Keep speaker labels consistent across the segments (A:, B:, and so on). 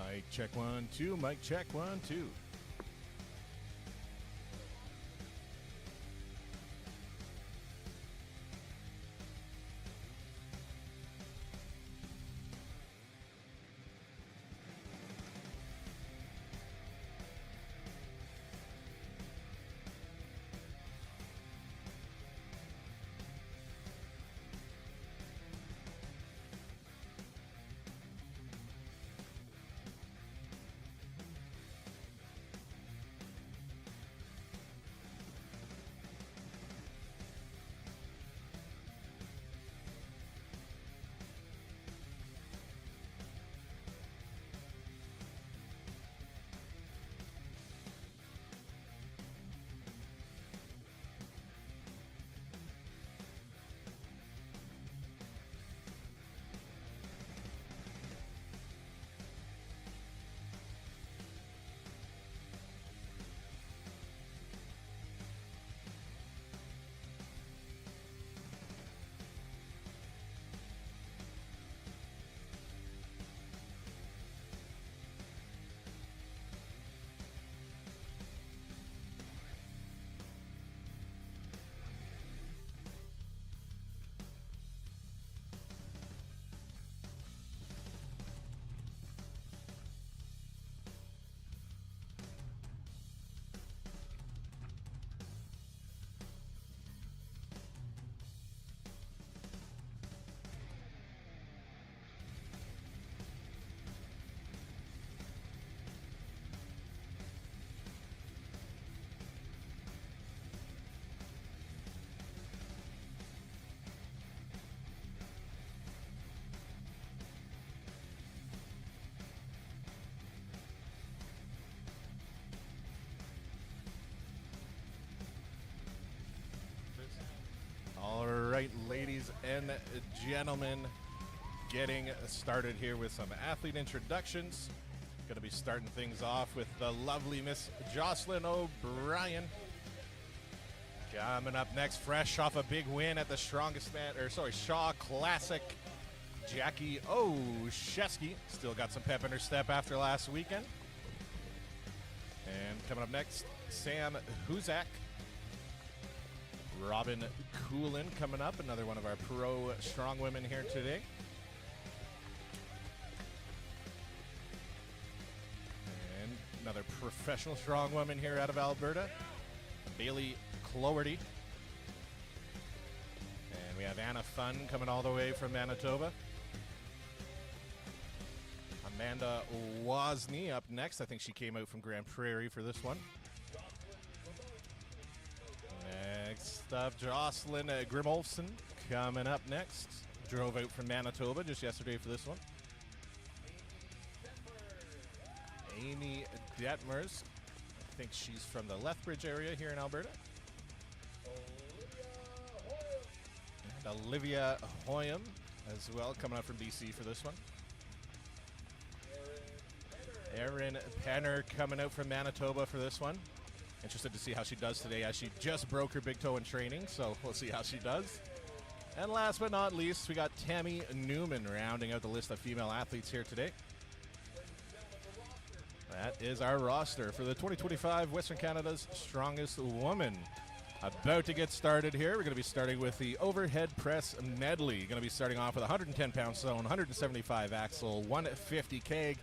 A: Mic check 1 2. Mic check 1 2. All right, ladies and gentlemen, getting started here with some athlete introductions. Going to be starting things off with the lovely Miss Jocelyn O'Brien. Coming up next, fresh off a big win at the Shaw Classic, Jackie Oshesky. Still got some pep in her step after last weekend. And coming up next, Sam Huzak. Robin Coolin coming up, another one of our pro strong women here today. And another professional strong woman here out of Alberta, Bailey Cloherty. And we have Anna Fun coming all the way from Manitoba. Amanda Wozni up next. I think she came out from Grand Prairie for this one. Next up, Jocelyn Grimolfson coming up next. Drove out from Manitoba just yesterday for this one. Amy Detmers. I think she's from the Lethbridge area here in Alberta. And Olivia Hoyam as well, coming up from BC for this one. Erin Penner coming out from Manitoba for this one. Interested to see how she does today, as she just broke her big toe in training, so we'll see how she does. And last but not least, we got Tammy Newman rounding out the list of female athletes here today. That is our roster for the 2025 Western Canada's Strongest Woman. About to get started here. We're going to be starting with the overhead press medley. Going to be starting off with a 110-pound zone, 175 axle, 150 keg,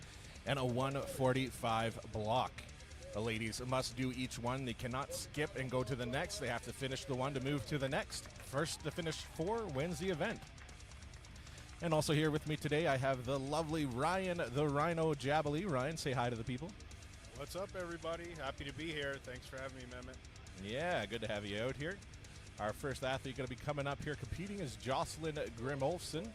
A: and a 145 block. The ladies must do each one. They cannot skip and go to the next. They have to finish the one to move to the next. First to finish 4 wins the event. And also here with me today, I have the lovely Ryan, the Rhino Jabbly. Ryan, say hi to the people.
B: What's up, everybody? Happy to be here. Thanks for having me, Mehmet.
A: Yeah, good to have you out here. Our first athlete going to be coming up here competing is Jocelyn Grimolfson.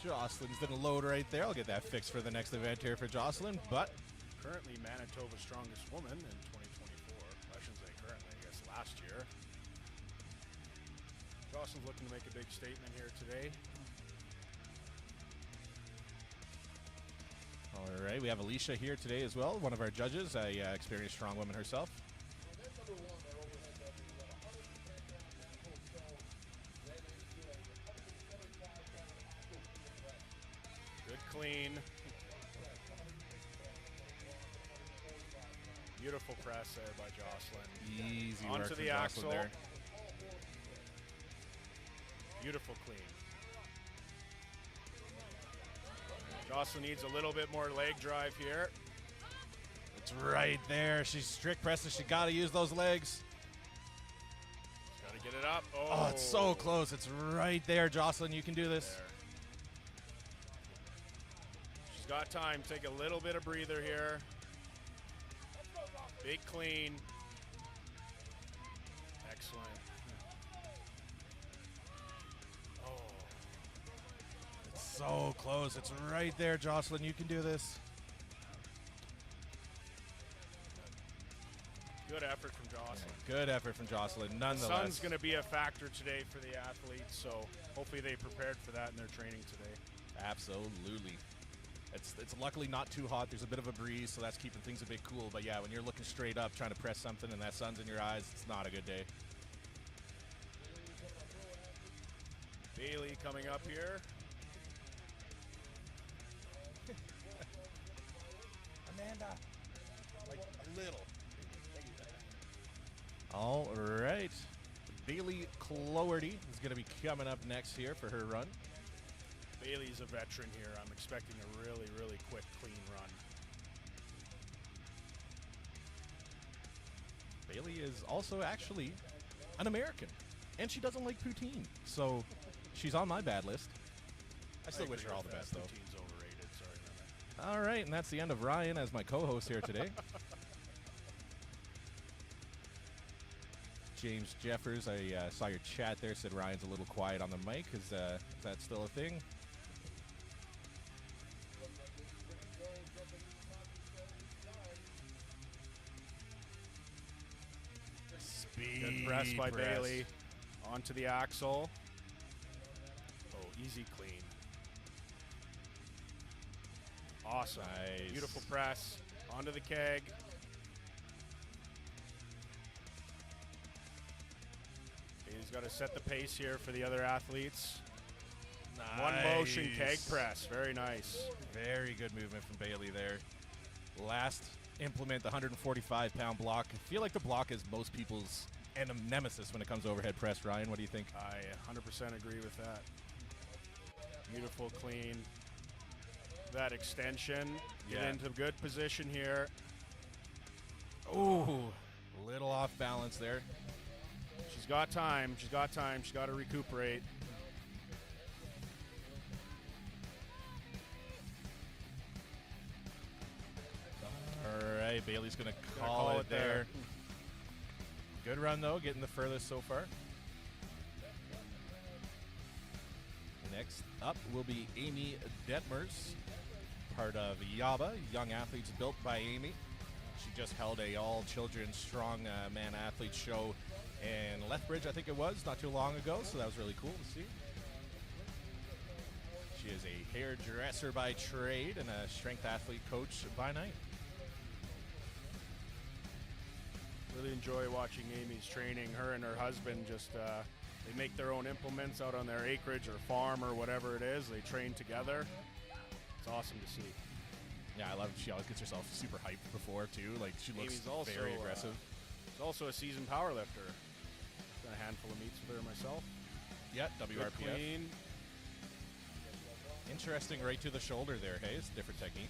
A: Jocelyn's going to load right there. I'll get that fixed for the next event here for Jocelyn, but
B: Currently Manitoba's Strongest Woman in 2024. I shouldn't say currently, I guess last year. Jocelyn's looking to make a big statement here today.
A: All right, we have Alicia here today as well, one of our judges, a experienced strong woman herself.
B: Good clean. Beautiful press there by Jocelyn.
A: Easy work
B: Onto
A: from
B: the
A: Jocelyn
B: axle.
A: there.
B: Beautiful clean. Jocelyn needs a little bit more leg drive here.
A: It's right there. She's strict pressing. She got to use those legs.
B: Got to get it up.
A: Oh, it's so close. It's right there, Jocelyn. You can do this.
B: There. She's got time. Take a little bit of breather here. Big clean. Excellent. Oh.
A: It's so close. It's right there, Jocelyn. You can do this.
B: Good effort from Jocelyn.
A: Good effort from Jocelyn,
B: The
A: nonetheless.
B: sun's going to be a factor today for the athletes, so hopefully they prepared for that in their training today.
A: Absolutely. It's luckily not too hot. There's a bit of a breeze, so that's keeping things a bit cool. But yeah, when you're looking straight up, trying to press something, and that sun's in your eyes, it's not a good day.
B: Bailey coming up here.
C: Amanda, like a little.
A: All right. Bailey Cloherty is going to be coming up next here for her run.
B: Bailey's a veteran here. I'm expecting a really, really quick, clean run.
A: Bailey is also actually an American, and she doesn't like poutine, so she's on my bad list. I still wish her all the best, though.
B: Poutine's overrated. Sorry about that.
A: All right, and that's the end of Ryan as my co-host here today. James Jeffers, I saw your chat there, said Ryan's a little quiet on the mic. Is that still a thing?
B: Good press by Bailey. Onto the axle. Oh, easy clean. Awesome.
A: Nice.
B: Beautiful press. Onto the keg. Bailey's got to set the pace here for the other athletes.
A: Nice.
B: One motion keg press. Very nice.
A: Very good movement from Bailey there. Last implement, the 145-pound block. I feel like the block is most people's nemesis when it comes to overhead press. Ryan, what do you think?
B: I 100% agree with that. Beautiful clean. That extension. Get
A: Yeah.
B: into good position here.
A: Ooh, little off balance there.
B: She's got time. She's got time. She's got to recuperate.
A: All right, Bailey's going to call it there. Good run, though, getting the furthest so far. Next up will be Amy Detmers, part of YABA, Young Athletes Built by Amy. She just held a all-children strong man athlete show in Lethbridge, I think it was, not too long ago, so that was really cool to see. She is a hairdresser by trade and a strength athlete coach by night.
B: Really enjoy watching Amy's training. Her and her husband just they make their own implements out on their acreage or farm or whatever it is. They train together. It's awesome to see.
A: Yeah, I love it. She always gets herself super hyped before, too. Like, she looks
B: Amy's also,
A: very aggressive.
B: She's also a seasoned power lifter. Done a handful of meets with her myself.
A: Yeah,
B: Good
A: WRPF.
B: clean.
A: Interesting right to the shoulder there, hey? It's a different technique.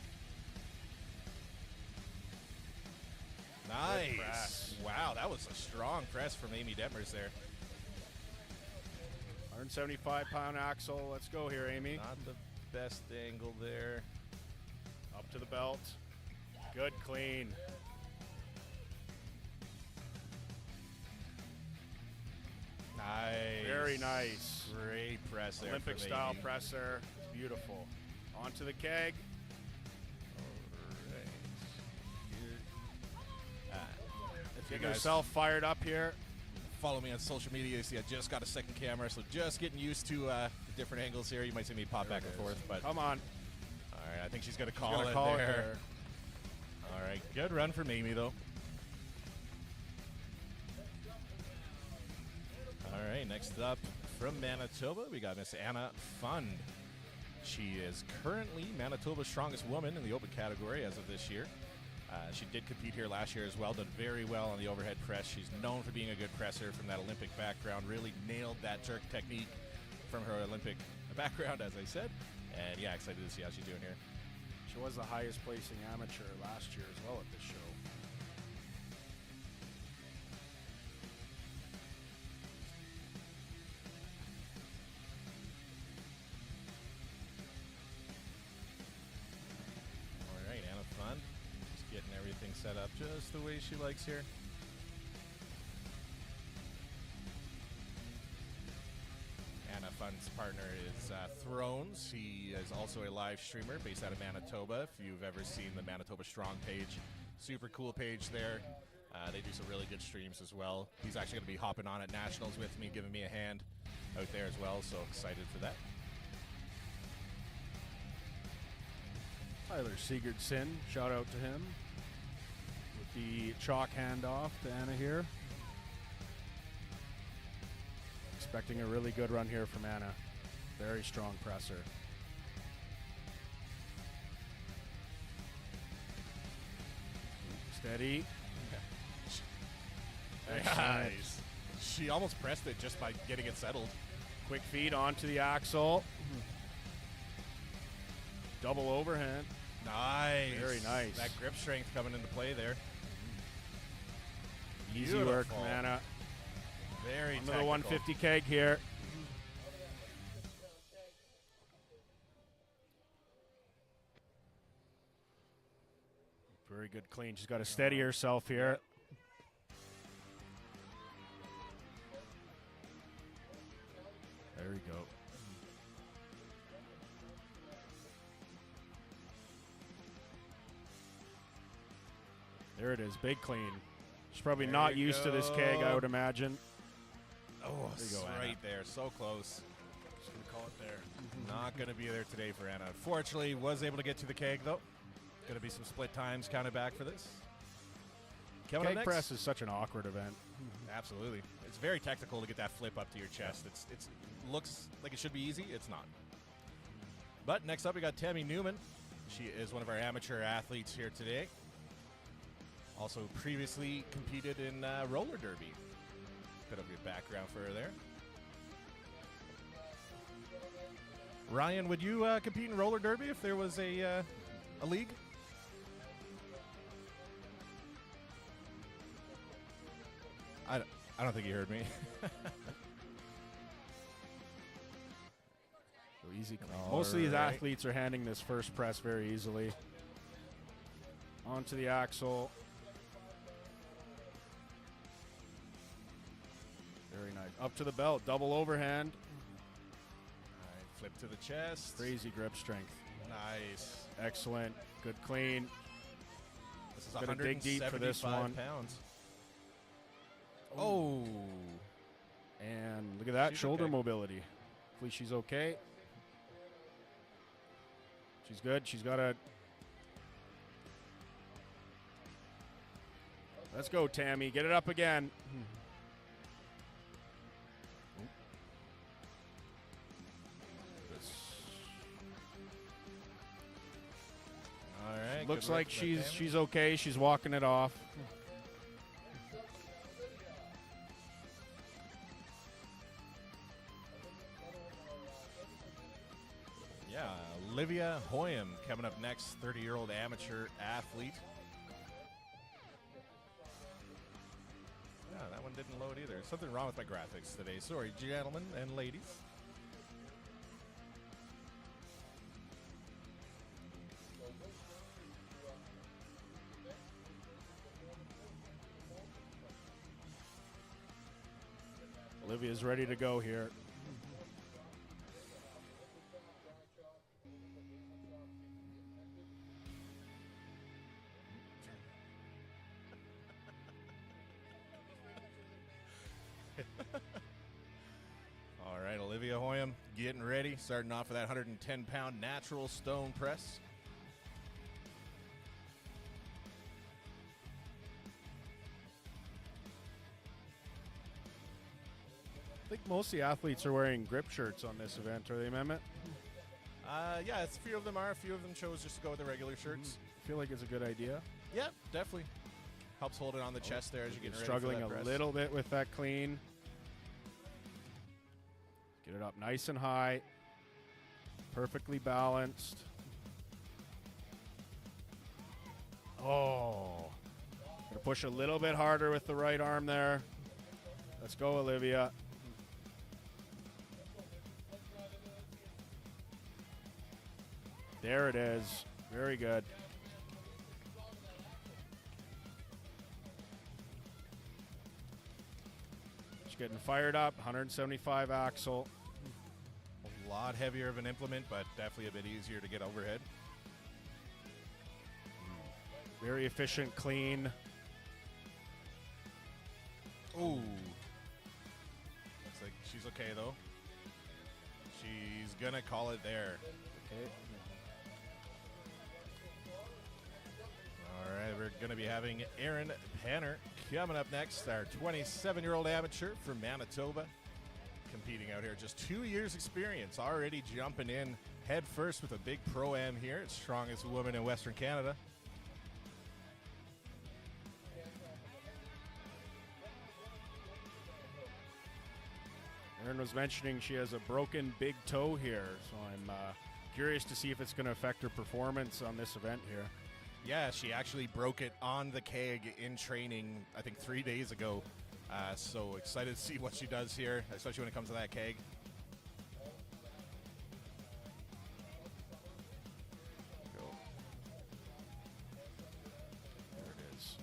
A: Nice.
B: press.
A: Wow, that was a strong press from Amy Detmers there.
B: 175-pound axle. Let's go here, Amy.
A: Not the best angle there.
B: Up to the belt. Good clean.
A: Nice.
B: Very nice.
A: Great press there.
B: Olympic
A: from
B: style
A: Amy.
B: presser. It's beautiful. Onto the keg.
A: Alright. If you
B: Get
A: guys
B: yourself fired up here.
A: follow me on social media, you see I just got a second camera, so just getting used to the different angles here. You might see me pop back and forth, but
B: Come on.
A: all right, I think she's going to
B: She's
A: call,
B: gonna
A: it,
B: call it
A: there.
B: there.
A: All right, good run from Amy, though. All right, next up from Manitoba, we got Miss Anna Fund. She is currently Manitoba's strongest woman in the open category as of this year. She did compete here last year as well, done very well on the overhead press. She's known for being a good presser from that Olympic background, really nailed that jerk technique from her Olympic background, as I said. And yeah, excited to see how she's doing here.
B: She was the highest placing amateur last year as well at this show.
A: All right, Anna Fund. Just getting everything set up just the way she likes here. Anna Fund's partner is Thrones. He is also a live streamer based out of Manitoba. If you've ever seen the Manitoba Strong page, super cool page there. They do some really good streams as well. He's actually going to be hopping on at Nationals with me, giving me a hand out there as well, so excited for that.
B: Tyler Sigurdsson, shout out to him with the chalk handoff to Anna here. Expecting a really good run here from Anna. Very strong presser. Steady.
A: Nice. She almost pressed it just by getting it settled.
B: Quick feed onto the axle. Double overhand.
A: Nice.
B: Very nice.
A: That grip strength coming into play there.
B: Easy work
A: Beautiful.
B: from Anna.
A: Very
B: Another
A: technical.
B: 150 keg here. Very good clean. She's got to steady herself here. There we go. There it is. Big clean. She's probably
A: There
B: not
A: you
B: used to this keg, I
A: go.
B: would imagine.
A: Oh,
B: There you go, Anna.
A: right there. So close.
B: Just going to call it there.
A: Not going to be there today for Anna. Unfortunately, was able to get to the keg, though. Going to be some split times counted back for this. Coming up
B: Keg
A: next.
B: press is such an awkward event.
A: Absolutely. It's very technical to get that flip up to your chest. It's looks like it should be easy. It's not. But next up, we got Tammy Newman. She is one of our amateur athletes here today. Also previously competed in roller derby. Bit of your background for her there. Ryan, would you compete in roller derby if there was a league? I don't think you heard me.
B: So easy clean.
A: All
B: Most of these
A: right.
B: athletes are handing this first press very easily. Onto the axle. Very nice. Up to the belt. Double overhand.
A: All right, flip to the chest.
B: Crazy grip strength.
A: Nice.
B: Excellent. Good clean.
A: This is
B: Gotta dig deep for this
A: 175
B: one.
A: pounds. Oh.
B: And look at that
A: She's
B: shoulder
A: okay.
B: mobility. Hopefully she's okay. She's good. She's got a... Let's go, Tammy. Get it up again.
A: All right.
B: Looks
A: good work
B: like
A: from Tammy.
B: she's okay. She's walking it off.
A: Yeah, Olivia Hoyam coming up next, 30-year-old amateur athlete. Yeah, that one didn't load either. Something wrong with my graphics today. Sorry, gentlemen and ladies.
B: Olivia's ready to go here.
A: All right, Olivia Hoyam getting ready, starting off with that 110-pound natural stone press.
B: I think most of the athletes are wearing grip shirts on this event, are they, Mehmet?
A: Yeah, it's a few of them are. A few of them chose just to go with the regular shirts.
B: I feel like it's a good idea.
A: Yeah, definitely. Helps hold it on the chest there as you get ready
B: Struggling
A: for that
B: a
A: press.
B: little bit with that clean. Get it up nice and high. Perfectly balanced. Oh. Gonna push a little bit harder with the right arm there. Let's go, Olivia. There it is. Very good. She's getting fired up. 175 axle.
A: A lot heavier of an implement, but definitely a bit easier to get overhead.
B: Very efficient, clean.
A: Ooh. Looks like she's okay, though. She's going to call it there.
B: Okay.
A: All right, we're going to be having Erin Panner coming up next, our 27-year-old amateur from Manitoba, competing out here. Just 2 years experience, already jumping in head first with a big pro-am here. It's strongest woman in Western Canada.
B: Erin was mentioning she has a broken big toe here, so I'm curious to see if it's going to affect her performance on this event here.
A: Yeah, she actually broke it on the keg in training, I think 3 days ago. So excited to see what she does here, especially when it comes to that keg.
B: Go. There it is.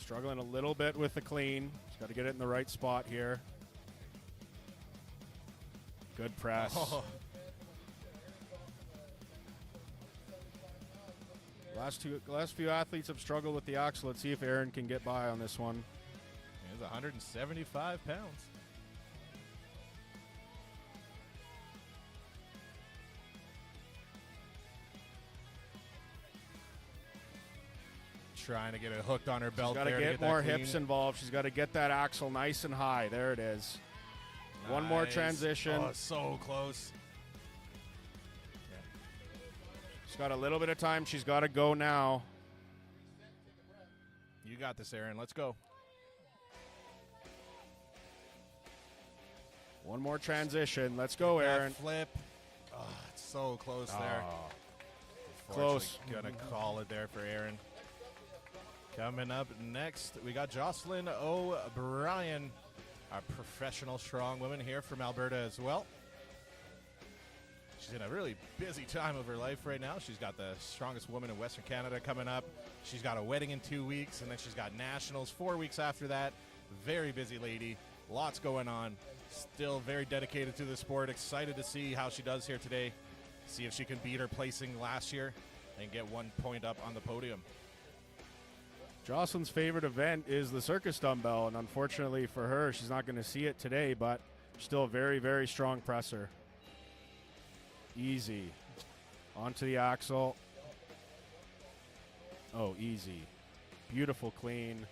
B: Struggling a little bit with the clean. She's got to get it in the right spot here. Good press.
A: Oh.
B: Last few athletes have struggled with the axle. Let's see if Erin can get by on this one.
A: It's 175 pounds. Trying to get it hooked on her belt.
B: She's got to get more hips involved. She's got to get that axle nice and high. There it is.
A: Nice.
B: One more transition.
A: Oh, so close.
B: She's got a little bit of time. She's got to go now.
A: You got this, Erin. Let's go.
B: One more transition. Let's go,
A: That
B: Erin.
A: flip. Oh, it's so close there.
B: Close.
A: Gonna call it there for Erin. Coming up next, we got Jocelyn O'Brien, a professional strong woman here from Alberta as well. She's in a really busy time of her life right now. She's got the strongest woman in Western Canada coming up. She's got a wedding in 2 weeks, and then she's got nationals 4 weeks after that. Very busy lady. Lots going on. Still very dedicated to the sport. Excited to see how she does here today. See if she can beat her placing last year and get 1 point up on the podium.
B: Jocelyn's favorite event is the circus dumbbell, and unfortunately for her, she's not going to see it today, but still a very, very strong presser. Easy. Onto the axle. Oh, easy. Beautiful clean.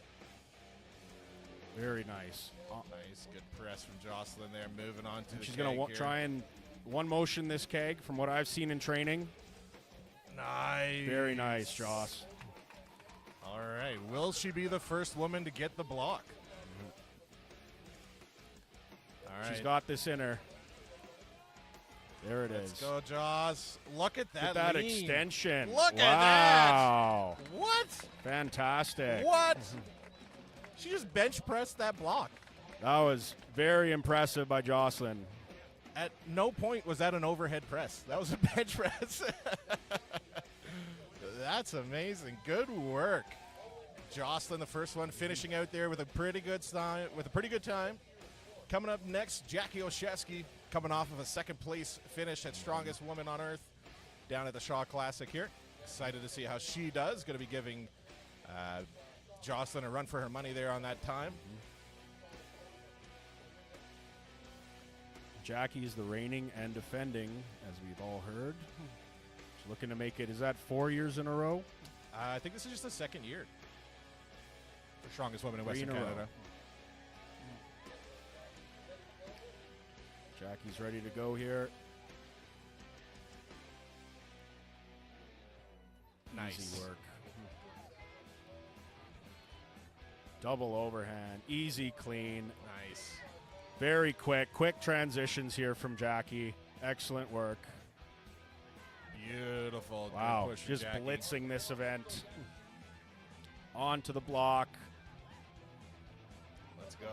B: Very nice.
A: Nice, good press from Jocelyn there. Moving on to the
B: She's going to try and one motion this keg from what I've seen in training.
A: Nice.
B: Very nice, Joss.
A: All right. Will she be the first woman to get the block? All right.
B: She's got this in her. There it is.
A: Let's go, Jaws. Look at that.
B: Look at that
A: lean.
B: extension.
A: Look at
B: Wow.
A: that. What?
B: Fantastic.
A: What? She just bench pressed that block.
B: That was very impressive by Jocelyn.
A: At no point was that an overhead press. That was a bench press. That's amazing. Good work. Jocelyn, the first one, finishing out there with a pretty good time. Coming up next, Jackie Olszewski, coming off of a second place finish at Strongest Woman on Earth down at the Shaw Classic here. Excited to see how she does. Going to be giving Jocelyn a run for her money there on that time.
B: Jackie is the reigning and defending, as we've all heard. She's looking to make it, is that 4 years in a row?
A: I think this is just the second year for Strongest Woman in
B: 3
A: Western
B: in a row.
A: Canada.
B: Jackie's ready to go here.
A: Nice.
B: Easy work. Double overhand. Easy, clean.
A: Nice.
B: Very quick. Quick transitions here from Jackie. Excellent work.
A: Beautiful. Good
B: Wow.
A: push from
B: Just
A: Jackie.
B: blitzing this event. Onto the block.
A: Let's go.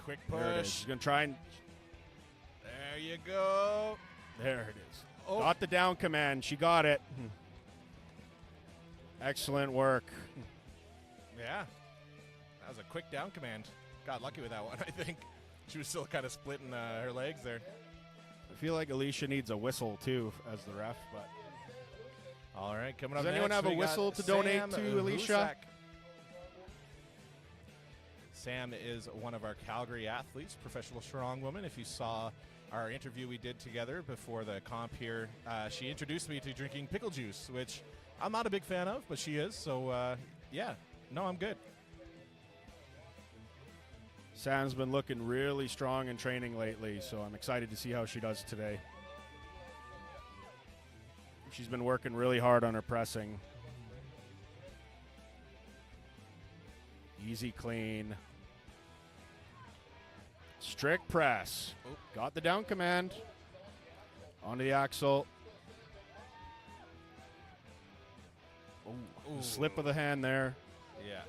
A: Quick
B: There it is.
A: push.
B: She's going to try and...
A: There you go.
B: There it is.
A: Oh.
B: Got the down command. She got it. Excellent work.
A: Yeah. That was a quick down command. Got lucky with that one, I think. She was still kind of splitting her legs there.
B: I feel like Alicia needs a whistle, too, as the ref, but...
A: All right, coming
B: Does
A: up
B: anyone
A: next,
B: have a
A: we got
B: whistle to donate
A: Sam
B: to Alicia?
A: Husak. Sam is one of our Calgary athletes, professional strongwoman. If you saw our interview we did together before the comp here, she introduced me to drinking pickle juice, which I'm not a big fan of, but she is. So, yeah, no, I'm good.
B: Sam's been looking really strong in training lately, so I'm excited to see how she does today. She's been working really hard on her pressing. Easy, clean. Strict press.
A: Oh.
B: Got the down command. Onto the axle.
A: Ooh.
B: Slip of the hand there.
A: Yeah.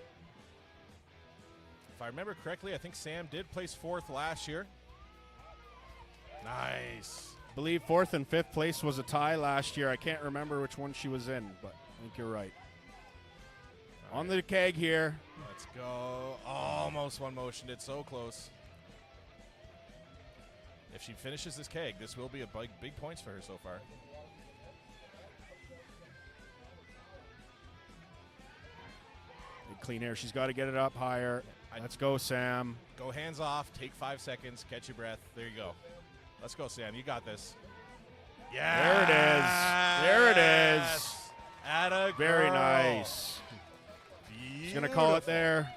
A: If I remember correctly, I think Sam did place 4th last year. Nice.
B: I believe 4th and 5th place was a tie last year. I can't remember which one she was in, but I think you're right.
A: All
B: On
A: right.
B: the keg here.
A: Let's go. Almost one motion. It's so close. If she finishes this keg, this will be a big points for her so far.
B: Big clean air. She's got to get it up higher. Let's go, Sam.
A: Go hands off. Take 5 seconds. Catch your breath. There you go. Let's go, Sam. You got this. Yeah.
B: There it is. There it is.
A: Atta
B: Very
A: girl.
B: nice. She's going to call it there.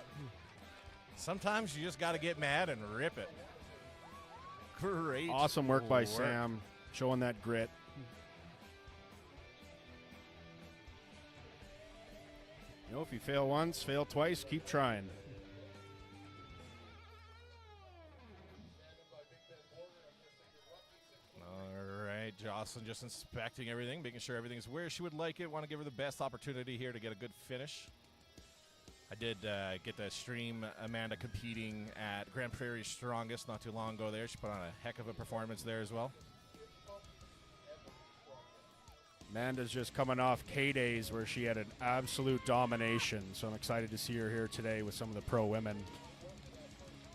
A: Sometimes you just got to get mad and rip it. Great.
B: Awesome work by Sam, showing that grit. You know, if you fail once, fail twice, keep trying.
A: All right, Jocelyn just inspecting everything, making sure everything's where she would like it. Want to give her the best opportunity here to get a good finish. I did get to stream Amanda competing at Grand Prairie's Strongest not too long ago there. She put on a heck of a performance there as well.
B: Amanda's just coming off K-Days where she had an absolute domination, so I'm excited to see her here today with some of the pro women.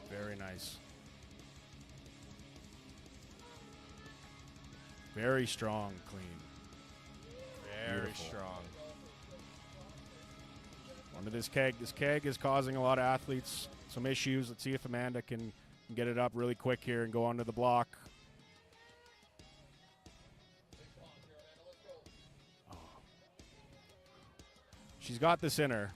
B: Very nice. Very strong, clean.
A: Very
B: Beautiful.
A: strong.
B: Onto this keg. This keg is causing a lot of athletes some issues. Let's see if Amanda can get it up really quick here and go onto the block. Oh. She's got this in her.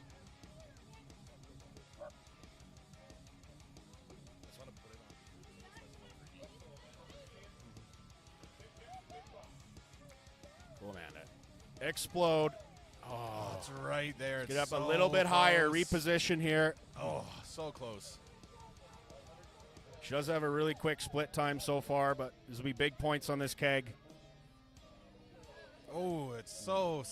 B: Cool, Amanda. Explode. Oh,
A: That's right there. It's
B: get up
A: so
B: a little bit higher.
A: close.
B: Reposition here.
A: Oh, so close.
B: She does have a really quick split time so far, but this will be big points on this keg.
A: Oh, it's so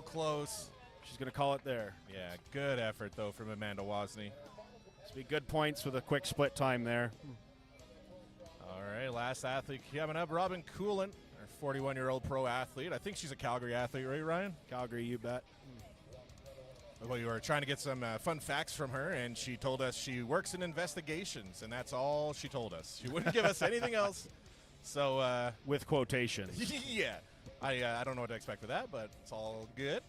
A: close.
B: She's going to call it there.
A: Yeah, good effort, though, from Amanda Wozni.
B: This will be good points with a quick split time there.
A: All right, last athlete coming up, Robin Coolant, our 41-year-old pro athlete. I think she's a Calgary athlete, right, Ryan?
B: Calgary, you bet.
A: Well, we were trying to get some fun facts from her, and she told us she works in investigations, and that's all she told us. She wouldn't give us anything else. So,
B: With quotations.
A: yeah, I don't know what to expect with that, but it's all good.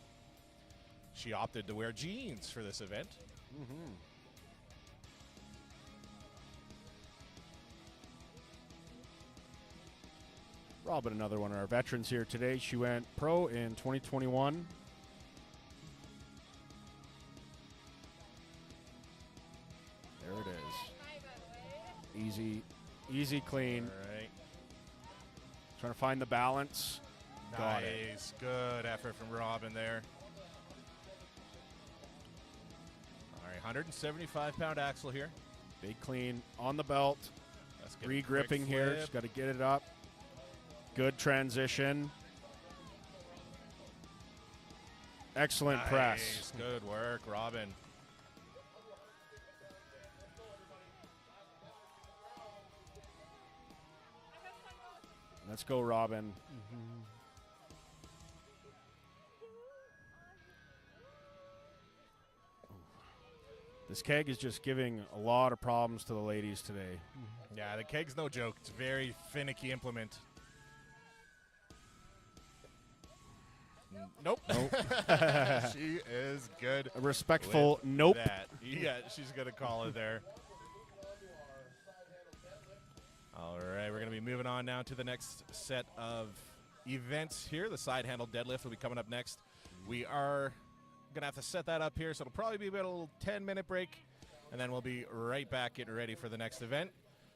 A: She opted to wear jeans for this event.
B: Mm-hmm. Robin, another one of our veterans here today. She went pro in 2021. There it is. Easy, clean.
A: All right.
B: Trying to find the balance. Got it.
A: Nice. Good effort from Robin there. All right, 175-pound axle here.
B: Big clean on the belt.
A: Let's get a
B: Re-gripping
A: quick
B: here.
A: flip.
B: She's got to get it up. Good transition. Excellent press.
A: Nice. Good work, Robin.
B: Let's go, Robin. This keg is just giving a lot of problems to the ladies today.
A: Yeah, the keg's no joke. It's a very finicky implement. Nope. She is good.
B: A respectful
A: with
B: nope.
A: that. Yeah, she's going to call it there. All right, we're going to be moving on now to the next set of events here. The side handle deadlift will be coming up next. We are going to have to set that up here, so it'll probably be about a little 10-minute break, and then we'll be right back getting ready for the next event.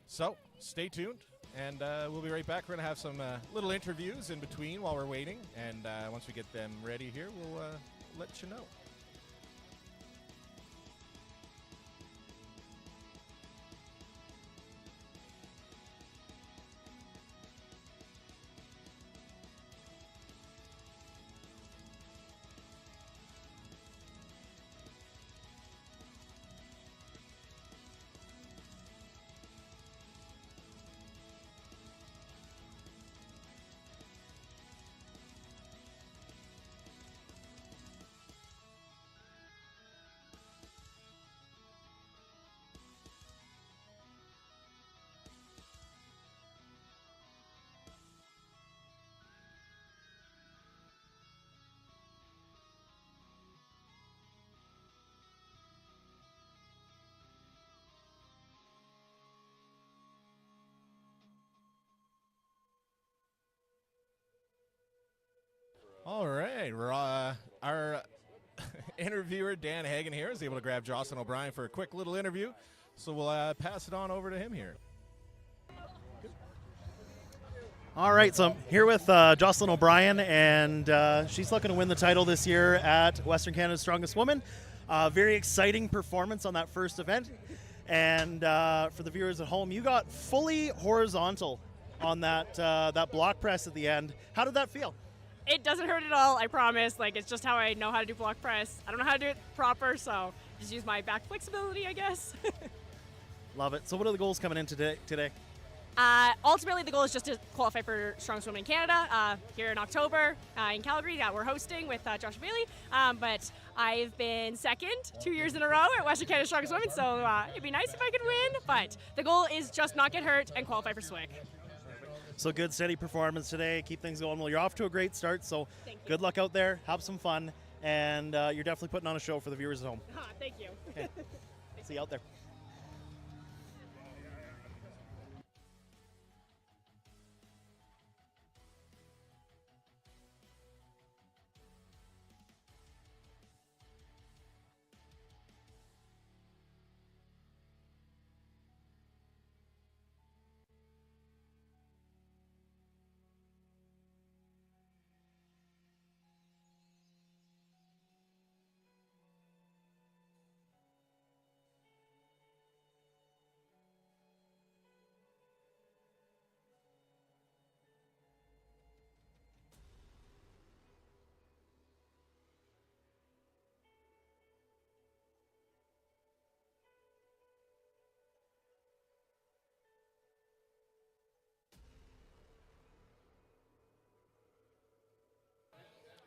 A: So stay tuned, and we'll be right back. We're going to have some little interviews in between while we're waiting, and once we get them ready here, we'll let you know. All right, our interviewer, Dan Hagen here, is able to grab Jocelyn O'Brien for a quick little interview. So we'll pass it on over to him here.
D: All right, so I'm here with Jocelyn O'Brien, and she's looking to win the title this year at Western Canada's Strongest Woman. Very exciting performance on that first event. And for the viewers at home, you got fully horizontal on that block press at the end. How did that feel?
E: It doesn't hurt at all, I promise. Like, it's just how I know how to do block press. I don't know how to do it proper, so just use my back flexibility, I guess.
D: Love it. So what are the goals coming in today?
E: Ultimately, the goal is just to qualify for Strongest Woman in Canada here in October in Calgary that we're hosting with Josh Bailey. But I've been second 2 years in a row at Western Canada's Strongest Woman, so it'd be nice if I could win. But the goal is just not get hurt and qualify for SWIC.
D: So good, steady performance today. Keep things going. Well, you're off to a great start, so good luck out there. Have some fun, and you're definitely putting on a show for the viewers at home.
E: Thank you.
D: Okay. See you out there.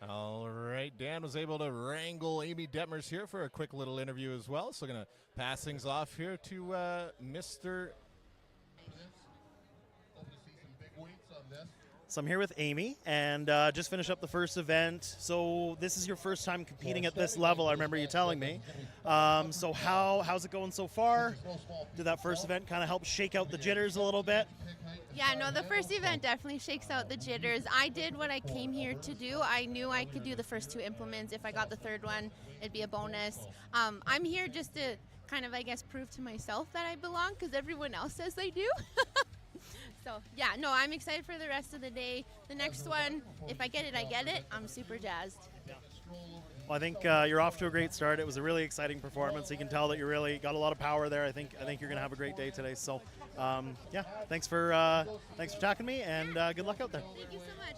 A: All right, Dan was able to wrangle Amy Detmers here for a quick little interview as well. So going to pass things off here to Mr.
D: So I'm here with Amy, and just finished up the first event. So this is your first time competing at this level, I remember you telling me. So how's it going so far? Did that first event kind of help shake out the jitters a little bit?
F: Yeah, no, the first event definitely shakes out the jitters. I did what I came here to do. I knew I could do the first two implements. If I got the third one, it'd be a bonus. I'm here just to kind of, I guess, prove to myself that I belong, because everyone else says they do. So yeah, no, I'm excited for the rest of the day. The next one, if I get it, I get it. I'm super jazzed.
D: Well, I think you're off to a great start. It was a really exciting performance. You can tell that you really got a lot of power there. I think you're gonna have a great day today. So, yeah, thanks for talking to me, and good luck out there.
F: Thank you so much.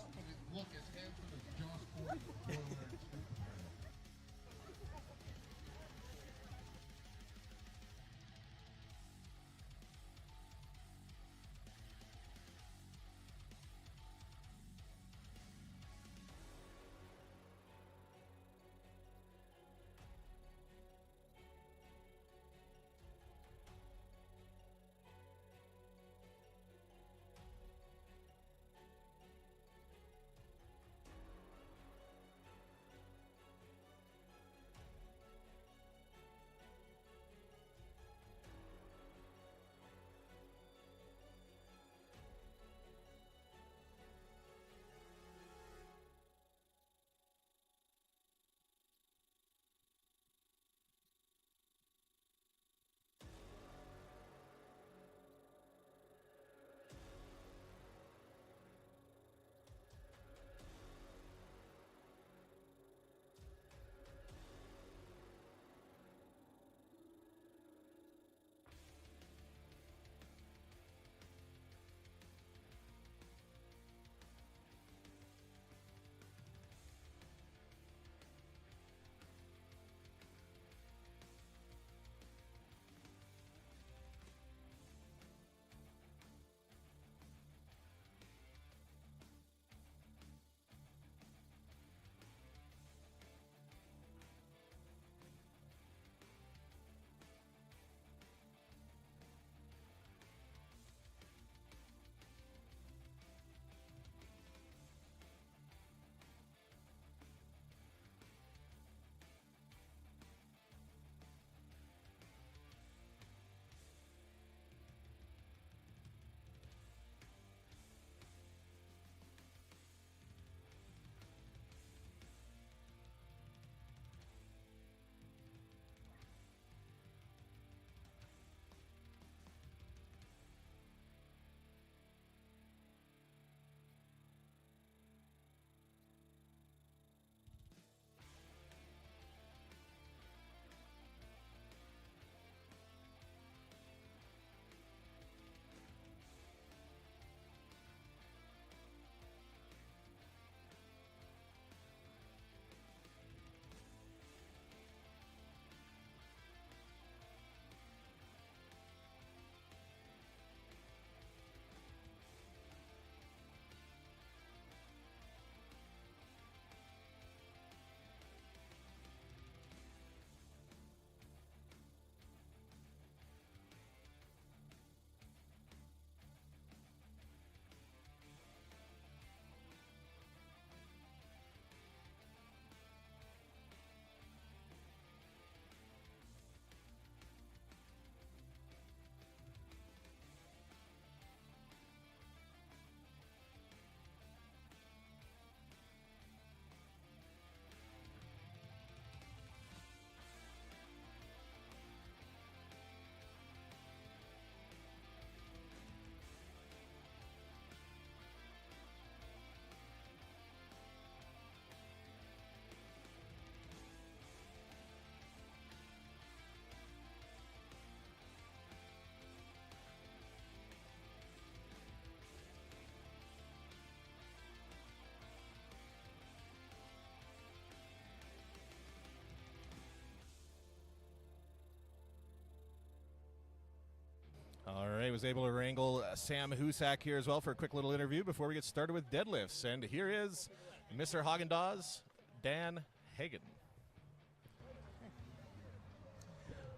A: All right, was able to wrangle Sam Husak here as well for a quick little interview before we get started with deadlifts. And here is Mr. Haagen-Dazs, Dan Hagen.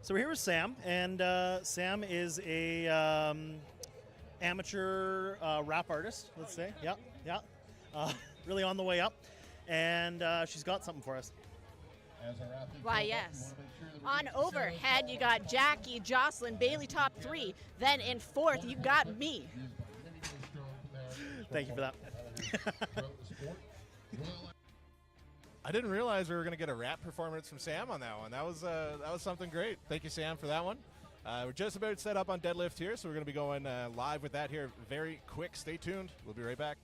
D: So we're here with Sam, and Sam is a amateur rap artist, let's say. Yeah. Really on the way up, and she's got something for us.
G: Why, yes. On overhead, you got Jackie, Jocelyn, Bailey top 3. Then in 4th, you got me.
D: Thank you for that.
A: I didn't realize we were going to get a rap performance from Sam on that one. That was something great. Thank you, Sam, for that one. We're just about set up on deadlift here, so we're going to be going live with that here very quick. Stay tuned. We'll be right back.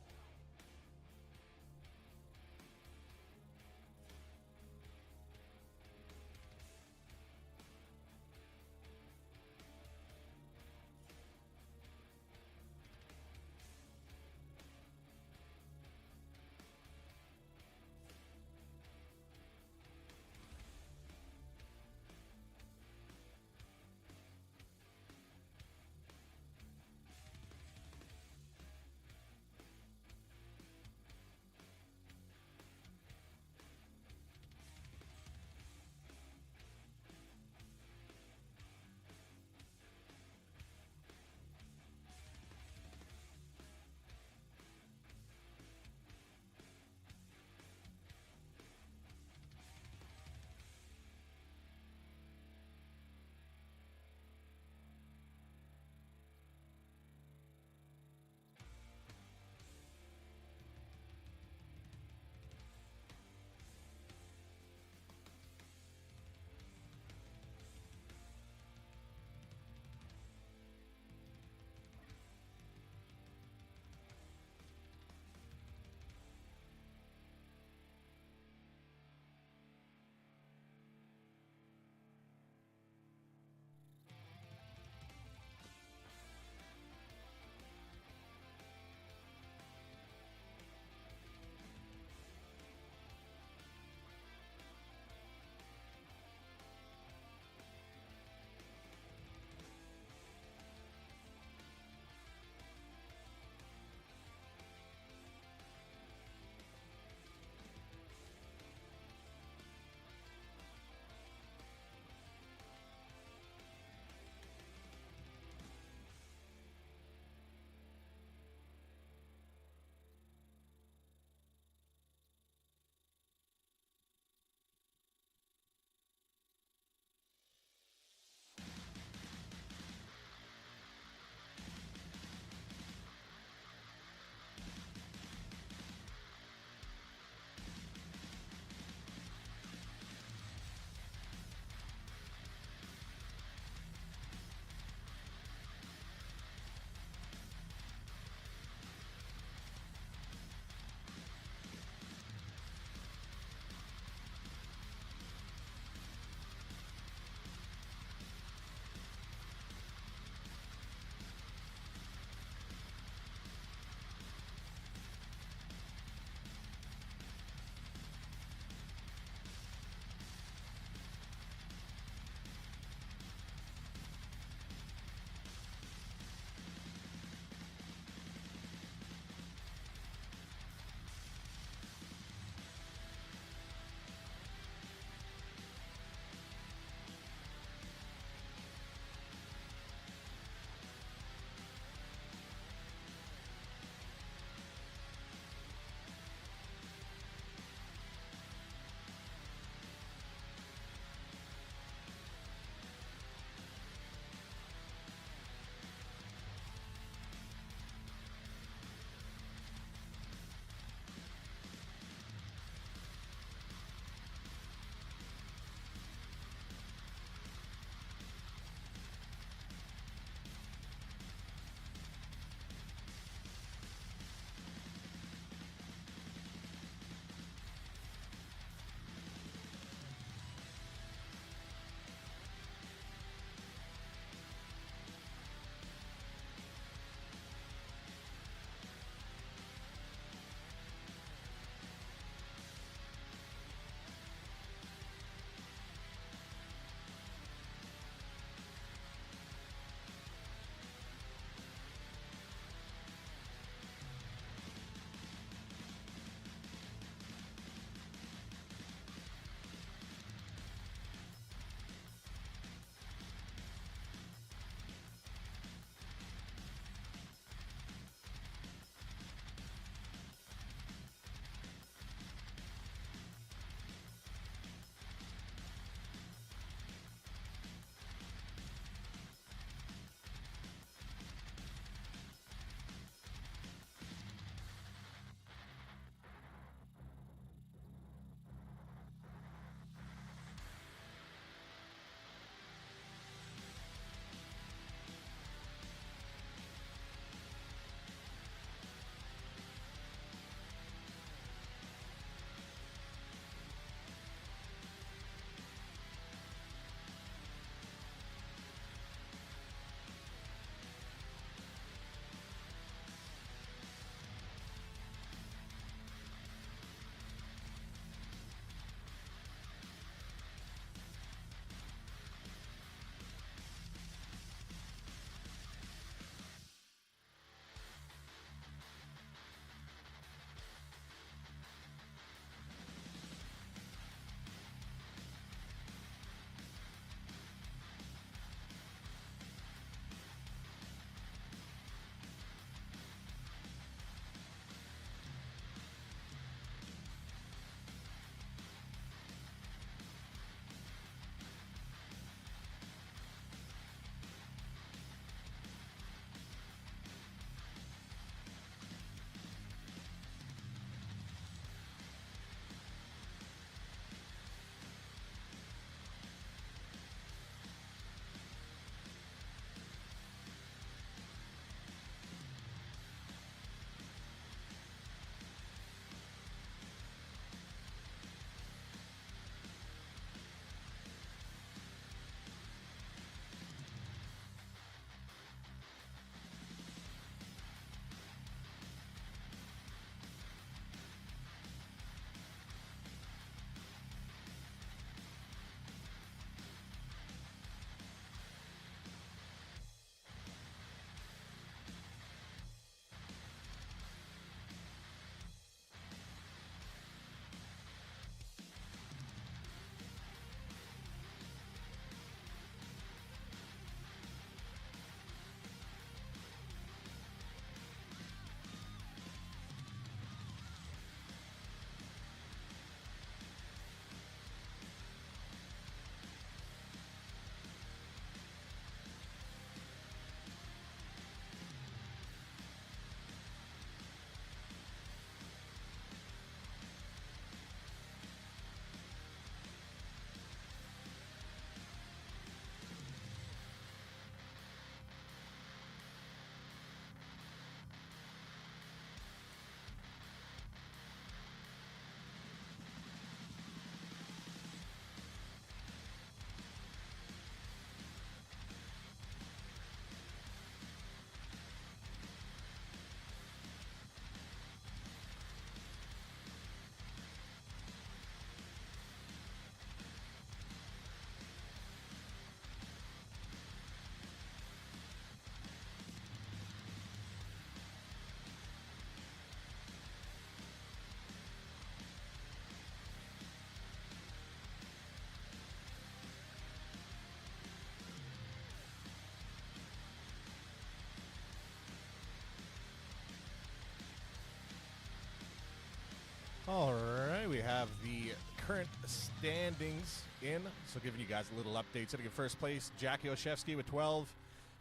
A: have the current standings in. So giving you guys a little update. Sitting in first place, Jackie Oshevsky with 12.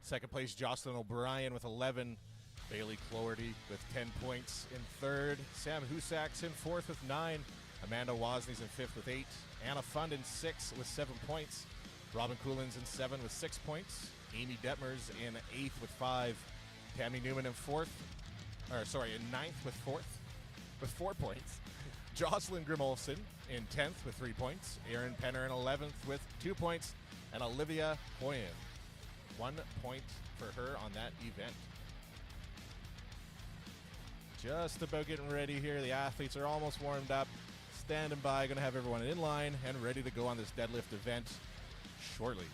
A: Second place, Jocelyn O'Brien with 11. Bailey Cloherty with 10 points in third. Sam Husak's in fourth with 9. Amanda Wozney's in fifth with 8. Anna Fund in 6 with 7 points. Robin Coolins in 7 with 6 points. Amy Detmers in 8th with 5. Tammy Newman in in 9th with 4 points. Jocelyn Grimolson in 10th with 3 points. Erin Penner in 11th with 2 points. And Olivia Hoyen, 1 point for her on that event. Just about getting ready here. The athletes are almost warmed up, standing by, going to have everyone in line and ready to go on this deadlift event shortly.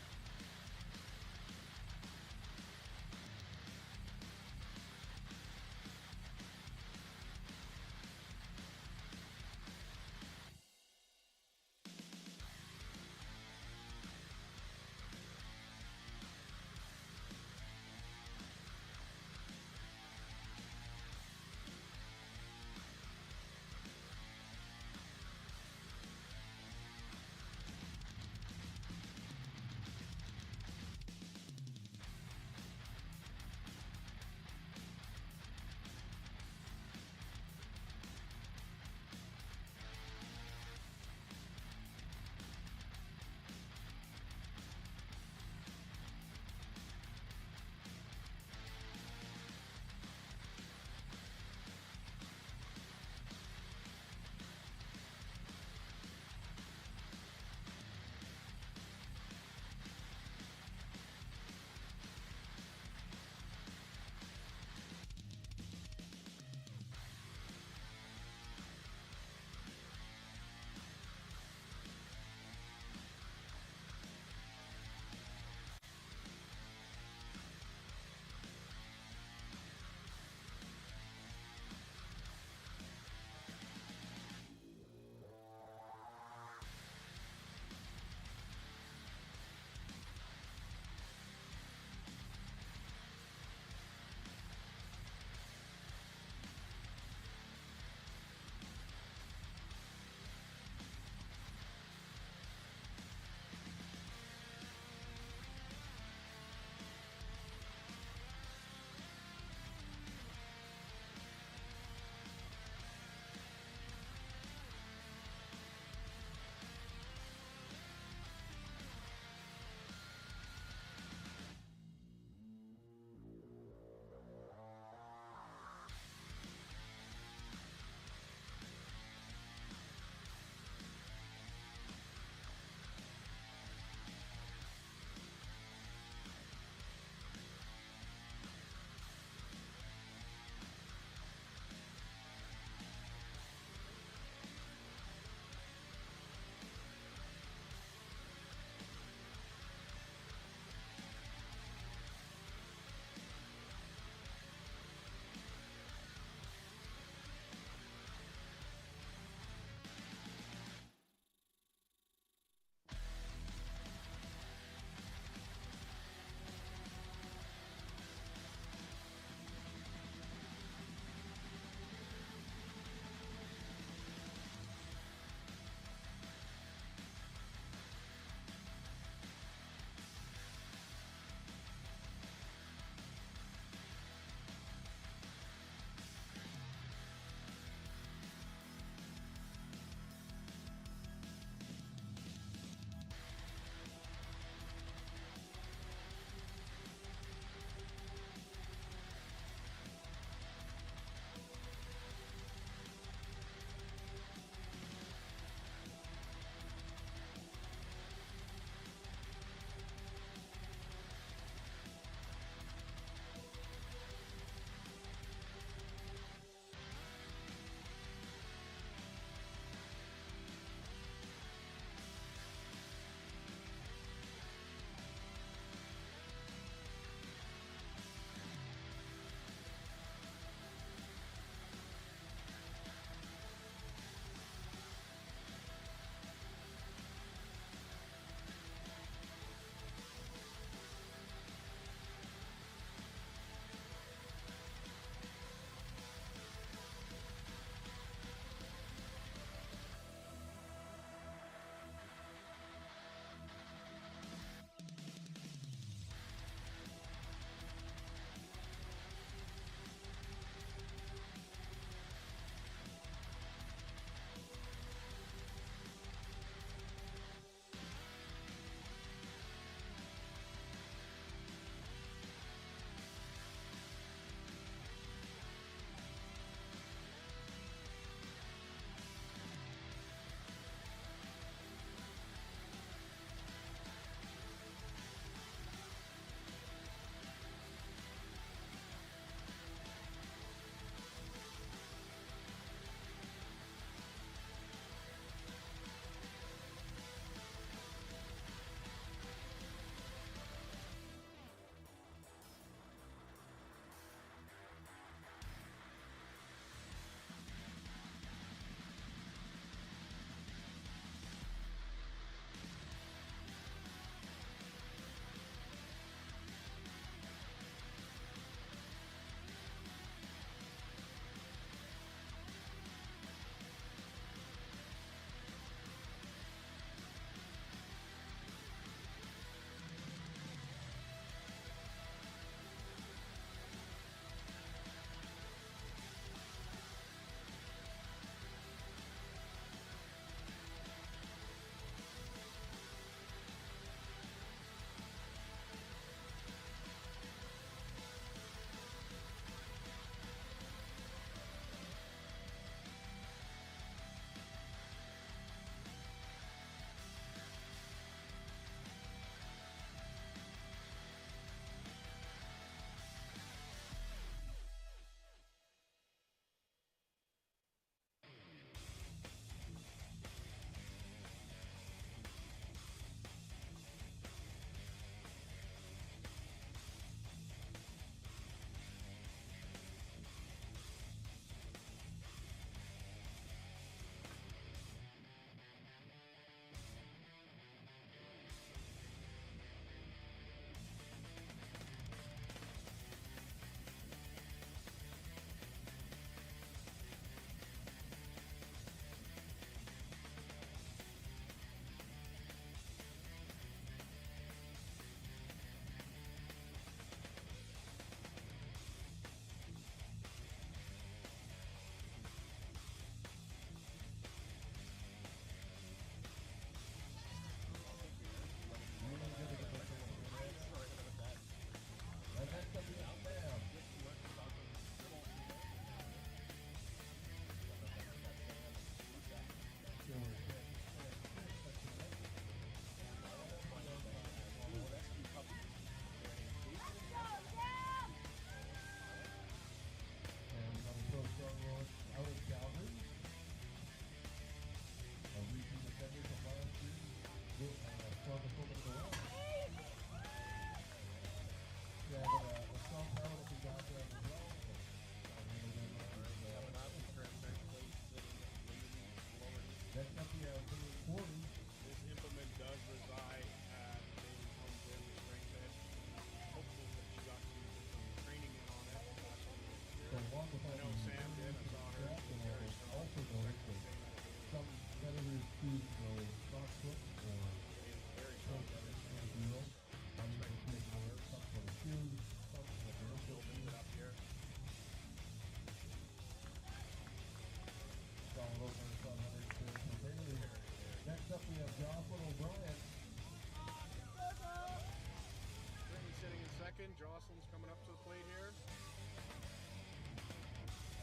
B: second. Jocelyn's coming up to the plate here.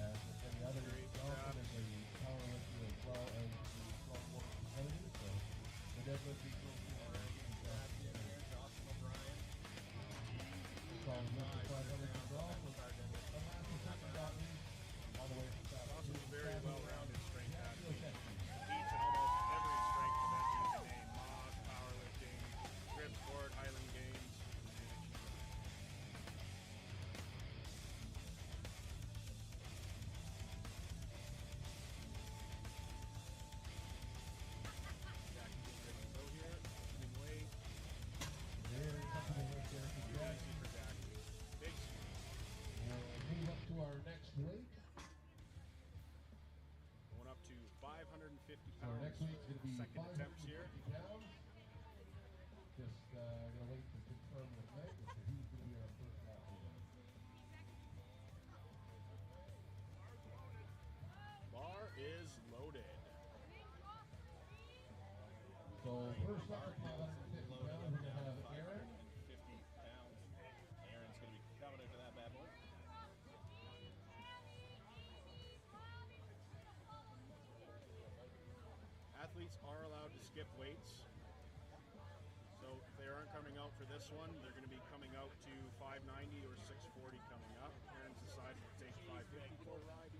H: As with any other, Johnson is a power lifter as well as the strong woman competitor, so the deadlift equals to our
A: Jocelyn O'Brien.
H: strong lift of 500 as well. So all the way from top.
B: Jocelyn's very well-rounded strength athlete. Competes in almost every strength event you can name. Moss, powerlifting, grip sport, Highland Games. Jackie getting ready to go here. Lifting weight.
H: Very comfortable with there for
B: Too
H: Jack.
B: easy for Jackie. Big swing.
H: We'll move up to our next weight.
B: Going up to 550
H: So our
B: pounds.
H: next weight's going to be
B: Second attempts
H: 550
B: here.
H: pounds. Just going to wait to confirm with Meg as to who's going to be our first athlete.
B: Bar is loaded.
H: So first up at 550 pounds, we're going to have Aaron.
A: 50 pounds. Aaron's going to be coming into that bad boy.
B: Athletes are allowed to skip weights. So if they aren't coming out for this one, they're going to be coming out to 590 or 640 coming up. Aaron's decided to take 550 for a ride.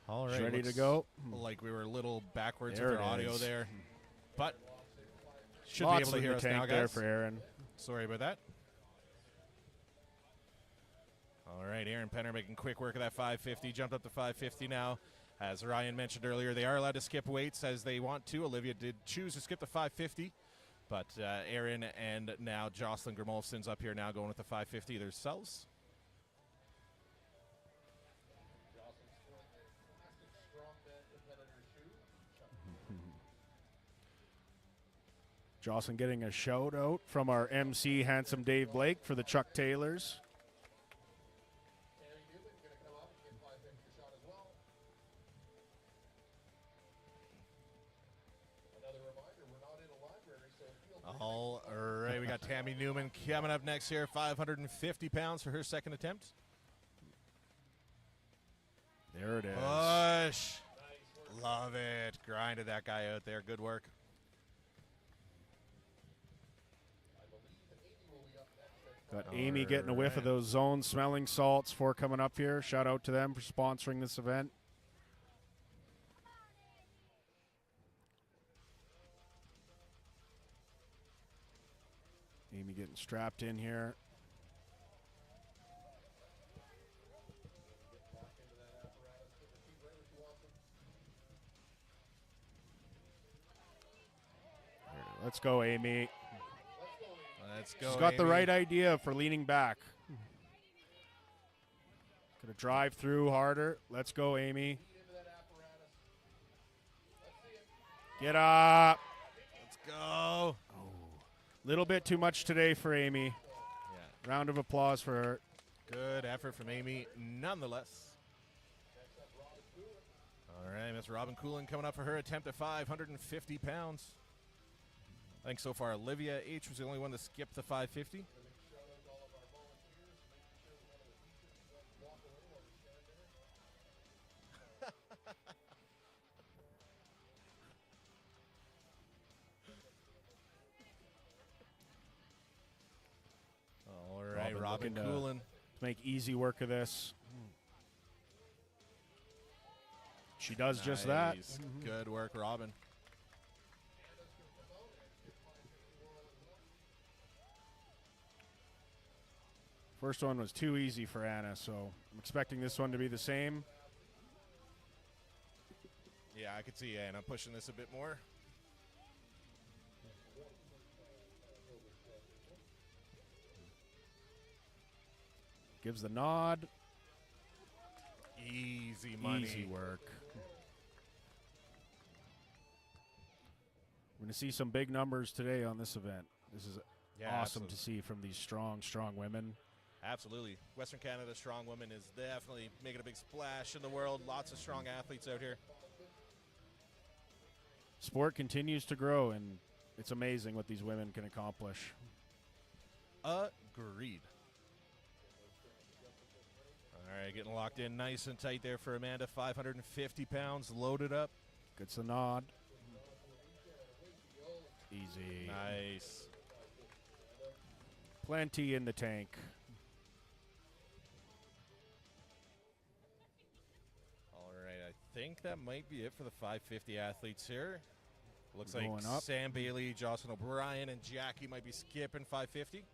A: All
B: right, ready to
A: looks
B: go.
A: Like we were a little backwards
B: There
A: with our
B: it
A: audio
B: is.
A: there, but should
B: Lots
A: be able to
B: in
A: hear
B: the
A: us
B: tank
A: now,
B: there
A: guys.
B: for Aaron.
A: Sorry about that. All right, Aaron Penner making quick work of that 550. Jumped up to 550 now. As Ryan mentioned earlier, they are allowed to skip weights as they want to. Olivia did choose to skip the 550, but Aaron and now Jocelyn Grimolson's up here now going with the 550 themselves.
B: Jocelyn getting a shout out from our MC, Handsome Dave Blake, for the Chuck Taylors.
A: All right, we got Tammy Newman coming up next here, 550 pounds for her second attempt.
B: There it is.
A: Push. Love it. Grinded that guy out there. Good work.
B: Got Amy getting a whiff of those zone smelling salts for coming up here. Shout out to them for sponsoring this event. Amy getting strapped in here. Let's go, Amy.
A: Let's go.
B: She's got the
A: Amy.
B: right idea for leaning back. Gonna drive through harder. Let's go, Amy. Get up.
A: Let's go.
B: Little bit too much today for Amy.
A: Yeah.
B: Round of applause for her.
A: Good effort from Amy, nonetheless. All right, Miss Robin Coolin coming up for her attempt at 550 pounds. I think so far Olivia H was the only one to skip the 550. All right, Robin
B: looking to
A: Coolin.
B: make easy work of this. She does just that.
A: Nice. Good work, Robin.
B: First one was too easy for Anna, so I'm expecting this one to be the same.
A: Yeah, I could see Anna pushing this a bit more.
B: Gives the nod.
A: Easy money.
B: Easy work. We're going to see some big numbers today on this event. This is
A: Yeah,
B: awesome to see from these strong women.
A: Absolutely. Western Canada Strong Woman is definitely making a big splash in the world. Lots of strong athletes out here.
B: Sport continues to grow, and it's amazing what these women can accomplish.
A: Agreed. All right, getting locked in nice and tight there for Amanda. 550 pounds loaded up.
B: Gets the nod. Easy.
A: Nice.
B: Plenty in the tank.
A: All right, I think that might be it for the 550 athletes here. Looks like
B: Going up.
A: Sam Bailey, Jocelyn O'Brien, and Jackie might be skipping 550.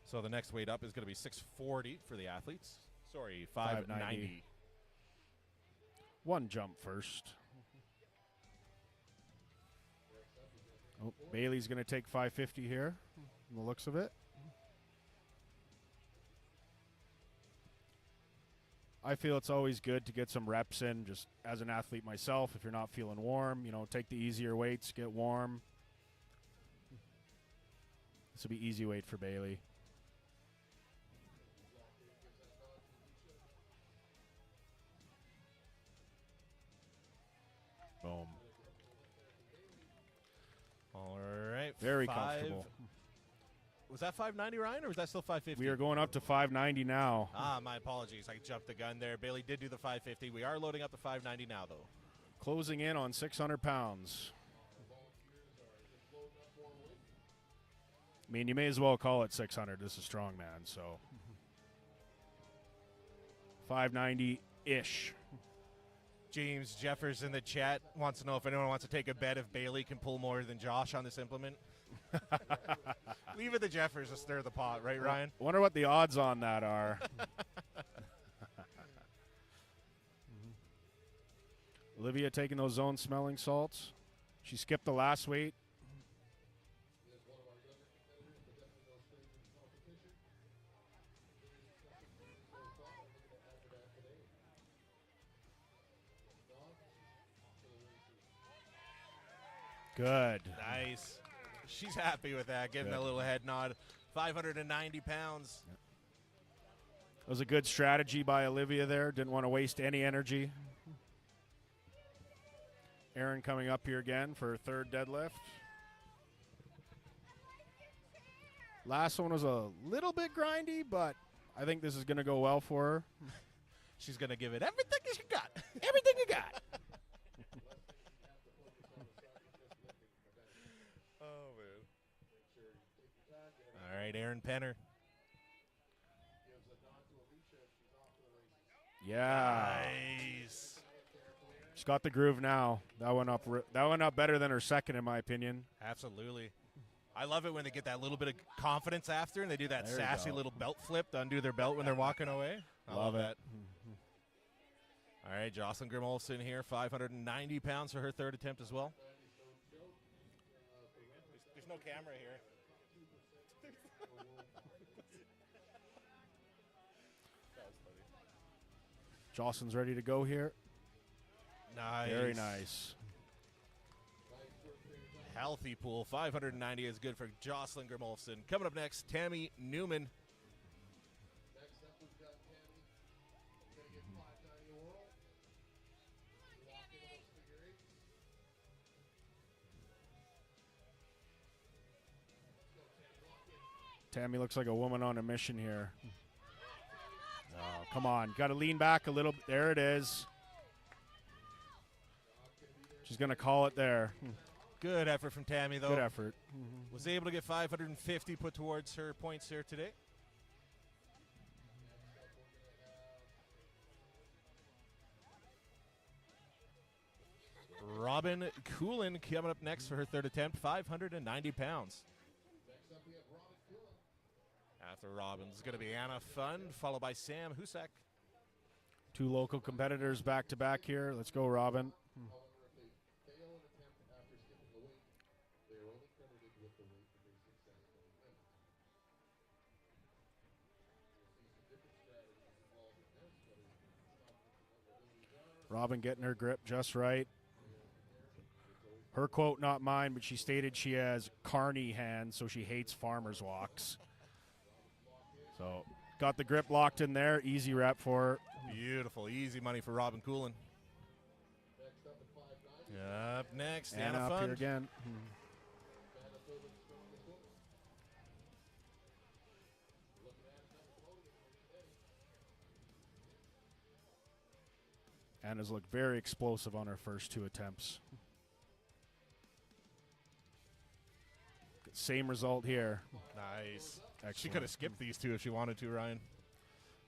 A: So the next weight up is going to be 640 for the athletes. Sorry, 590.
B: One jump first. Oh, Bailey's going to take 550 here, from the looks of it. I feel it's always good to get some reps in, just as an athlete myself. If you're not feeling warm, you know, take the easier weights, get warm. This will be easy weight for Bailey. Boom.
A: All right.
B: Very comfortable.
A: Was that 590, Ryan, or was that still 550?
B: We are going up to 590 now.
A: My apologies. I jumped the gun there. Bailey did do the 550. We are loading up to 590 now, though.
B: Closing in on 600 pounds. I mean, you may as well call it 600. This is strongman, so 590-ish.
A: James Jeffers in the chat wants to know if anyone wants to take a bet if Bailey can pull more than Josh on this implement. Leave it to Jeffers to stir the pot, right, Ryan?
B: Wonder what the odds on that are. Olivia taking those zone smelling salts. She skipped the last weight. Good.
A: Nice. She's happy with that, getting a little head nod. 590 pounds.
B: That was a good strategy by Olivia there. Didn't want to waste any energy. Erin coming up here again for her third deadlift. Last one was a little bit grindy, but I think this is going to go well for her.
A: She's going to give it everything she got.
B: Everything you got.
A: Oh, man. All right, Erin Penner.
B: Yeah.
A: Nice.
B: She's got the groove now. That went up. That went up better than her second, in my opinion.
A: Absolutely. I love it when they get that little bit of confidence after, and they do that
B: There you
A: sassy
B: go.
A: little belt flip to undo their belt when they're walking away. I love
B: it.
A: that. All right, Jocelyn Grimolson here, 590 pounds for her third attempt as well. There's no camera here.
B: Jocelyn's ready to go here.
A: Nice.
B: Very nice.
A: Healthy pool. 590 is good for Jocelyn Grimolson. Coming up next, Tammy Newman.
B: Tammy looks like a woman on a mission here. Oh, come on. Got to lean back a little. There it is. She's going to call it there.
A: Good effort from Tammy, though.
B: Good effort.
A: Was able to get 550 put towards her points here today. Robin Coolin coming up next for her third attempt, 590 pounds. After Robin's going to be Anna Fund, followed by Sam Husak.
B: Two local competitors back to back here. Let's go, Robin. Robin getting her grip just right. Her quote, not mine, but she stated she has carny hands, so she hates farmer's walks. So got the grip locked in there. Easy rep for her.
A: Beautiful, easy money for Robin Coolin. Up next,
B: And
A: Anna
B: up here
A: Fund.
B: again. Anna's looked very explosive on her first 2 attempts. Same result here.
A: Nice.
B: Excellent.
A: She could have skipped these 2 if she wanted to, Ryan.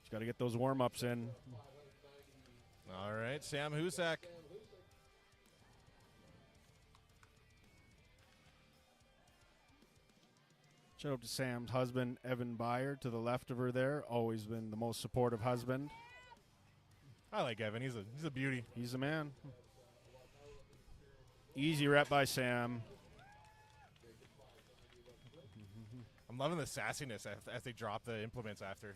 B: She's got to get those warm-ups in.
A: All right, Sam Husak.
B: Shout out to Sam's husband, Evan Byer, to the left of her there. Always been the most supportive husband.
A: I like Evan. He's a beauty.
B: He's the man. Easy rep by Sam.
A: I'm loving the sassiness as they drop the implements after.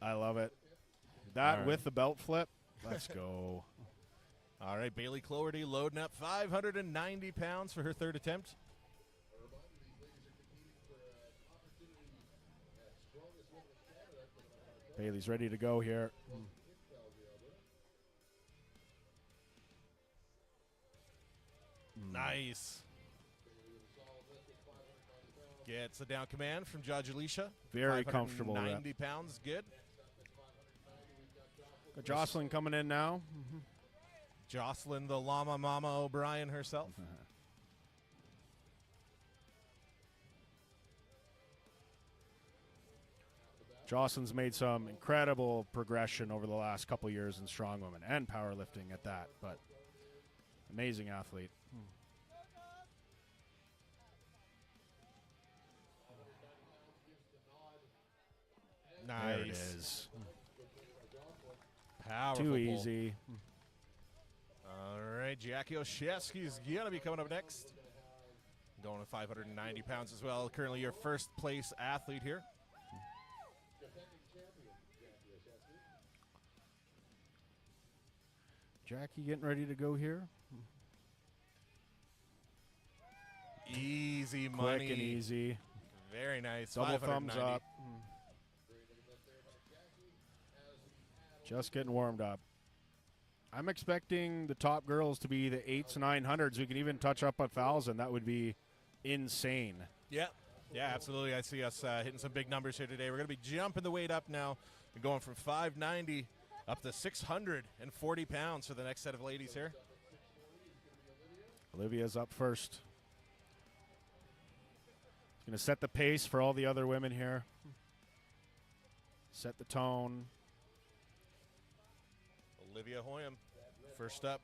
B: I love it. That
A: All right.
B: with the belt flip. Let's go.
A: All right, Bailey Cloherty loading up 590 pounds for her 3rd attempt.
B: Bailey's ready to go here.
A: Nice. Gets a down command from Judge Alicia.
B: Very comfortable rep.
A: 90 pounds, good.
B: Got Jocelyn coming in now.
A: Jocelyn, the Llama Mama O'Brien herself.
B: Jocelyn's made some incredible progression over the last couple years in strongwomen and powerlifting at that, but amazing athlete.
A: Nice.
B: There it is.
A: Powerful.
B: Too
A: pull.
B: easy.
A: All right, Jackie Oshevsky's going to be coming up next. Going to 590 pounds as well. Currently your first place athlete here.
B: Jackie getting ready to go here.
A: Easy
B: Quick
A: money.
B: and easy.
A: Very nice.
B: Double thumbs
A: 590.
B: up. Just getting warmed up. I'm expecting the top girls to be the 8s, 900s. We can even touch up 1,000. That would be insane.
A: Yeah. Yeah, absolutely. I see us hitting some big numbers here today. We're going to be jumping the weight up now and going from 590 up to 640 pounds for the next set of ladies here.
B: Olivia's up first. Going to set the pace for all the other women here. Set the tone.
A: Olivia Hoyam, first up.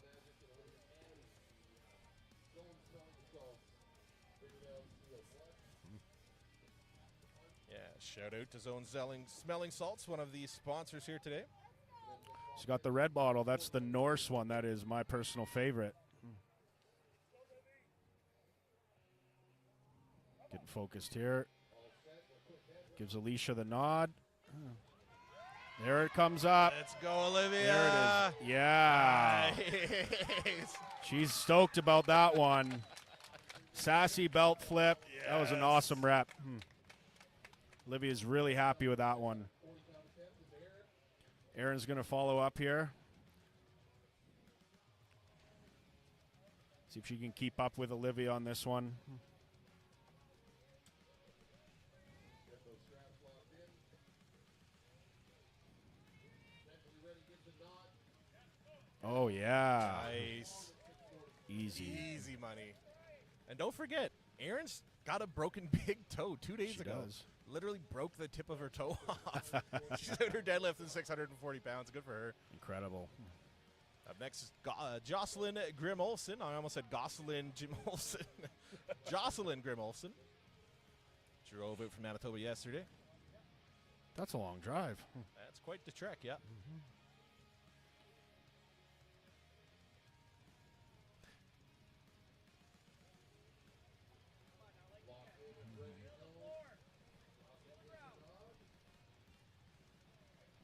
A: Yeah, shout out to Zone Smelling Salts, one of the sponsors here today.
B: She's got the red bottle. That's the Norse one. That is my personal favorite. Getting focused here. Gives Alicia the nod. There it comes up.
A: Let's go, Olivia.
B: There it is. Yeah.
A: Nice.
B: She's stoked about that one. Sassy belt flip. That was an
A: Yes.
B: awesome rep. Olivia's really happy with that one. Erin's going to follow up here. See if she can keep up with Olivia on this one. Oh, yeah.
A: Nice.
B: Easy.
A: Easy money. And don't forget, Erin's got a broken big toe 2 days
B: She
A: ago.
B: does.
A: Literally broke the tip of her toe off. She's out her deadlift at 640 pounds. Good for her.
B: Incredible.
A: Up next is Jocelyn Grim Olsen. I almost said Gosselin Jim Olsen. Jocelyn Grim Olsen. Drove out from Manitoba yesterday.
B: That's a long drive.
A: That's quite the trek, yeah.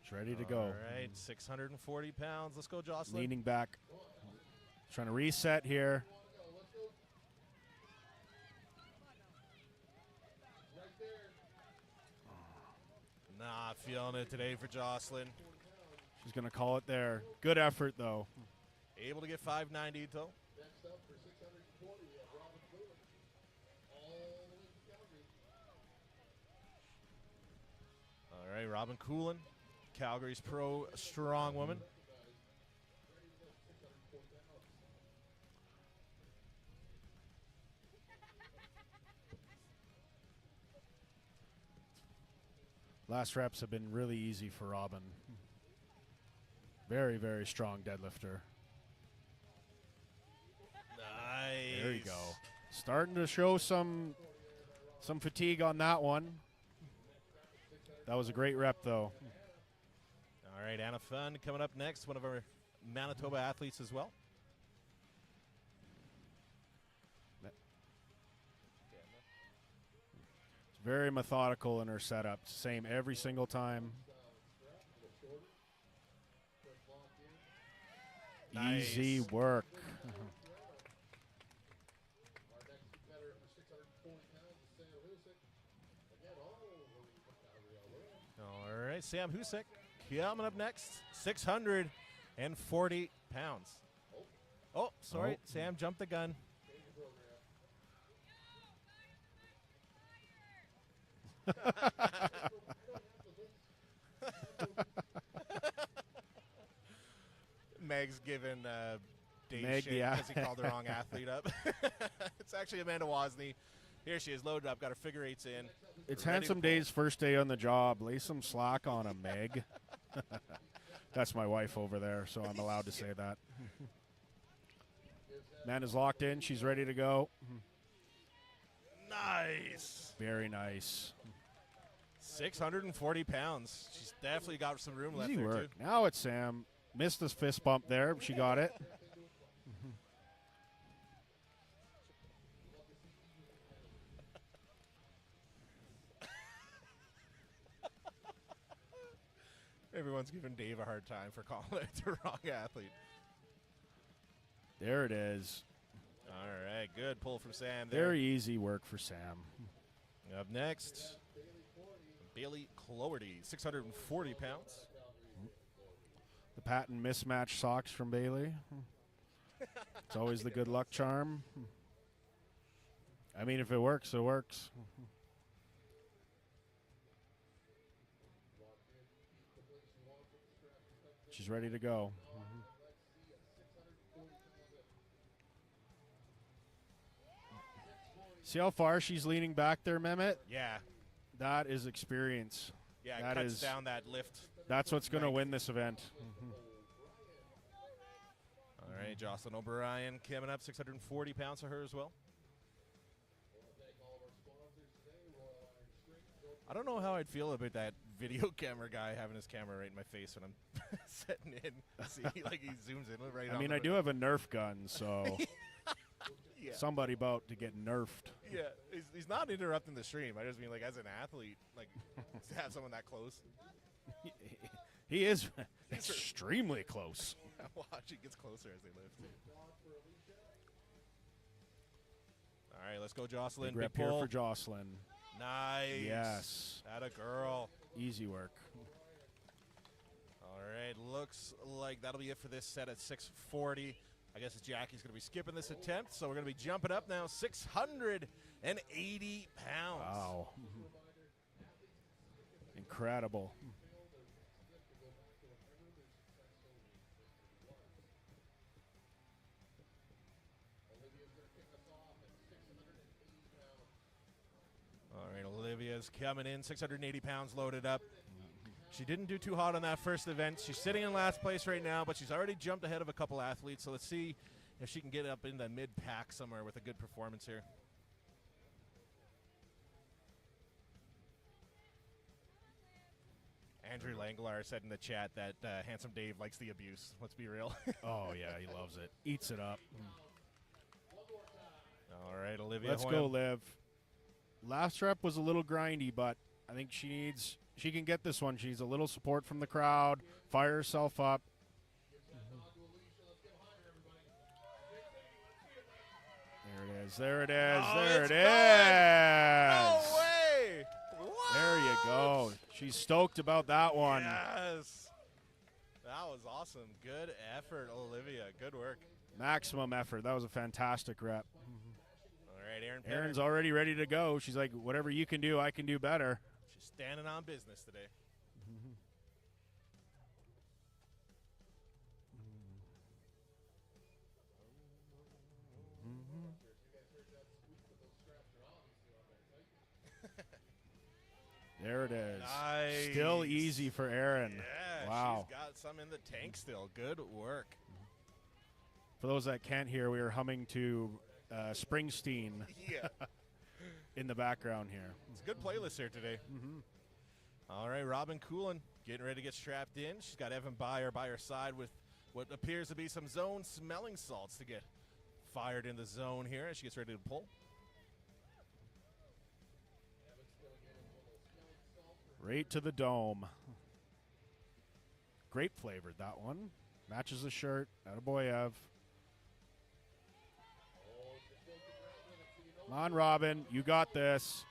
B: She's ready to go.
A: All right, 640 pounds. Let's go, Jocelyn.
B: Leaning back. Trying to reset here.
A: Not feeling it today for Jocelyn.
B: She's going to call it there. Good effort, though.
A: Able to get 590 though.
H: Next up for 640, we have Robin Coolin. All the way from Calgary.
A: All right, Robin Coolin, Calgary's pro strongwoman.
B: Last reps have been really easy for Robin. Very, very strong deadlifter.
A: Nice.
B: There you go. Starting to show some fatigue on that one. That was a great rep, though.
A: All right, Anna Fun coming up next, one of our Manitoba athletes as well.
B: Very methodical in her setup. Same every single time.
A: Nice.
B: Easy work.
H: Our next competitor for 640 pounds is Sam Husick. Again, all the way from Calgary, Alberta.
A: All right, Sam Husick coming up next, 640 pounds. Oh, sorry,
B: Oh.
A: Sam jumped the gun. Meg's given Dave
B: Meg,
A: shit
B: yeah.
A: because he called the wrong athlete up. It's actually Amanda Wozni. Here she is, loaded up, got her figure eights in.
B: It's
A: ready
B: Handsome
A: to pull.
B: Dave's first day on the job. Lay some slack on him, Meg. That's my wife over there, so I'm allowed to say that. Amanda's locked in. She's ready to go.
A: Nice.
B: Very nice.
A: 640 pounds. She's definitely got some room left
B: Easy
A: there,
B: work.
A: too.
B: Now it's Sam. Missed this fist bump there. She got it.
A: Everyone's giving Dave a hard time for calling it the wrong athlete.
B: There it is.
A: All right, good pull from Sam there.
B: Very easy work for Sam.
A: Up next, Bailey Cloherty, 640 pounds.
B: The patent mismatched socks from Bailey. It's always the good luck charm. I mean, if it works, it works. She's ready to go. See how far she's leaning back there, Mehmet?
A: Yeah,
B: That is experience.
A: yeah,
B: That
A: cuts
B: is-
A: down that lift.
B: That's what's going to win this event.
A: All right, Jocelyn O'Brien coming up, 640 pounds for her as well. I don't know how I'd feel about that video camera guy having his camera right in my face when I'm sitting in. See, like he zooms in right on
B: I mean,
A: the-
B: I do have a Nerf gun, so
A: Yeah.
B: somebody about to get nerfed.
A: Yeah, he's not interrupting the stream. I just mean, like, as an athlete, like, to have someone that close.
B: He is extremely close.
A: Watch, it gets closer as they lift. All right, let's go, Jocelyn.
B: Big rep
A: Big
B: here
A: pull.
B: for Jocelyn.
A: Nice.
B: Yes.
A: That a girl.
B: Easy work.
A: All right, looks like that'll be it for this set at 640. I guess Jackie's going to be skipping this attempt, so we're going to be jumping up now, 680 pounds.
B: Wow. Incredible.
A: All right, Olivia's coming in, 680 pounds loaded up. She didn't do too hot on that first event. She's sitting in last place right now, but she's already jumped ahead of a couple athletes, so let's see if she can get up in the mid-pack somewhere with a good performance here. Andrew Langlar said in the chat that Handsome Dave likes the abuse. Let's be real.
B: Oh, yeah, he loves it. Eats it up.
A: All right, Olivia
B: Let's
A: Hoyam.
B: go, Liv. Last rep was a little grindy, but I think she can get this one. She needs a little support from the crowd, fire herself up. There it is. There it is.
A: Oh,
B: there
A: it's
B: it
A: good.
B: is.
A: No way! What?
B: There you go. She's stoked about that one.
A: Yes. That was awesome. Good effort, Olivia. Good work.
B: Maximum effort. That was a fantastic rep.
A: All right, Aaron.
B: Erin's already ready to go. She's like, whatever you can do, I can do better.
A: She's standing on business today.
B: There it is.
A: Nice.
B: Still easy for Erin.
A: Yeah,
B: Wow.
A: she's got some in the tank still. Good work.
B: For those that can't hear, we are humming to Springsteen
A: Yeah.
B: in the background here.
A: It's a good playlist here today. All right, Robin Coolin getting ready to get strapped in. She's got Evan Byer by her side with what appears to be some zone smelling salts to get fired in the zone here as she gets ready to pull.
B: Right to the dome. Grape flavored, that one. Matches the shirt. Attaboy, Ev. Come on, Robin. You got this.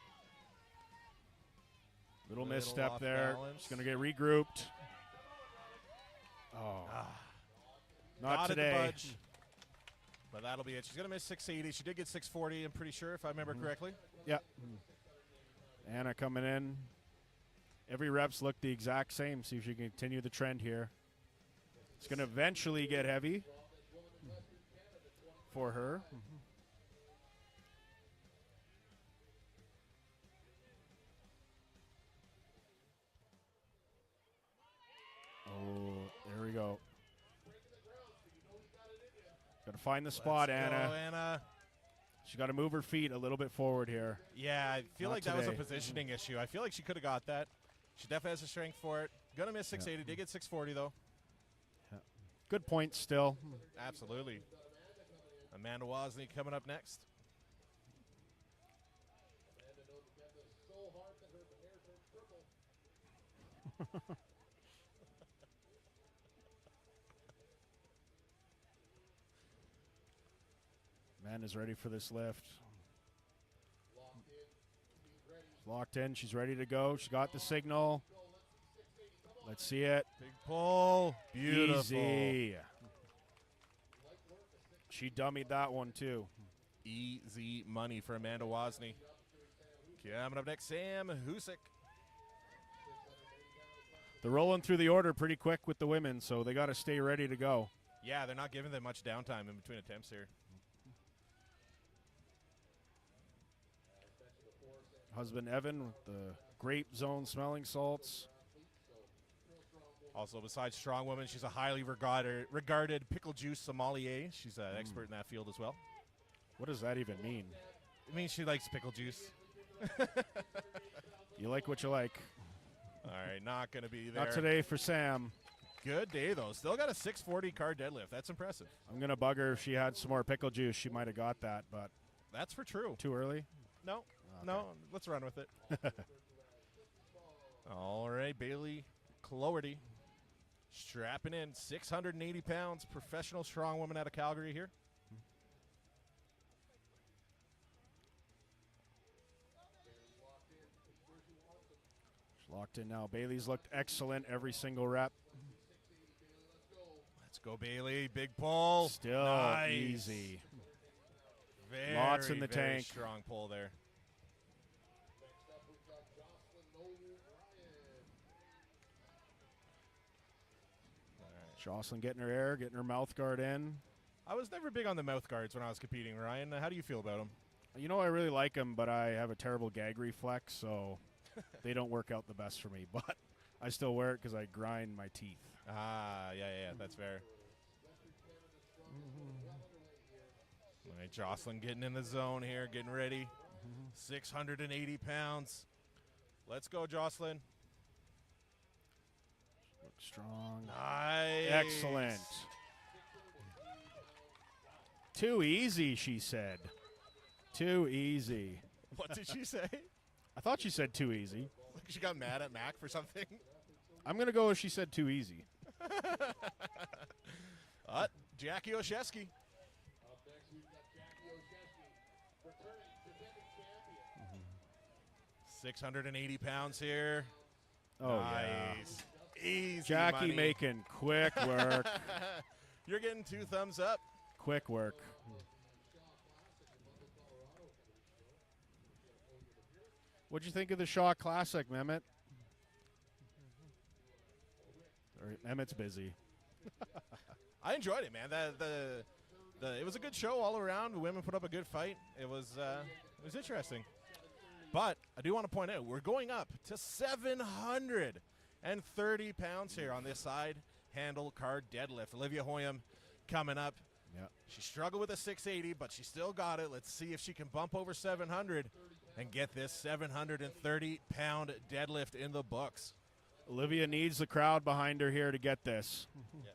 B: Little misstep
A: off
B: there.
A: balance.
B: She's going to get regrouped. Oh. Not
A: Got it to
B: today.
A: budge. But that'll be it. She's going to miss 680. She did get 640, I'm pretty sure, if I remember correctly.
B: Yep. Anna coming in. Every reps look the exact same. See if she can continue the trend here. It's going to eventually get heavy for her. Oh, there we go. Got to find the spot,
A: Let's
B: Anna.
A: go, Anna.
B: She got to move her feet a little bit forward here.
A: Yeah, I feel
B: Not
A: like that was a
B: today.
A: positioning issue. I feel like she could have got that. She definitely has the strength for it. Gonna miss 680. Did get 640 though.
B: Good point still.
A: Absolutely. Amanda Wozni coming up next.
B: Amanda's ready for this lift. She's locked in. She's ready to go. She got the signal. Let's see it.
A: Big pull. Beautiful.
B: Easy. She dummied that one too.
A: Easy money for Amanda Wozni. Coming up next, Sam Husick.
B: They're rolling through the order pretty quick with the women, so they got to stay ready to go.
A: Yeah, they're not giving them much downtime in between attempts here.
B: Husband Evan with the grape zone smelling salts.
A: Also, besides Strongwoman, she's a highly regarded pickle juice sommelier. She's an expert in that field as well.
B: What does that even mean?
A: It means she likes pickle juice.
B: You like what you like.
A: All right, not going to be there.
B: Not today for Sam.
A: Good day, though. Still got a 640 car deadlift. That's impressive.
B: I'm going to bug her if she had some more pickle juice. She might have got that, but
A: That's for true.
B: too early.
A: No, no, let's run with it. All right, Bailey Cloherty strapping in 680 pounds, professional strong woman out of Calgary here.
B: She's locked in now. Bailey's looked excellent every single rep.
A: Let's go, Bailey. Big pull.
B: Still
A: Nice.
B: easy.
A: Very,
B: Lots in the
A: very
B: tank.
A: strong pull there.
B: Jocelyn getting her air, getting her mouth guard in.
A: I was never big on the mouth guards when I was competing, Ryan. How do you feel about them?
B: You know, I really like them, but I have a terrible gag reflex, so they don't work out the best for me. But I still wear it because I grind my teeth.
A: Ah, yeah, that's fair. All right, Jocelyn getting in the zone here, getting ready. 680 pounds. Let's go, Jocelyn.
B: Look strong.
A: Nice.
B: Excellent. Too easy, she said. Too easy.
A: What did she say?
B: I thought she said too easy.
A: Like she got mad at Mac for something?
B: I'm going to go with she said too easy.
A: Jackie Oshesky. 680 pounds here.
B: Oh,
A: nice. Easy
B: Jackie
A: money.
B: making quick work.
A: You're getting 2 thumbs up.
B: Quick work. What'd you think of the Shaw Classic, Mehmet? Mehmet's busy.
A: I enjoyed it, man. It was a good show all around. The women put up a good fight. It was interesting. But I do want to point out, we're going up to 730 pounds here on this side handle card deadlift. Olivia Hoyam coming up.
B: Yep.
A: She struggled with a 680, but she still got it. Let's see if she can bump over 700 and get this 730-pound deadlift in the books.
B: Olivia needs the crowd behind her here to get this.
A: Yeah.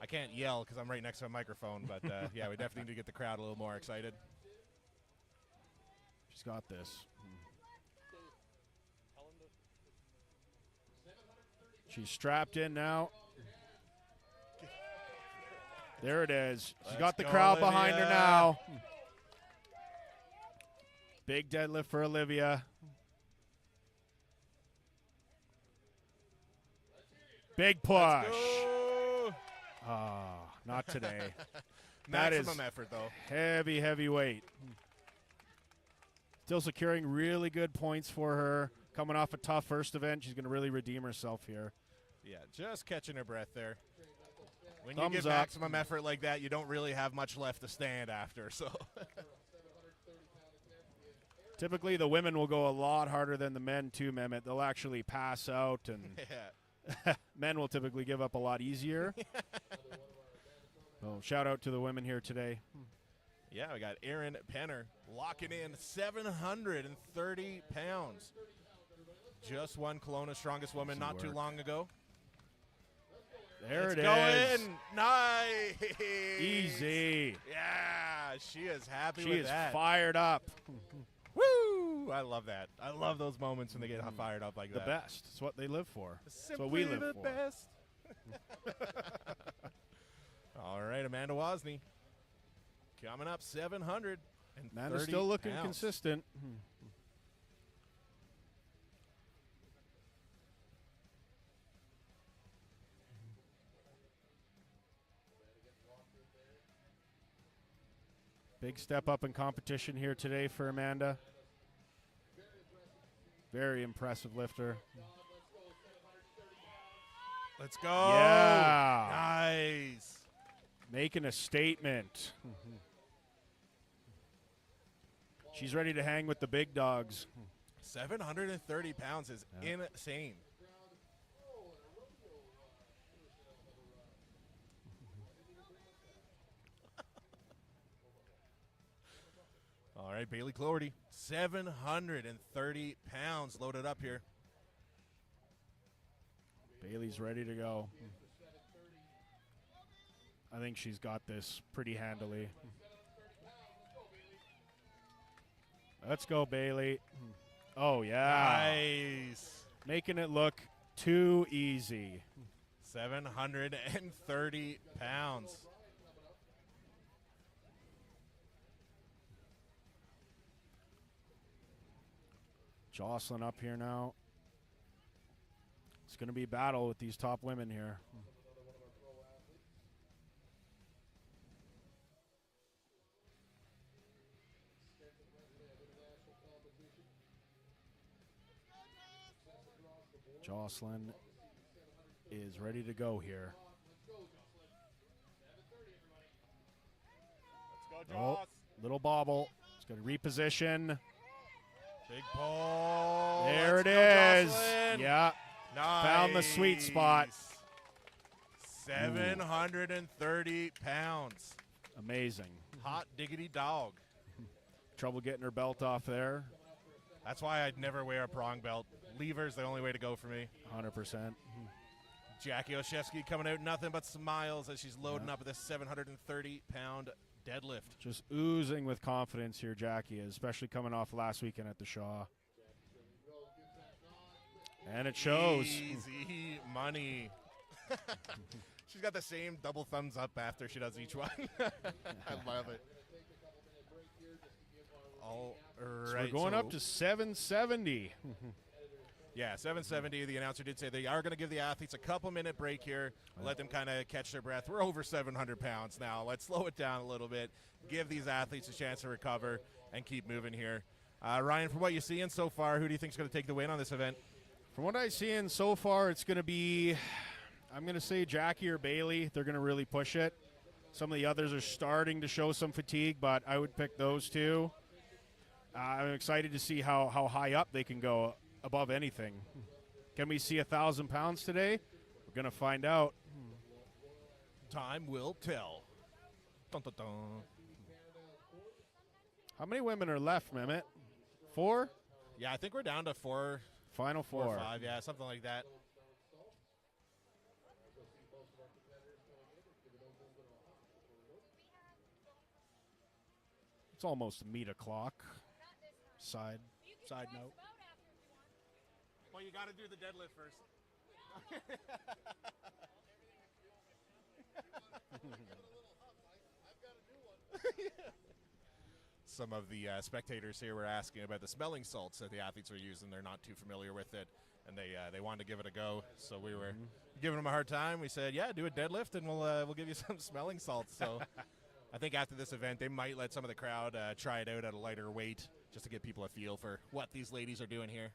A: I can't yell because I'm right next to a microphone, but yeah, we definitely need to get the crowd a little more excited.
B: She's got this. She's strapped in now. There it is. She's got the crowd behind her now. Big deadlift for Olivia. Big push. Ah, not today. That is
A: Maximum effort, though.
B: heavy, heavy weight. Still securing really good points for her. Coming off a tough first event, she's going to really redeem herself here.
A: Yeah, just catching her breath there. When
B: Thumbs
A: you give
B: up.
A: maximum effort like that, you don't really have much left to stand after. So,
B: Typically, the women will go a lot harder than the men, too, Mehmet. They'll actually pass out, and
A: yeah.
B: men will typically give up a lot easier. So, shout out to the women here today.
A: Yeah, we got Erin Penner locking in 730 pounds. Just won Kelowna's Strongest Woman not too long ago.
B: There
A: It's
B: it
A: going.
B: is.
A: Nice.
B: Easy.
A: Yeah, she is happy
B: She
A: with
B: is
A: that.
B: fired up.
A: Woo! I love that. I love those moments when they get fired up like
B: The
A: that.
B: best. It's what they live for. It's
A: Simply
B: what we live
A: the
B: for.
A: best. All right, Amanda Wozni. Coming up 700.
B: Amanda's still looking
A: pounds.
B: consistent. Big step up in competition here today for Amanda. Very impressive lifter.
A: Let's go.
B: Yeah.
A: Nice.
B: Making a statement. She's ready to hang with the big dogs.
A: 730 pounds is insane. All right, Bailey Cloherty, 730 pounds loaded up here.
B: Bailey's ready to go. I think she's got this pretty handily. Let's go, Bailey. Oh, yeah.
A: Nice.
B: Making it look too easy.
A: 730 pounds.
B: Jocelyn up here now. It's going to be battle with these top women here. Jocelyn is ready to go here.
A: Let's go,
B: Oh,
A: Joss.
B: little bobble. It's going to reposition.
A: Big pull.
B: There
A: Let's
B: it
A: go,
B: is.
A: Jocelyn.
B: Yeah.
A: Nice.
B: Found the sweet spot.
A: 730 pounds.
B: Amazing.
A: Hot diggity dog.
B: Trouble getting her belt off there.
A: That's why I'd never wear a prong belt. Lever's the only way to go for me.
B: 100%.
A: Jackie Oshevsky coming out nothing but smiles as she's loading up with this 730-pound deadlift.
B: Just oozing with confidence here, Jackie is, especially coming off last weekend at the Shaw. And it shows.
A: Easy money. She's got the same double thumbs up after she does each one. I love it. All right.
B: So we're going up to 770.
A: Yeah, 770. The announcer did say they are going to give the athletes a couple-minute break here, let them kind of catch their breath. We're over 700 pounds now. Let's slow it down a little bit, give these athletes a chance to recover, and keep moving here. Ryan, from what you're seeing so far, who do you think is going to take the win on this event?
B: From what I've seen so far, it's going to be, I'm going to say Jackie or Bailey. They're going to really push it. Some of the others are starting to show some fatigue, but I would pick those two. I'm excited to see how high up they can go above anything. Can we see 1,000 pounds today? We're going to find out.
A: Time will tell. Dun, dun, dun.
B: How many women are left, Mehmet? 4?
A: Yeah, I think we're down to 4.
B: Final 4.
A: 4 or 5, yeah, something like that.
B: It's almost meat o'clock. Side note.
A: Well, you got to do the deadlift first. Some of the spectators here were asking about the smelling salts that the athletes are using. They're not too familiar with it, and they wanted to give it a go. So we were giving them a hard time. We said, "Yeah, do a deadlift, and we'll give you some smelling salts." So I think after this event, they might let some of the crowd try it out at a lighter weight, just to give people a feel for what these ladies are doing here.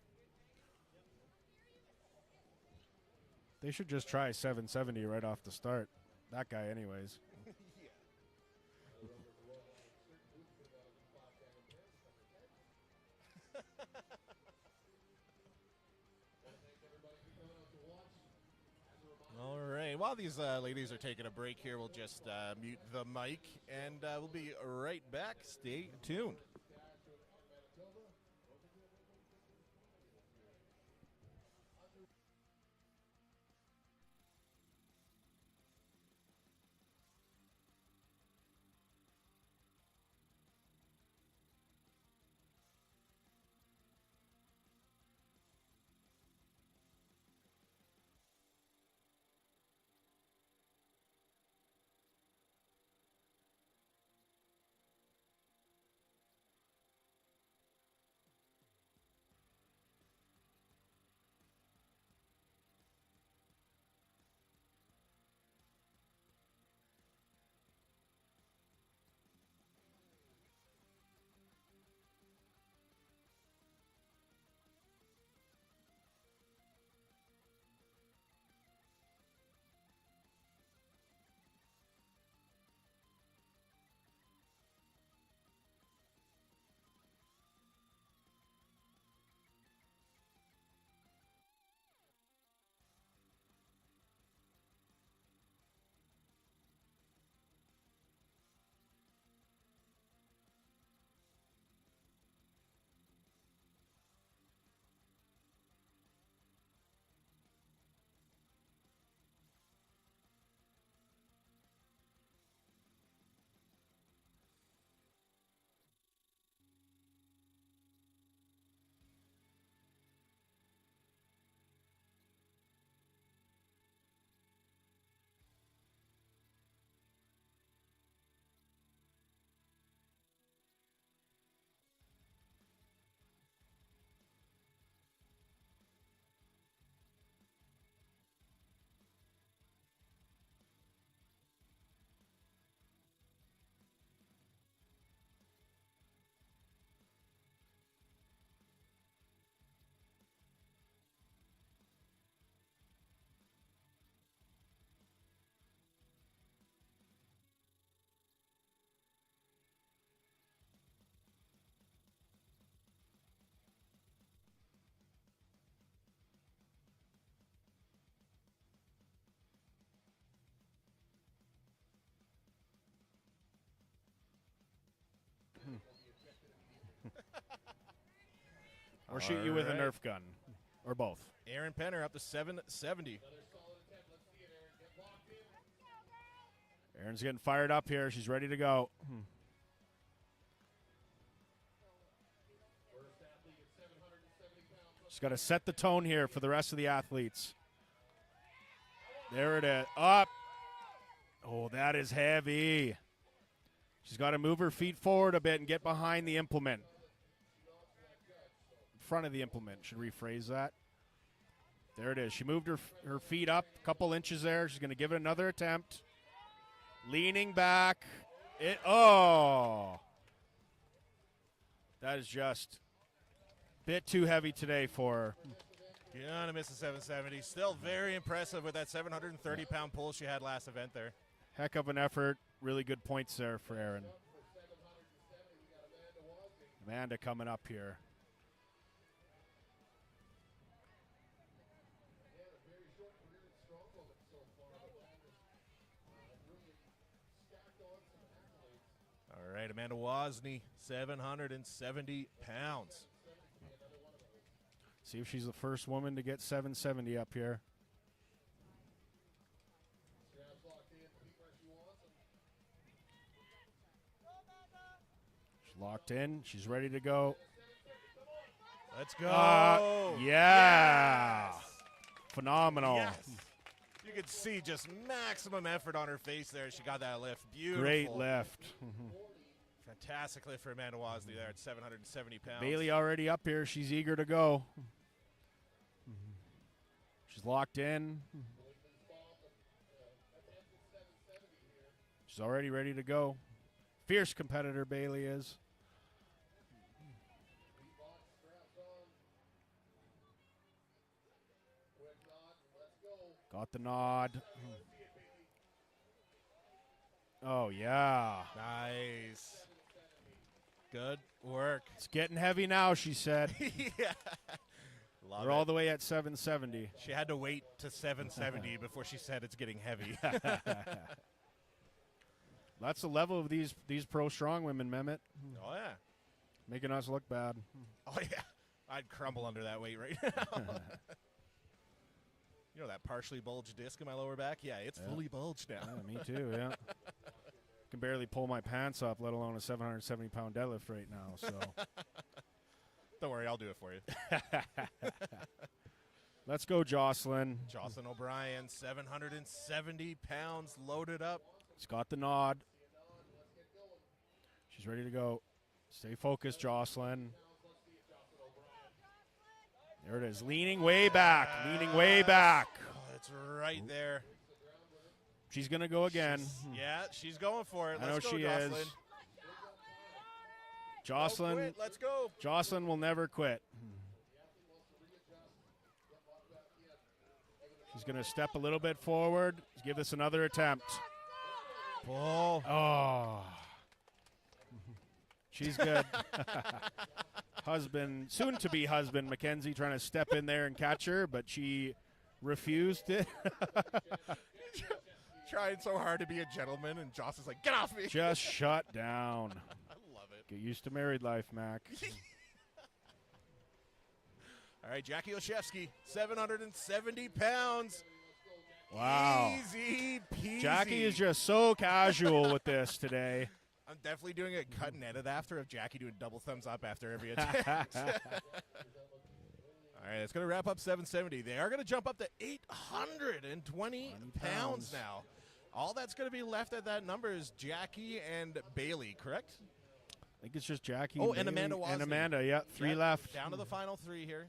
B: They should just try 770 right off the start. That guy, anyways.
A: All right. While these ladies are taking a break here, we'll just mute the mic, and we'll be right back. Stay tuned.
B: Or shoot you with a
A: All right.
B: Nerf gun. Or both.
A: Aaron Penner up to 770.
B: Aaron's getting fired up here. She's ready to go. She's got to set the tone here for the rest of the athletes. There it is. Up. Oh, that is heavy. She's got to move her feet forward a bit and get behind the implement. In front of the implement. Should rephrase that. There it is. She moved her feet up a couple inches there. She's going to give it another attempt. Leaning back. That is just a bit too heavy today for her.
A: Gonna miss the 770. Still very impressive with that 730-pound pull she had last event there.
B: Heck of an effort. Really good points there for Erin. Amanda coming up here.
A: All right, Amanda Wozni, 770 pounds.
B: See if she's the first woman to get 770 up here. She's locked in. She's ready to go.
A: Let's go.
B: Yeah.
A: Yes.
B: Phenomenal.
A: Yes. You could see just maximum effort on her face there. She got that lift. Beautiful.
B: Great lift.
A: Fantastic lift for Amanda Wozni there at 770 pounds.
B: Bailey already up here. She's eager to go. She's locked in. She's already ready to go. Fierce competitor, Bailey is. Got the nod. Oh, yeah.
A: Nice. Good work.
B: It's getting heavy now, she said.
A: Yeah. Love
B: We're
A: it.
B: all the way at 770.
A: She had to wait to 770 before she said it's getting heavy.
B: That's the level of these pro strong women, Mehmet.
A: Oh, yeah.
B: Making us look bad.
A: Oh, yeah. I'd crumble under that weight right now. You know that partially bulged disc in my lower back? Yeah, it's fully bulged now.
B: Yeah, me too, yeah. Can barely pull my pants up, let alone a 770-pound deadlift right now. So,
A: Don't worry, I'll do it for you.
B: let's go, Jocelyn.
A: Jocelyn O'Brien, 770 pounds loaded up.
B: She's got the nod. She's ready to go. Stay focused, Jocelyn. There it is. Leaning way back. Leaning way back.
A: Oh, it's right there.
B: She's going to go again.
A: Yeah, she's going for it.
B: I know
A: Let's go,
B: she
A: Jocelyn.
B: is. Jocelyn.
A: Don't quit. Let's go.
B: Jocelyn will never quit. She's going to step a little bit forward. Give this another attempt.
A: Pull.
B: Oh. She's good. Husband, soon-to-be husband, Mackenzie, trying to step in there and catch her, but she refused it.
A: Trying so hard to be a gentleman, and Joss is like, get off me.
B: Just shut down.
A: I love it.
B: Get used to married life, Mac.
A: All right, Jackie Olszewski, 770 pounds.
B: Wow.
A: Easy peasy.
B: Jackie is just so casual with this today.
A: I'm definitely doing a cut and edit after of Jackie doing double thumbs up after every attempt. All right, it's going to wrap up 770. They are going to jump up to 820 pounds now. All that's going to be left at that number is Jackie and Bailey, correct?
B: I think it's just Jackie.
A: Oh, and
B: Bailey,
A: Amanda Wozni.
B: And Amanda, yeah. Three
A: Yep,
B: left.
A: Down to the final three here.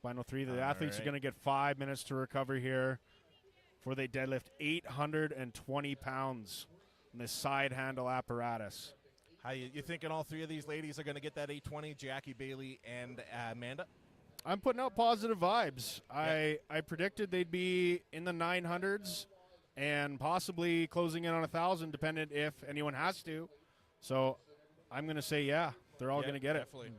B: Final three. The
A: All
B: athletes are
A: right.
B: going to get 5 minutes to recover here before they deadlift 820 pounds in this side handle apparatus.
A: How you thinking all three of these ladies are going to get that 820, Jackie, Bailey, and Amanda?
B: I'm putting out positive vibes. I predicted they'd be in the 900s and possibly closing in on 1,000, dependent if anyone has to. So I'm going to say, yeah, they're all going to get
A: definitely.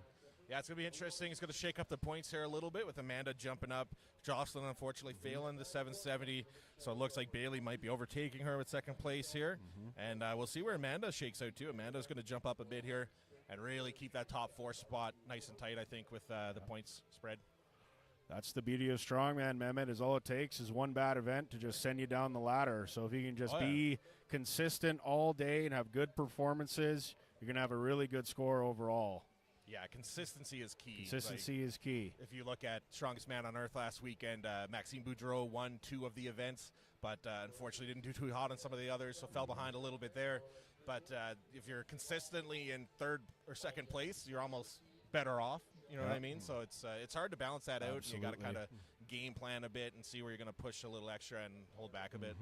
A: Yeah, it's going to be interesting. It's going to shake up the points here a little bit with Amanda jumping up. Jocelyn, unfortunately, failing the 770. So it looks like Bailey might be overtaking her with second place here. And we'll see where Amanda shakes out, too. Amanda's going to jump up a bit here and really keep that top four spot nice and tight, I think, with the points spread.
B: That's the beauty of strongman, Mehmet, is all it takes is one bad event to just send you down the ladder. So if you can just be consistent all day and have good performances, you're going to have a really good score overall.
A: Yeah, consistency is key.
B: Consistency is key.
A: If you look at Strongest Man on Earth last weekend, Maxime Boudreau won 2 of the events, but unfortunately didn't do too hot on some of the others, so fell behind a little bit there. But if you're consistently in third or second place, you're almost better off You know what I mean? So it's hard to balance that out. You got to
B: Absolutely.
A: kind of game plan a bit and see where you're going to push a little extra and hold back a bit.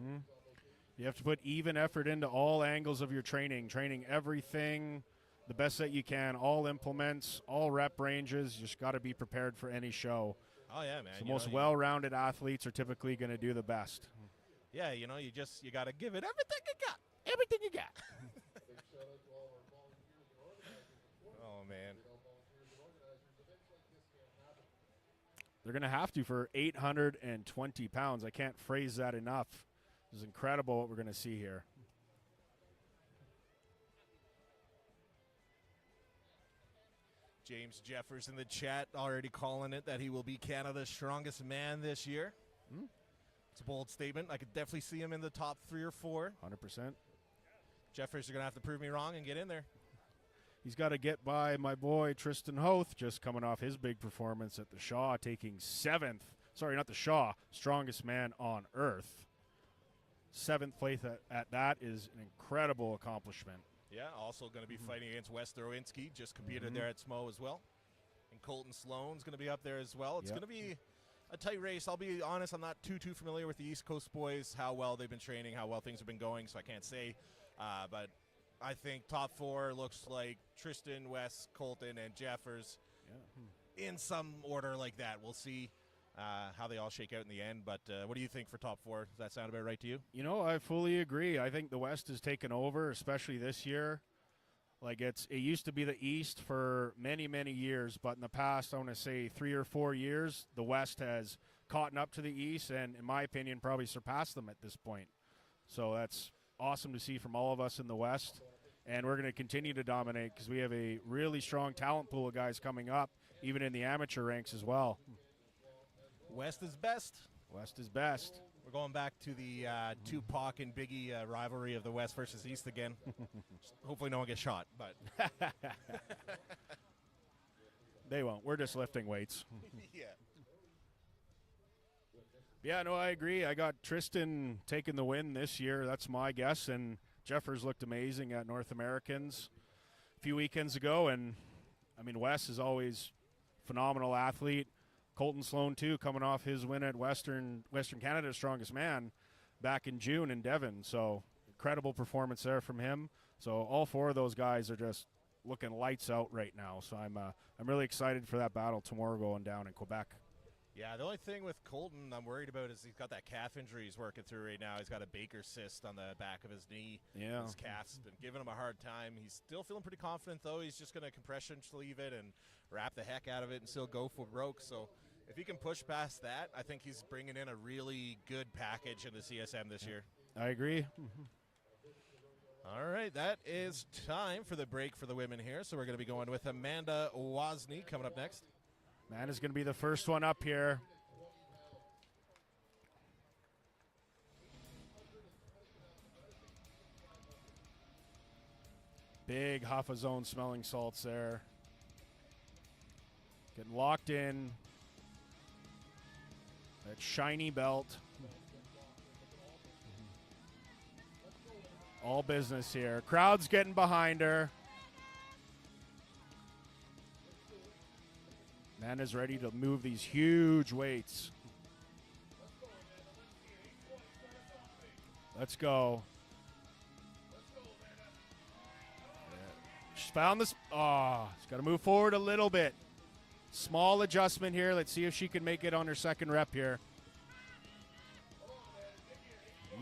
B: You have to put even effort into all angles of your training everything the best that you can, all implements, all rep ranges. You just got to be prepared for any show.
A: Oh yeah, man.
B: The
A: You
B: most
A: know,
B: well-rounded athletes are typically going to do the best.
A: Yeah, you know, you got to give it everything you got. Everything you got. Oh man.
B: They're going to have to for 820 pounds. I can't phrase that enough. This is incredible what we're going to see here.
A: James Jeffers in the chat already calling it that he will be Canada's strongest man this year. It's a bold statement. I could definitely see him in the top 3 or 4.
B: 100%.
A: Jeffers, you're going to have to prove me wrong and get in there.
B: He's got to get by my boy Tristan Hoth, just coming off his big performance at the Shaw, taking 7th. Sorry, not the Shaw, strongest man on earth. 7th place at that is an incredible accomplishment.
A: Yeah, also going to be fighting against Wes Throwinski, just competed there at SMO as well. And Colton Sloan's going to be up there as well. It's going to be a tight race. I'll be honest, I'm not too familiar with the East Coast boys, how well they've been training, how well things have been going, so I can't say. But I think top 4 looks like Tristan, Wes, Colton, and Jeffers in some order like that. We'll see how they all shake out in the end. But what do you think for top 4? Does that sound about right to you?
B: You know, I fully agree. I think the West has taken over, especially this year. Like it used to be the East for many, many years, but in the past, I want to say 3 or 4 years, the West has caught up to the East and, in my opinion, probably surpassed them at this point. So that's awesome to see from all of us in the West. And we're going to continue to dominate because we have a really strong talent pool of guys coming up, even in the amateur ranks as well.
A: West is best.
B: West is best.
A: We're going back to the Tupac and Biggie rivalry of the West versus East again. Hopefully no one gets shot, but
B: They won't. We're just lifting weights.
A: yeah.
B: Yeah, no, I agree. I got Tristan taking the win this year. That's my guess. And Jeffers looked amazing at North Americans a few weekends ago. And, I mean, Wes is always a phenomenal athlete. Colton Sloan, too, coming off his win at Western Canada's Strongest Man back in June in Devon. So, incredible performance there from him. So, all 4 of those guys are just looking lights out right now. So, I'm really excited for that battle tomorrow going down in Quebec.
A: Yeah, the only thing with Colton I'm worried about is he's got that calf injury he's working through right now. He's got a Baker cyst on the back of his knee.
B: Yeah.
A: His calf's been giving him a hard time. He's still feeling pretty confident, though. He's just going to compression sleeve it and wrap the heck out of it and still go for broke. So if he can push past that, I think he's bringing in a really good package in the CSM this year.
B: I agree.
A: All right, that is time for the break for the women here. So we're going to be going with Amanda Wozni coming up next.
B: Man is going to be the first one up here. Big huff of zone smelling salts there. Getting locked in. That shiny belt. All business here. Crowd's getting behind her. Man is ready to move these huge weights. Let's go. She's found this. Oh, she's got to move forward a little bit. Small adjustment here. Let's see if she can make it on her second rep here.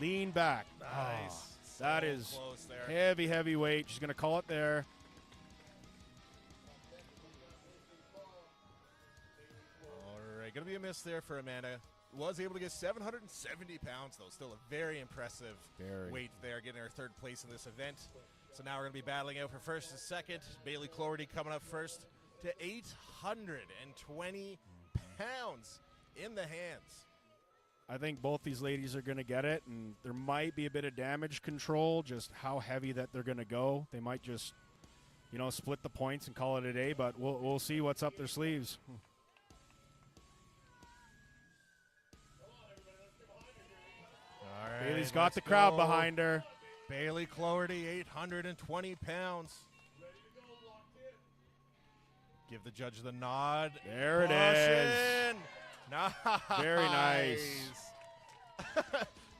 B: Lean back.
A: Nice.
B: Oh, that
A: So
B: is
A: close there.
B: heavy, heavy weight. She's going to call it there.
A: All right, going to be a miss there for Amanda. Was able to get 770 pounds, though. Still a very impressive weight there, getting her 3rd place in this event. So now we're going to be battling out for first and second. Bailey Cloherty coming up first to 820 pounds in the hands.
B: I think both these ladies are going to get it, and there might be a bit of damage control, just how heavy that they're going to go. They might just, split the points and call it a day, but we'll see what's up their sleeves.
A: All right,
B: Bailey's got
A: let's
B: the crowd
A: go.
B: behind her.
A: Bailey Cloherty, 820 pounds. Give the judge the nod.
B: There it
A: is.
B: is.
A: Nice.
B: Very nice.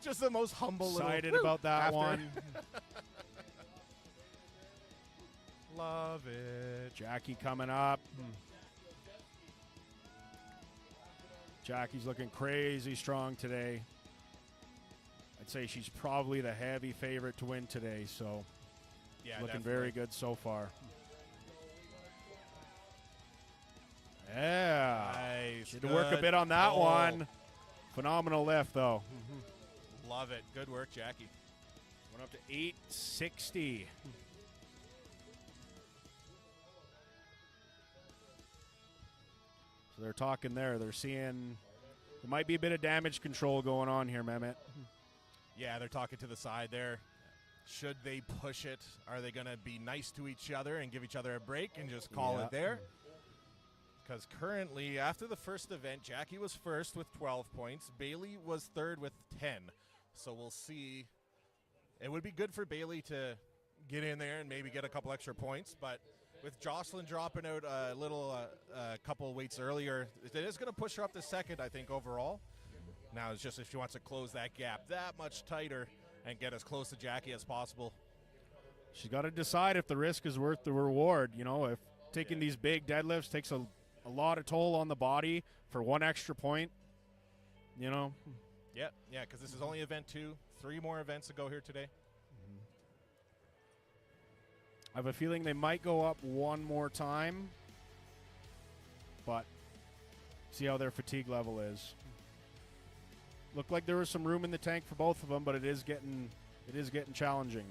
A: Just the most humble little.
B: Excited about that
A: after.
B: one.
A: Love it.
B: Jackie coming up. Jackie's looking crazy strong today. I'd say she's probably the heavy favorite to win today, so
A: Yeah,
B: looking
A: definitely.
B: very good so far. Yeah.
A: Nice.
B: Had to work a
A: Good
B: bit on that
A: pull.
B: one. Phenomenal lift, though.
A: Love it. Good work, Jackie.
B: Went up to 860. So they're talking there. They're seeing there might be a bit of damage control going on here, Mehmet.
A: Yeah, they're talking to the side there. Should they push it? Are they going to be nice to each other and give each other a break and just call
B: Yeah.
A: it there? Because currently, after the first event, Jackie was first with 12 points. Bailey was third with 10. So we'll see. It would be good for Bailey to get in there and maybe get a couple extra points. But with Jocelyn dropping out a little, a couple weights earlier, it is going to push her up to second, I think, overall. Now it's just if she wants to close that gap that much tighter and get as close to Jackie as possible.
B: She's got to decide if the risk is worth the reward. You know, if taking these big deadlifts takes a lot of toll on the body for one extra point, you know.
A: Yeah, because this is only event 2. 3 more events to go here today.
B: I have a feeling they might go up one more time, but see how their fatigue level is. Looked like there was some room in the tank for both of them, but it is getting challenging.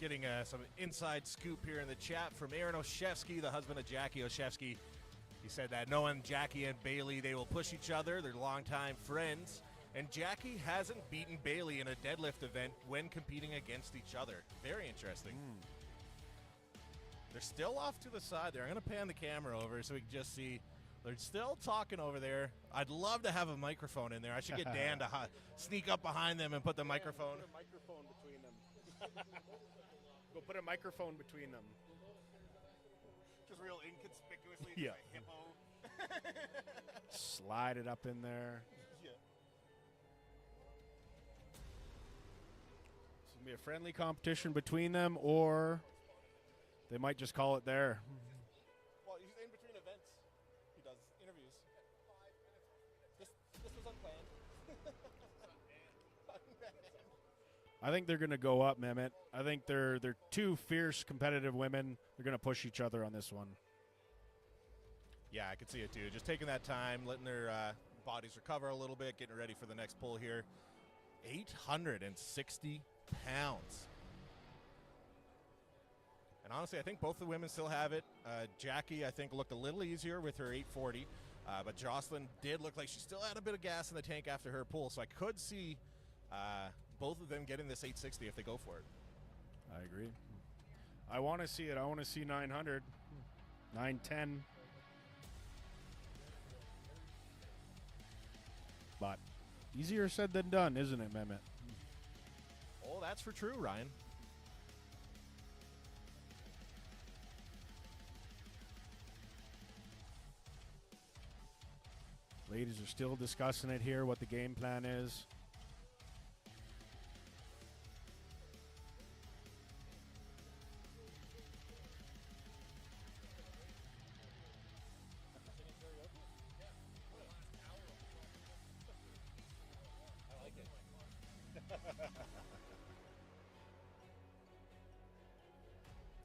A: Getting some inside scoop here in the chat from Aaron Oshevsky, the husband of Jackie Oshevsky. He said that knowing Jackie and Bailey, they will push each other. They're longtime friends. And Jackie hasn't beaten Bailey in a deadlift event when competing against each other. Very interesting. They're still off to the side there. I'm going to pan the camera over so we can just see. They're still talking over there. I'd love to have a microphone in there. I should get Dan to sneak up behind them and put the microphone.
B: Put a microphone between them. Go put a microphone between them.
A: Just real inconspicuously.
B: Yeah.
A: Like hippo.
B: Slide it up in there.
A: Yeah.
B: It's going to be a friendly competition between them, or they might just call it there.
A: Well, he's in between events. He does interviews. This was unplanned.
B: I think they're going to go up, Mehmet. I think they're two fierce, competitive women. They're going to push each other on this one.
A: Yeah, I could see it too. Just taking that time, letting their bodies recover a little bit, getting ready for the next pull here. 860 pounds. And honestly, I think both the women still have it. Jackie, I think, looked a little easier with her 840. But Jocelyn did look like she still had a bit of gas in the tank after her pull. So I could see both of them getting this 860 if they go for it.
B: I agree. I want to see it. I want to see 900, 910. But easier said than done, isn't it, Mehmet?
A: Oh, that's for true, Ryan.
B: Ladies are still discussing it here, what the game plan is.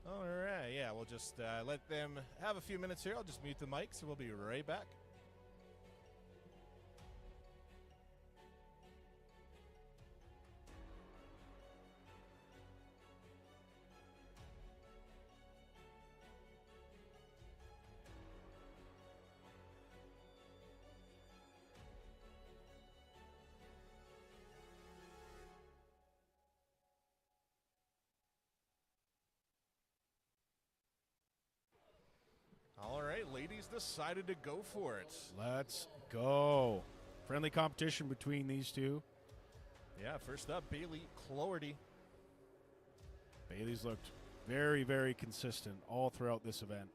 A: All right, yeah, we'll just let them have a few minutes here. I'll just mute the mics, and we'll be right back. right, ladies decided to go for it.
B: Let's go. Friendly competition between these two.
A: Yeah, first up, Bailey Cloherty.
B: Bailey's looked very, very consistent all throughout this event.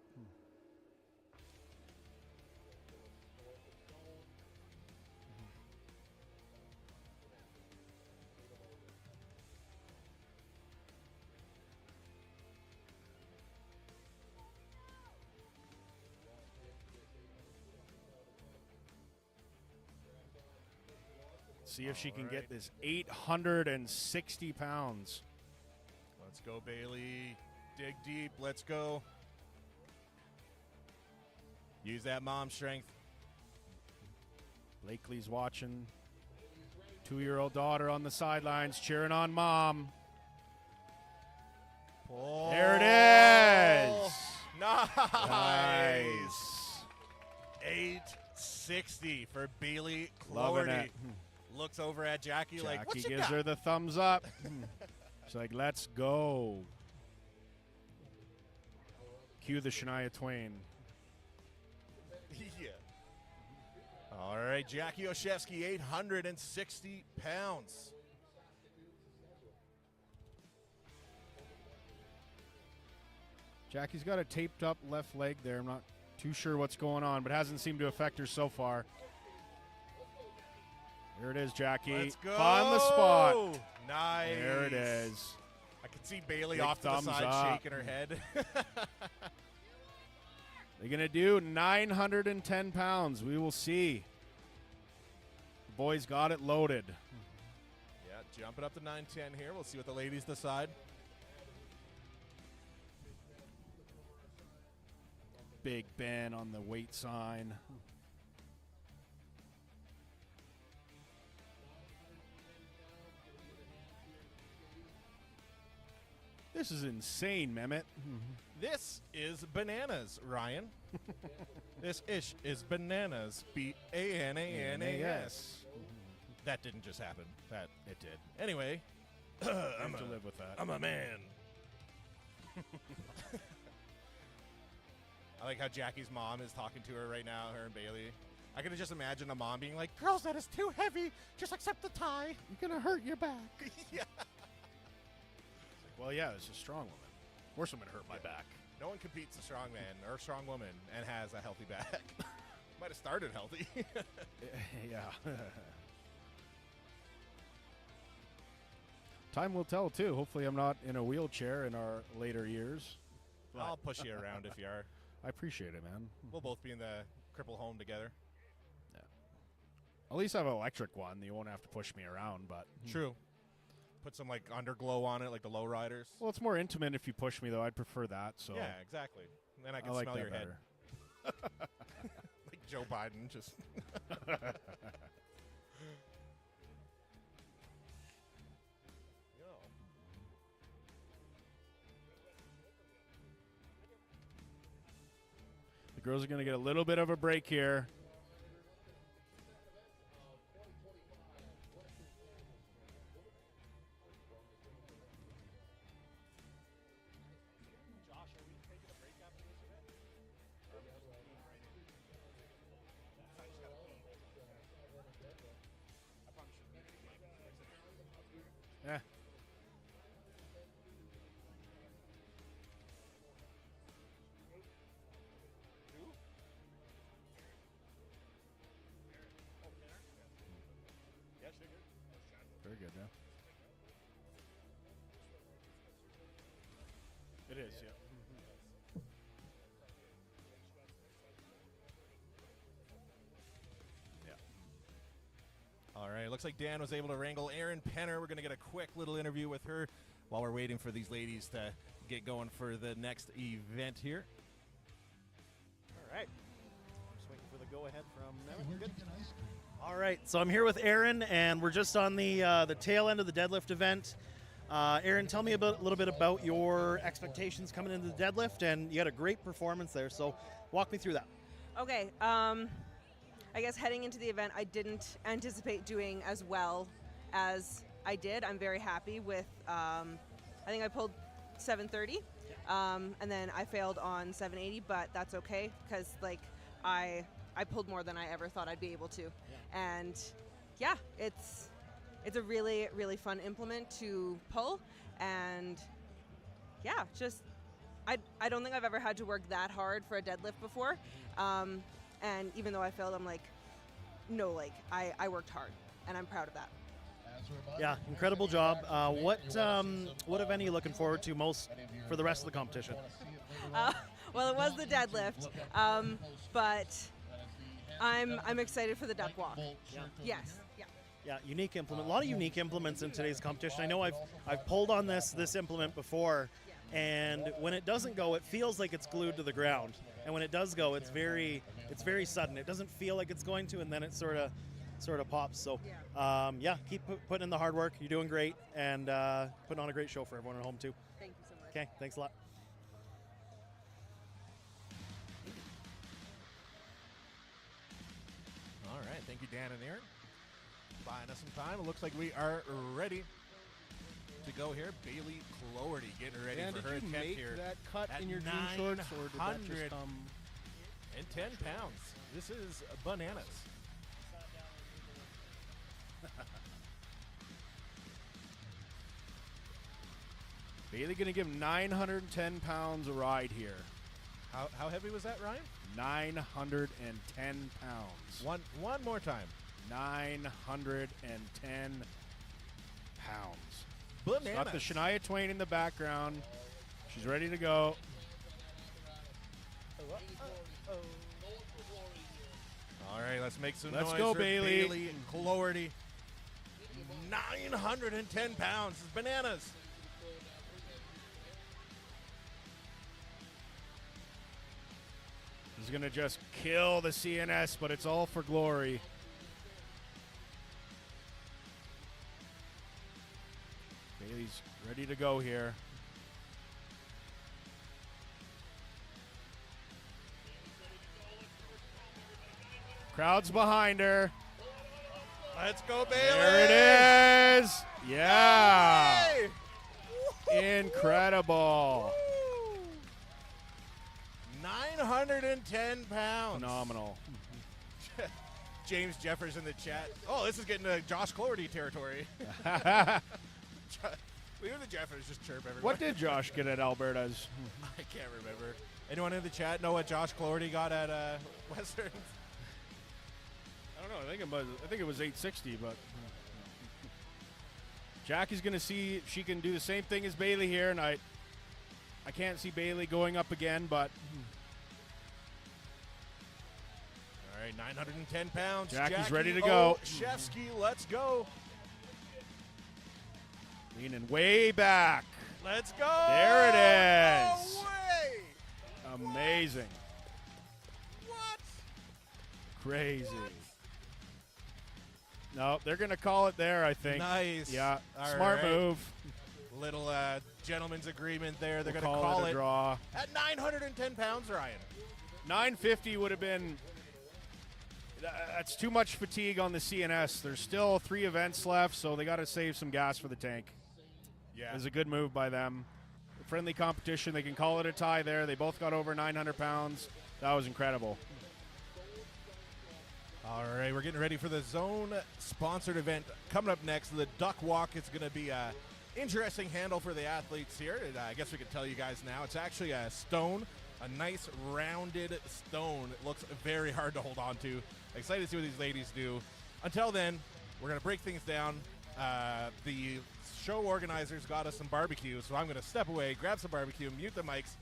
B: See if she can get this 860 pounds.
A: Let's go, Bailey. Dig deep. Let's go. Use that mom strength.
B: Blakely's watching. 2-year-old daughter on the sidelines cheering on mom.
A: Oh.
B: There it is.
A: Nice. 860 for Bailey
B: Loving
A: Cloherty.
B: it.
A: Looks over at Jackie like, what
B: Jackie
A: you
B: gives
A: got?
B: her the thumbs up. She's like, let's go. Cue the Shania Twain.
A: Yeah. All right, Jackie Oshevsky, 860 pounds.
B: Jackie's got a taped up left leg there. I'm not too sure what's going on, but hasn't seemed to affect her so far. There it is, Jackie.
A: Let's go.
B: On the spot.
A: Nice.
B: There it is.
A: I can see Bailey
B: Big
A: off to the
B: thumbs
A: side
B: up.
A: shaking her head.
B: They're going to do 910 pounds. We will see. The boys got it loaded.
A: Yeah, jumping up to 910 here. We'll see what the ladies decide.
B: Big Ben on the weight sign. This is insane, Mehmet.
A: This is bananas, Ryan. This ish is bananas. B-A-N-A-N-A-S. That didn't just happen. That it did. Anyway,
B: I have to live with that.
A: I'm a man. I like how Jackie's mom is talking to her right now, her and Bailey. I can just imagine the mom being like, girls, that is too heavy. Just accept the tie.
B: You're going to hurt your back.
A: Yeah.
B: Well, yeah, this is a strong woman. Of course I'm going to hurt my back.
A: No one competes a strong man or a strong woman and has a healthy back. Might have started healthy.
B: Yeah. Time will tell, too. Hopefully I'm not in a wheelchair in our later years.
A: I'll push you around if you are.
B: I appreciate it, man.
A: We'll both be in the cripple home together.
B: At least I have an electric one. You won't have to push me around, but...
A: True. Put some like underglow on it, like the low riders.
B: Well, it's more intimate if you push me, though. I'd prefer that. So
A: Yeah, exactly. And then I can
B: like
A: smell
B: that
A: your
B: better.
A: head. Like Joe Biden, just.
B: The girls are going to get a little bit of a break here. Yeah. Very good, yeah. It is, yeah.
A: All right, looks like Dan was able to wrangle Erin Penner. We're going to get a quick little interview with her while we're waiting for these ladies to get going for the next event here.
D: All right. Just waiting for the go-ahead from Good. All right, so I'm here with Erin, and we're just on the tail end of the deadlift event. Erin, tell me a little bit about your expectations coming into the deadlift, and you had a great performance there, so walk me through that.
I: Okay, I guess heading into the event, I didn't anticipate doing as well as I did. I'm very happy with, I think I pulled 730. and then I failed on 780, but that's okay because like I pulled more than I ever thought I'd be able to, and yeah, it's a really, really fun implement to pull, and yeah, just I don't think I've ever had to work that hard for a deadlift before, and even though I failed, I'm like, no, like I worked hard, and I'm proud of that.
D: Yeah, incredible job. What event are you looking forward to most for the rest of the competition?
I: Well, it was the deadlift, but I'm excited for the duck walk. Yes. Yeah.
D: Yeah, unique implement. A lot of unique implements in today's competition. I know I've pulled on this implement before, and when it doesn't go, it feels like it's glued to the ground. And when it does go, it's very sudden. It doesn't feel like it's going to, and then it sort of pops. So yeah, keep putting in the hard work. You're doing great, and putting on a great show for everyone at home too.
I: Thank you so much.
D: Okay, thanks a lot.
A: All right, thank you, Dan and Aaron. Buying us some time. It looks like we are ready to go here. Bailey Cloherty getting ready
C: Dan,
A: for
C: did
A: her
C: you
A: attempt
C: make
A: here
C: that cut
A: at
C: in your jean shorts, or did that just come?
A: 910 pounds. This is bananas.
B: Bailey going to give 910 pounds a ride here.
A: How heavy was that, Ryan?
B: 910 pounds.
A: One more time.
B: 910 pounds.
A: Bananas.
B: Got the Shania Twain in the background. She's ready to go.
A: All right, let's make some
B: Let's
A: noise
B: go,
A: for
B: Bailey.
A: Bailey and Cloherty. 910 pounds. It's bananas.
B: He's going to just kill the CNS, but it's all for glory. Bailey's ready to go here. Crowd's behind her.
A: Let's go, Bailey.
B: There it is. Yeah.
A: Hey.
B: Incredible.
A: 910 pounds.
B: Phenomenal.
A: James Jeffers in the chat. Oh, this is getting to Josh Cloherty territory. We hear the Jeffers just chirp everywhere.
B: What did Josh get at Alberta's?
A: I can't remember. Anyone in the chat know what Josh Cloherty got at Western?
B: I don't know. I think it was 860, but Jackie's going to see if she can do the same thing as Bailey here, and I can't see Bailey going up again, but
A: all right, 910 pounds.
B: Jackie's ready to go.
A: Shevsky, let's go.
B: Leaning way back.
A: Let's go.
B: There it is.
A: No way.
B: Amazing.
A: What?
B: Crazy. No, they're going to call it there, I think.
A: Nice.
B: Yeah.
A: All
B: Smart
A: right.
B: move.
A: Little gentleman's agreement there. They're
B: We'll
A: going to
B: call
A: call
B: it a
A: it
B: draw.
A: at 910 pounds, Ryan.
B: 950 would have been. That's too much fatigue on the CNS. There's still 3 events left, so they got to save some gas for the tank.
A: Yeah.
B: It was a good move by them. Friendly competition. They can call it a tie there. They both got over 900 pounds. That was incredible.
A: All right, we're getting ready for the zone sponsored event coming up next. The duck walk. It's going to be a interesting handle for the athletes here. And, I guess we can tell you guys now. It's actually a stone, a nice rounded stone. It looks very hard to hold on to. Excited to see what these ladies do. Until then, we're going to break things down. The show organizers got us some barbecue, so I'm going to step away, grab some barbecue, mute the mics,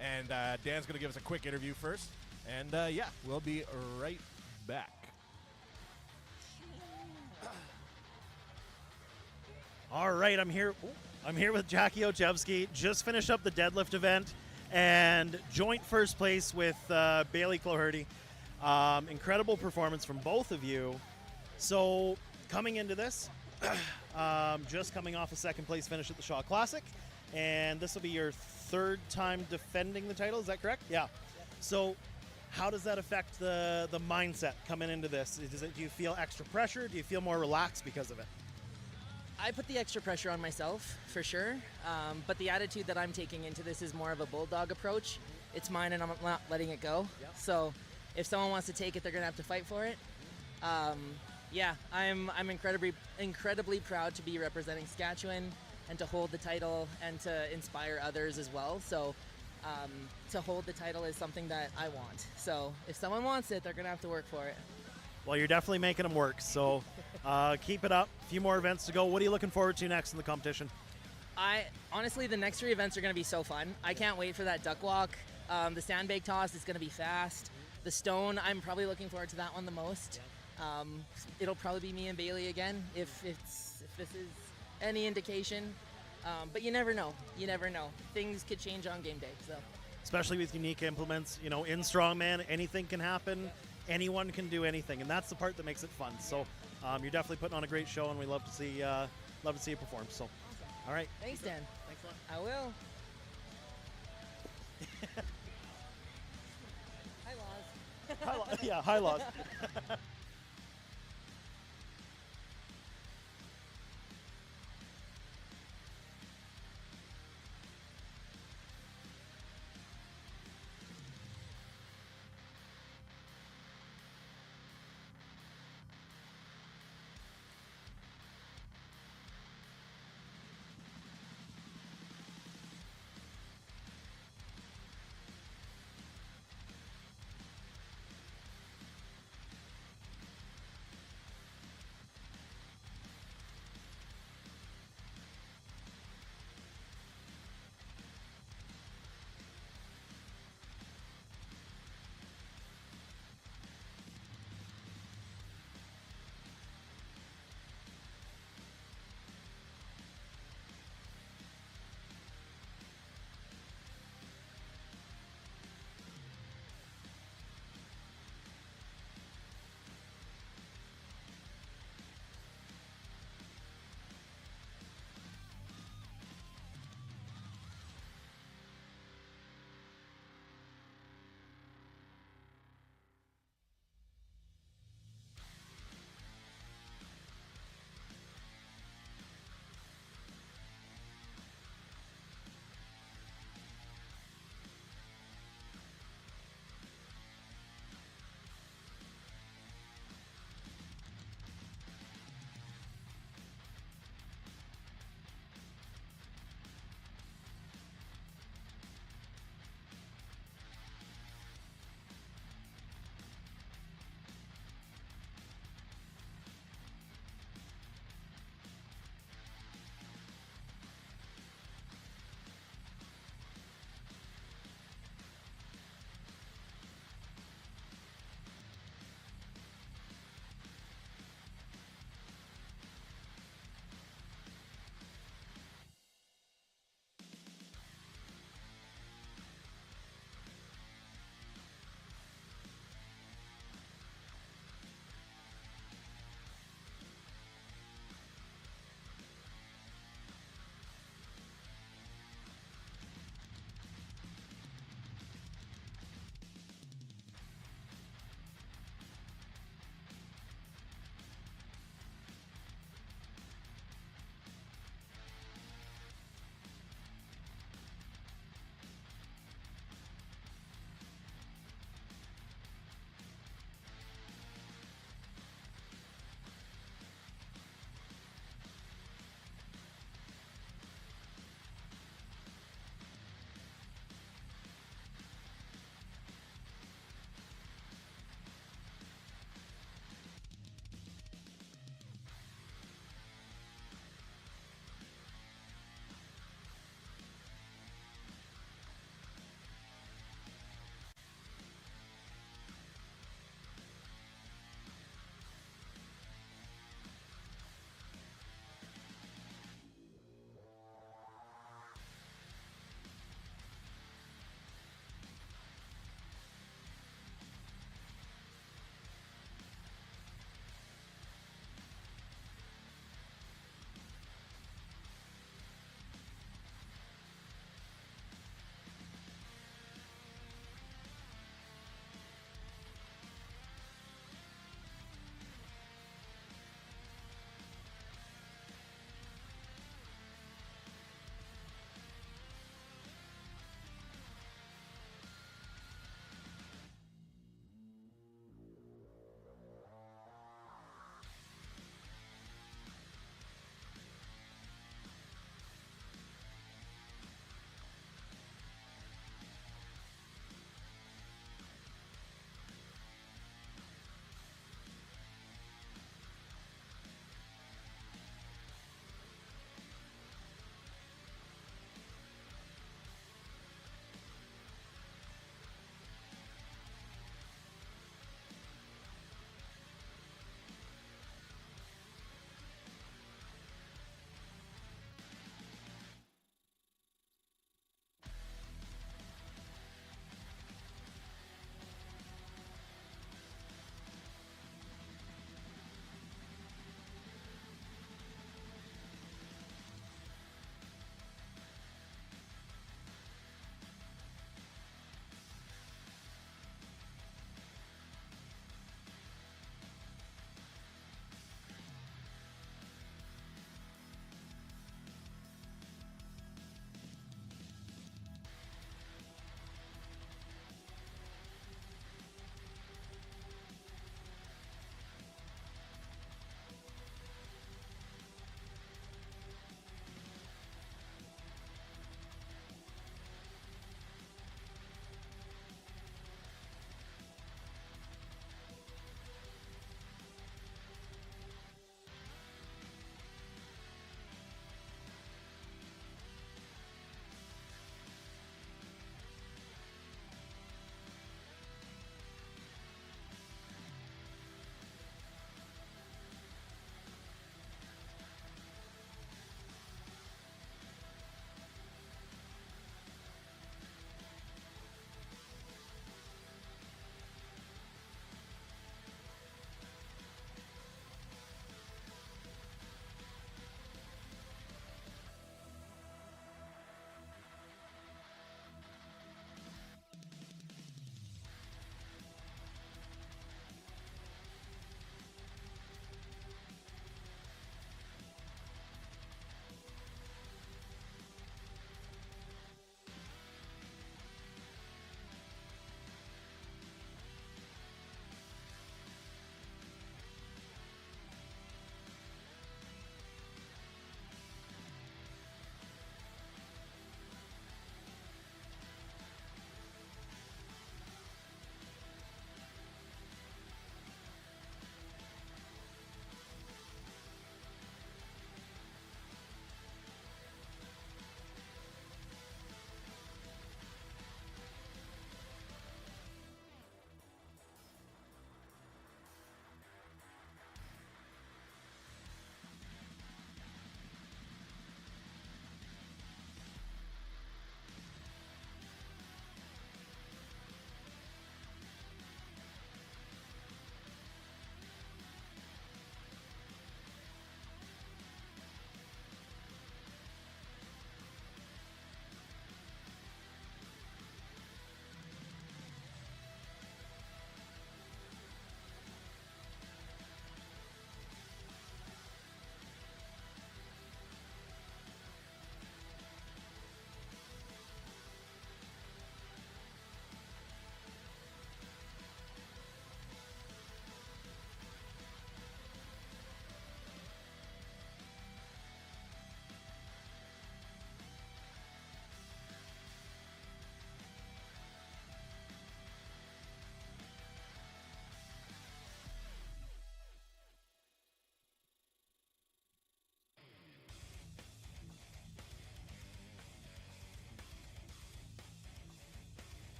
A: and Dan's going to give us a quick interview first. And yeah, we'll be right back.
D: All right, I'm here with Jackie Ochevsky. Just finished up the deadlift event and joint first place with Bailey Cloherty. Incredible performance from both of you. So coming into this, just coming off a second place finish at the Shaw Classic, and this will be your 3rd time defending the title. Is that correct? Yeah. So how does that affect the mindset coming into this? Do you feel extra pressure? Do you feel more relaxed because of it?
J: I put the extra pressure on myself, for sure. But the attitude that I'm taking into this is more of a bulldog approach. It's mine and I'm not letting it go. Yep. So if someone wants to take it, they're going to have to fight for it. Yeah, I'm incredibly proud to be representing Saskatchewan and to hold the title and to inspire others as well. So to hold the title is something that I want. So if someone wants it, they're going to have to work for it.
D: Well, you're definitely making them work, so keep it up. A few more events to go. What are you looking forward to next in the competition?
J: Honestly, the next 3 events are going to be so fun. I can't wait for that duck walk. The sandbag toss is going to be fast. The stone, I'm probably looking forward to that one the most. It'll probably be me and Bailey again if this is any indication. But you never know. You never know. Things could change on game day. So,
D: especially with unique implements, you know, in strongman, anything can happen. Anyone can do anything, and that's the part that makes it fun. So you're definitely putting on a great show, and we love to see you perform. So, all right.
J: Thanks, Dan.
D: Thanks a lot.
J: I will. Hi, Laws.
D: Yeah, hi, Laws.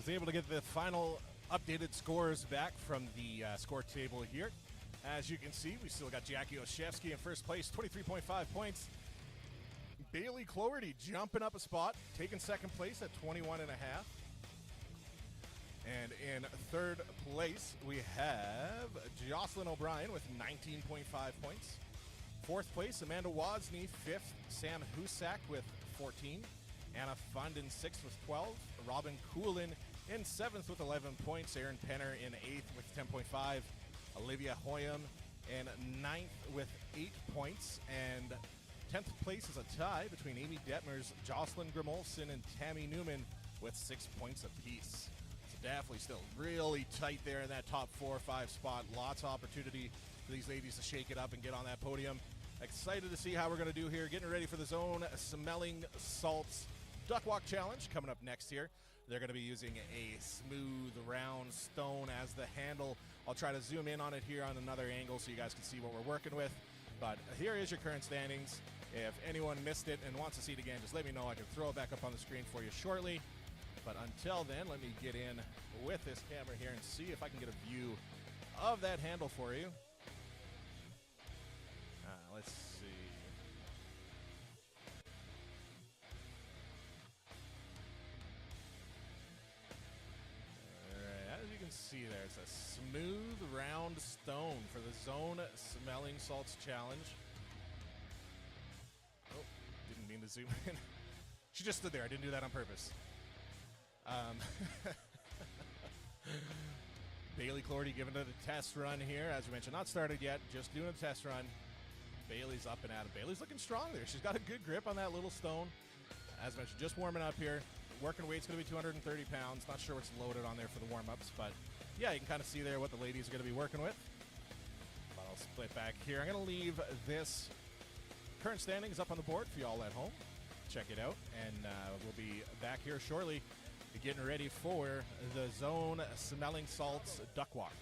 A: was able to get the final updated scores back from the score table here. As you can see, we still got Jackie Oshevsky in first place, 23.5 points. Bailey Cloherty jumping up a spot, taking second place at 21.5. And in third place, we have Jocelyn O'Brien with 19.5 points. Fourth place, Amanda Wozni. Fifth, Sam Husak with 14. Anna Fund in sixth with 12. Robin Coolin in seventh with 11 points. Erin Penner in eighth with 10.5. Olivia Hoyam in ninth with 8 points. And 10th place is a tie between Amy Detmers, Jocelyn Grimolson, and Tammy Newman with 6 points apiece. So definitely still really tight there in that top 4 or 5 spot. Lots of opportunity for these ladies to shake it up and get on that podium. Excited to see how we're going to do here. Getting ready for the Zone Smelling Salts Duck Walk Challenge coming up next here. They're going to be using a smooth round stone as the handle. I'll try to zoom in on it here on another angle so you guys can see what we're working with. But here is your current standings. If anyone missed it and wants to see it again, just let me know. I can throw it back up on the screen for you shortly. But until then, let me get in with this camera here and see if I can get a view of that handle for you. Let's see. All right, as you can see there, it's a smooth round stone for the Zone Smelling Salts Challenge. Oh, didn't mean to zoom in. She just stood there. I didn't do that on purpose. Bailey Cloherty giving it a test run here. As we mentioned, not started yet, just doing a test run. Bailey's up and at it. Bailey's looking strong there. She's got a good grip on that little stone. As mentioned, just warming up here. Working weight's going to be 230 pounds. Not sure what's loaded on there for the warm-ups, but yeah, you can kind of see there what the ladies are going to be working with. But I'll split back here. I'm going to leave this current standings up on the board for y'all at home. Check it out, and we'll be back here shortly getting ready for the Zone Smelling Salts Duck Walk.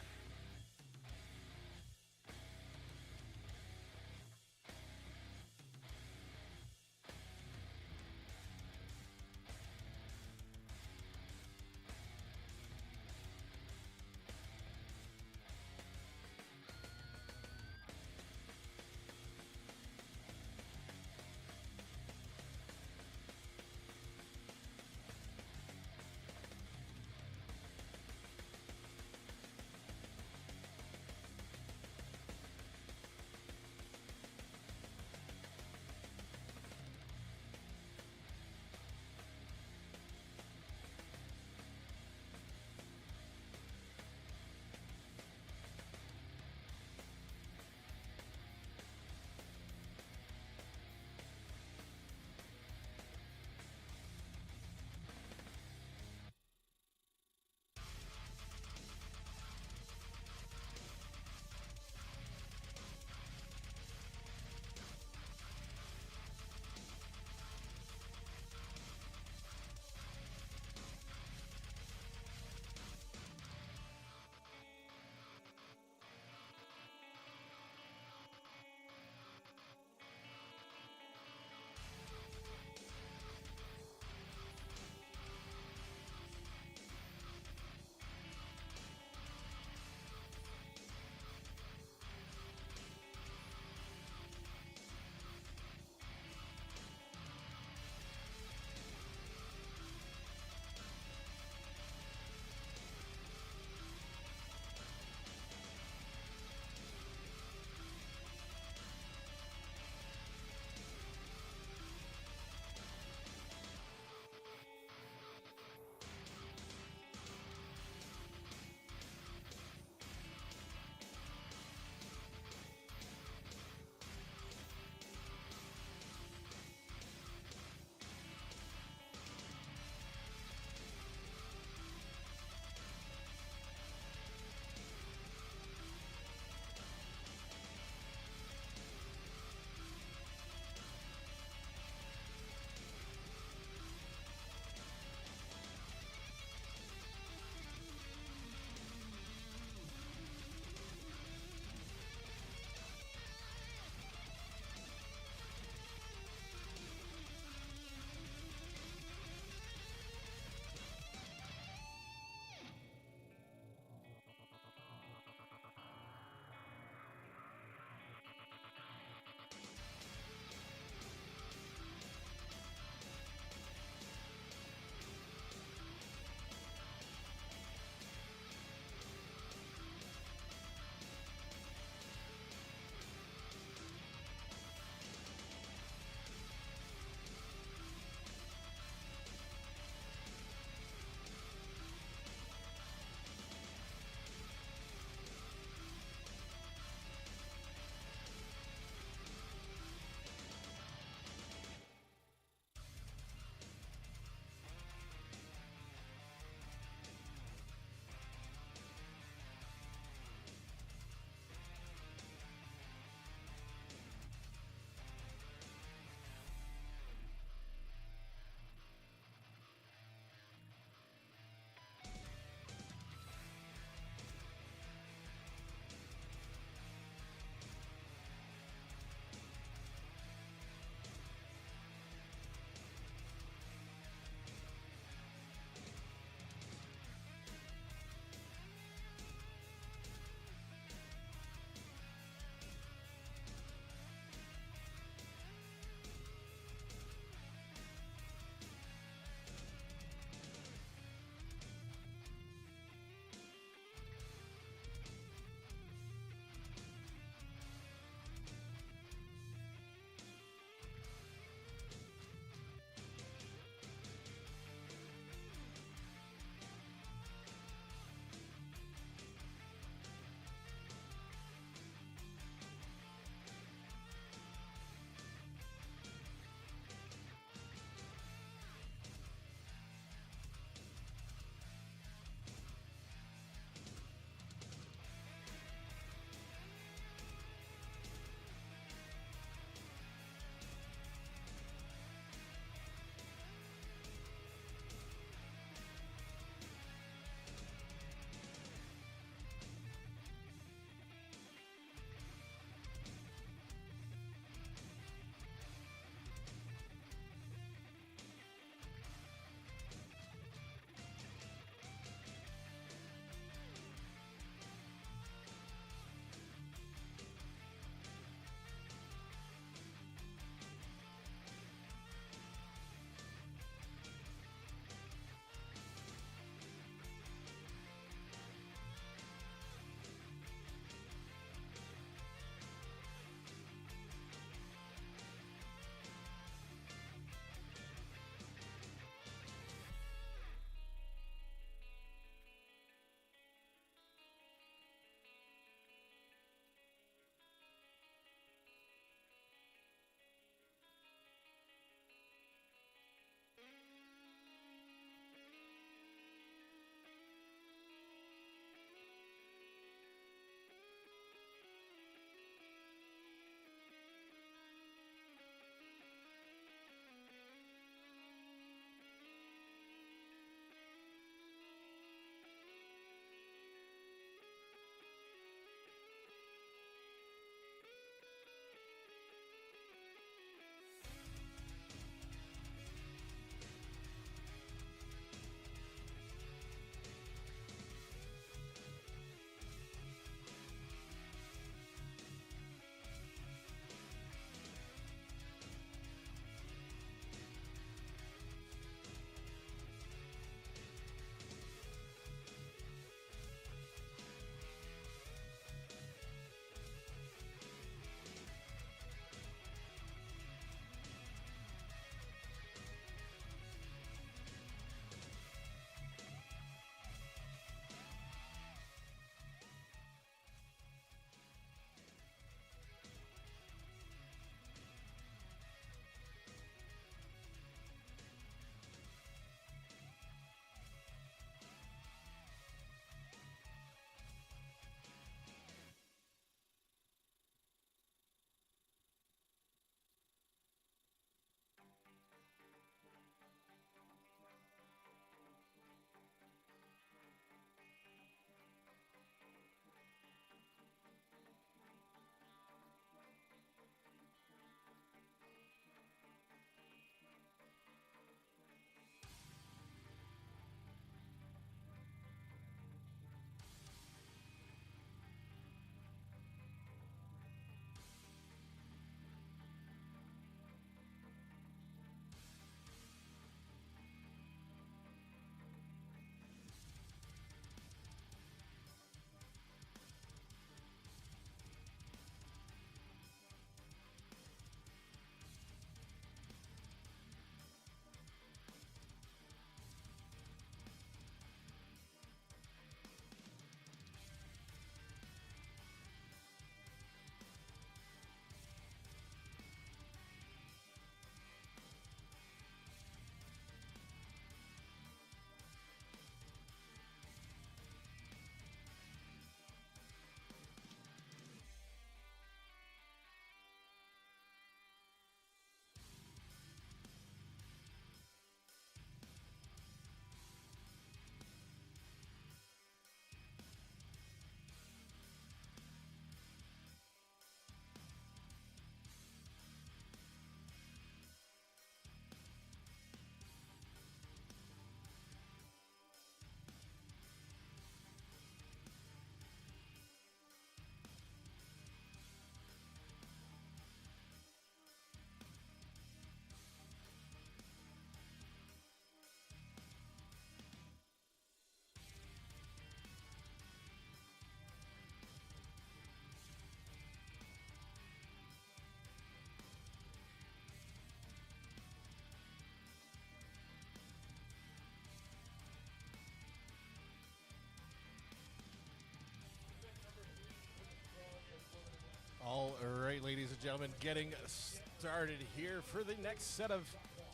A: All right, ladies and gentlemen, getting started here for the next set of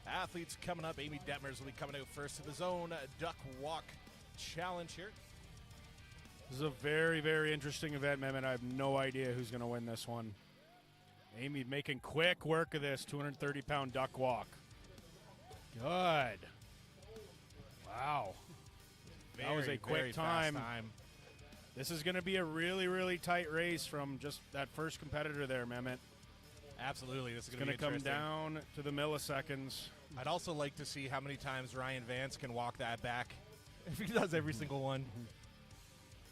A: athletes coming up. Amy Detmers will be coming out first to the zone duck walk challenge here.
B: This is a very, very interesting event, Mehmet. I have no idea who's going to win this one. Amy making quick work of this 230-pound duck walk. Good. Wow. That was a quick time. This is going to be a really, really tight race from just that first competitor there, Mehmet.
A: Absolutely. This is
B: going to come down to the milliseconds.
A: I'd also like to see how many times Ryan Vance can walk that back if he does every single one.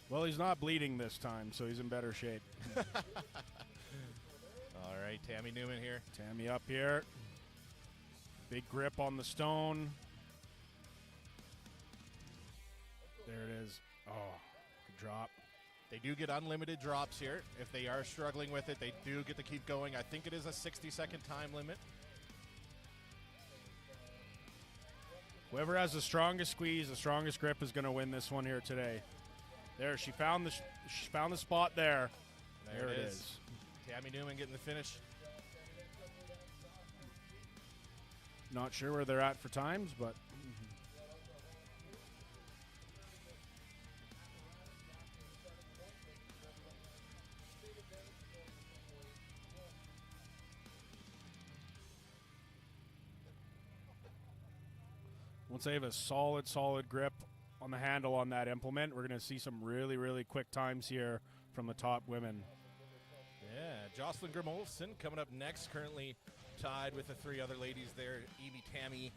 B: Well, he's not bleeding this time, so he's in better shape.
A: All right, Tammy Newman here.
B: Tammy up here. Big grip on the stone. There it is. Oh, good drop.
A: They do get unlimited drops here. If they are struggling with it, they do get to keep going. I think it is a 60-second time limit.
B: Whoever has the strongest squeeze, the strongest grip is going to win this one here today. There, she found the spot there.
A: There it is. Tammy Newman getting the finish.
B: Not sure where they're at for times, but once they have a solid grip on the handle on that implement, we're going to see some really, really quick times here from the top women.
A: Yeah, Jocelyn Grimolfson coming up next, currently tied with the three other ladies there, Amy, Tammy,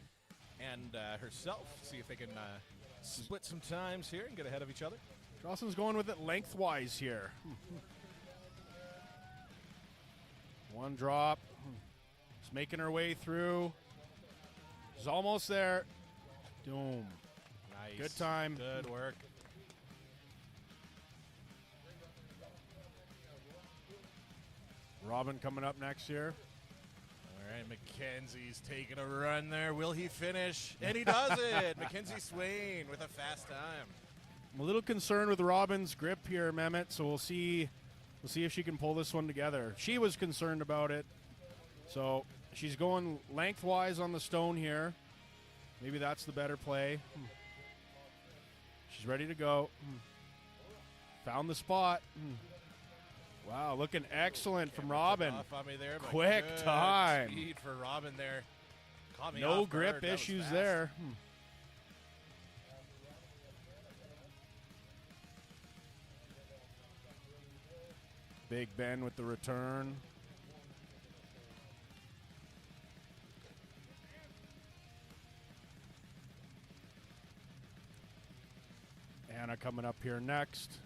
A: and herself. See if they can split some times here and get ahead of each other.
B: Jocelyn's going with it lengthwise here. One drop. Just making her way through. She's almost there. Doom.
A: Nice.
B: Good time.
A: Good work.
B: Robin coming up next here.
A: All right, Mackenzie's taking a run there. Will he finish? And he does it. Mackenzie Swain with a fast time.
B: I'm a little concerned with Robin's grip here, Mehmet, so we'll see if she can pull this one together. She was concerned about it. So she's going lengthwise on the stone here. Maybe that's the better play. She's ready to go. Found the spot. Wow, looking excellent from Robin.
A: Off on me there, but
B: quick
A: good
B: time.
A: Speed for Robin there. Caught me
B: No
A: off
B: grip
A: guard. That was
B: issues
A: fast.
B: there. Big Ben with the return. Anna coming up here next.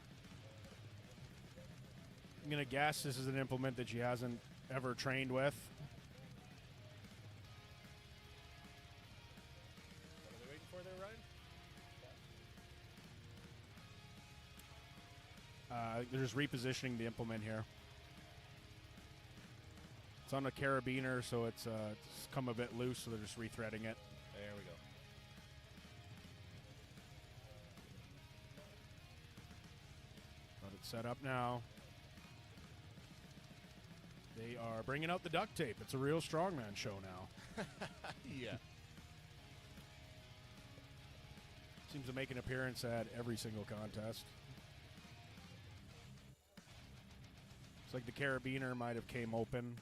B: I'm going to guess this is an implement that she hasn't ever trained with.
A: What are they waiting for there, Ryan?
B: They're just repositioning the implement here. It's on a carabiner, so it's come a bit loose, so they're just rethreading it.
A: There we go.
B: Got it set up now. They are bringing out the duct tape. It's a real strongman show now.
A: Yeah.
B: Seems to make an appearance at every single contest. It's like the carabiner might have came open.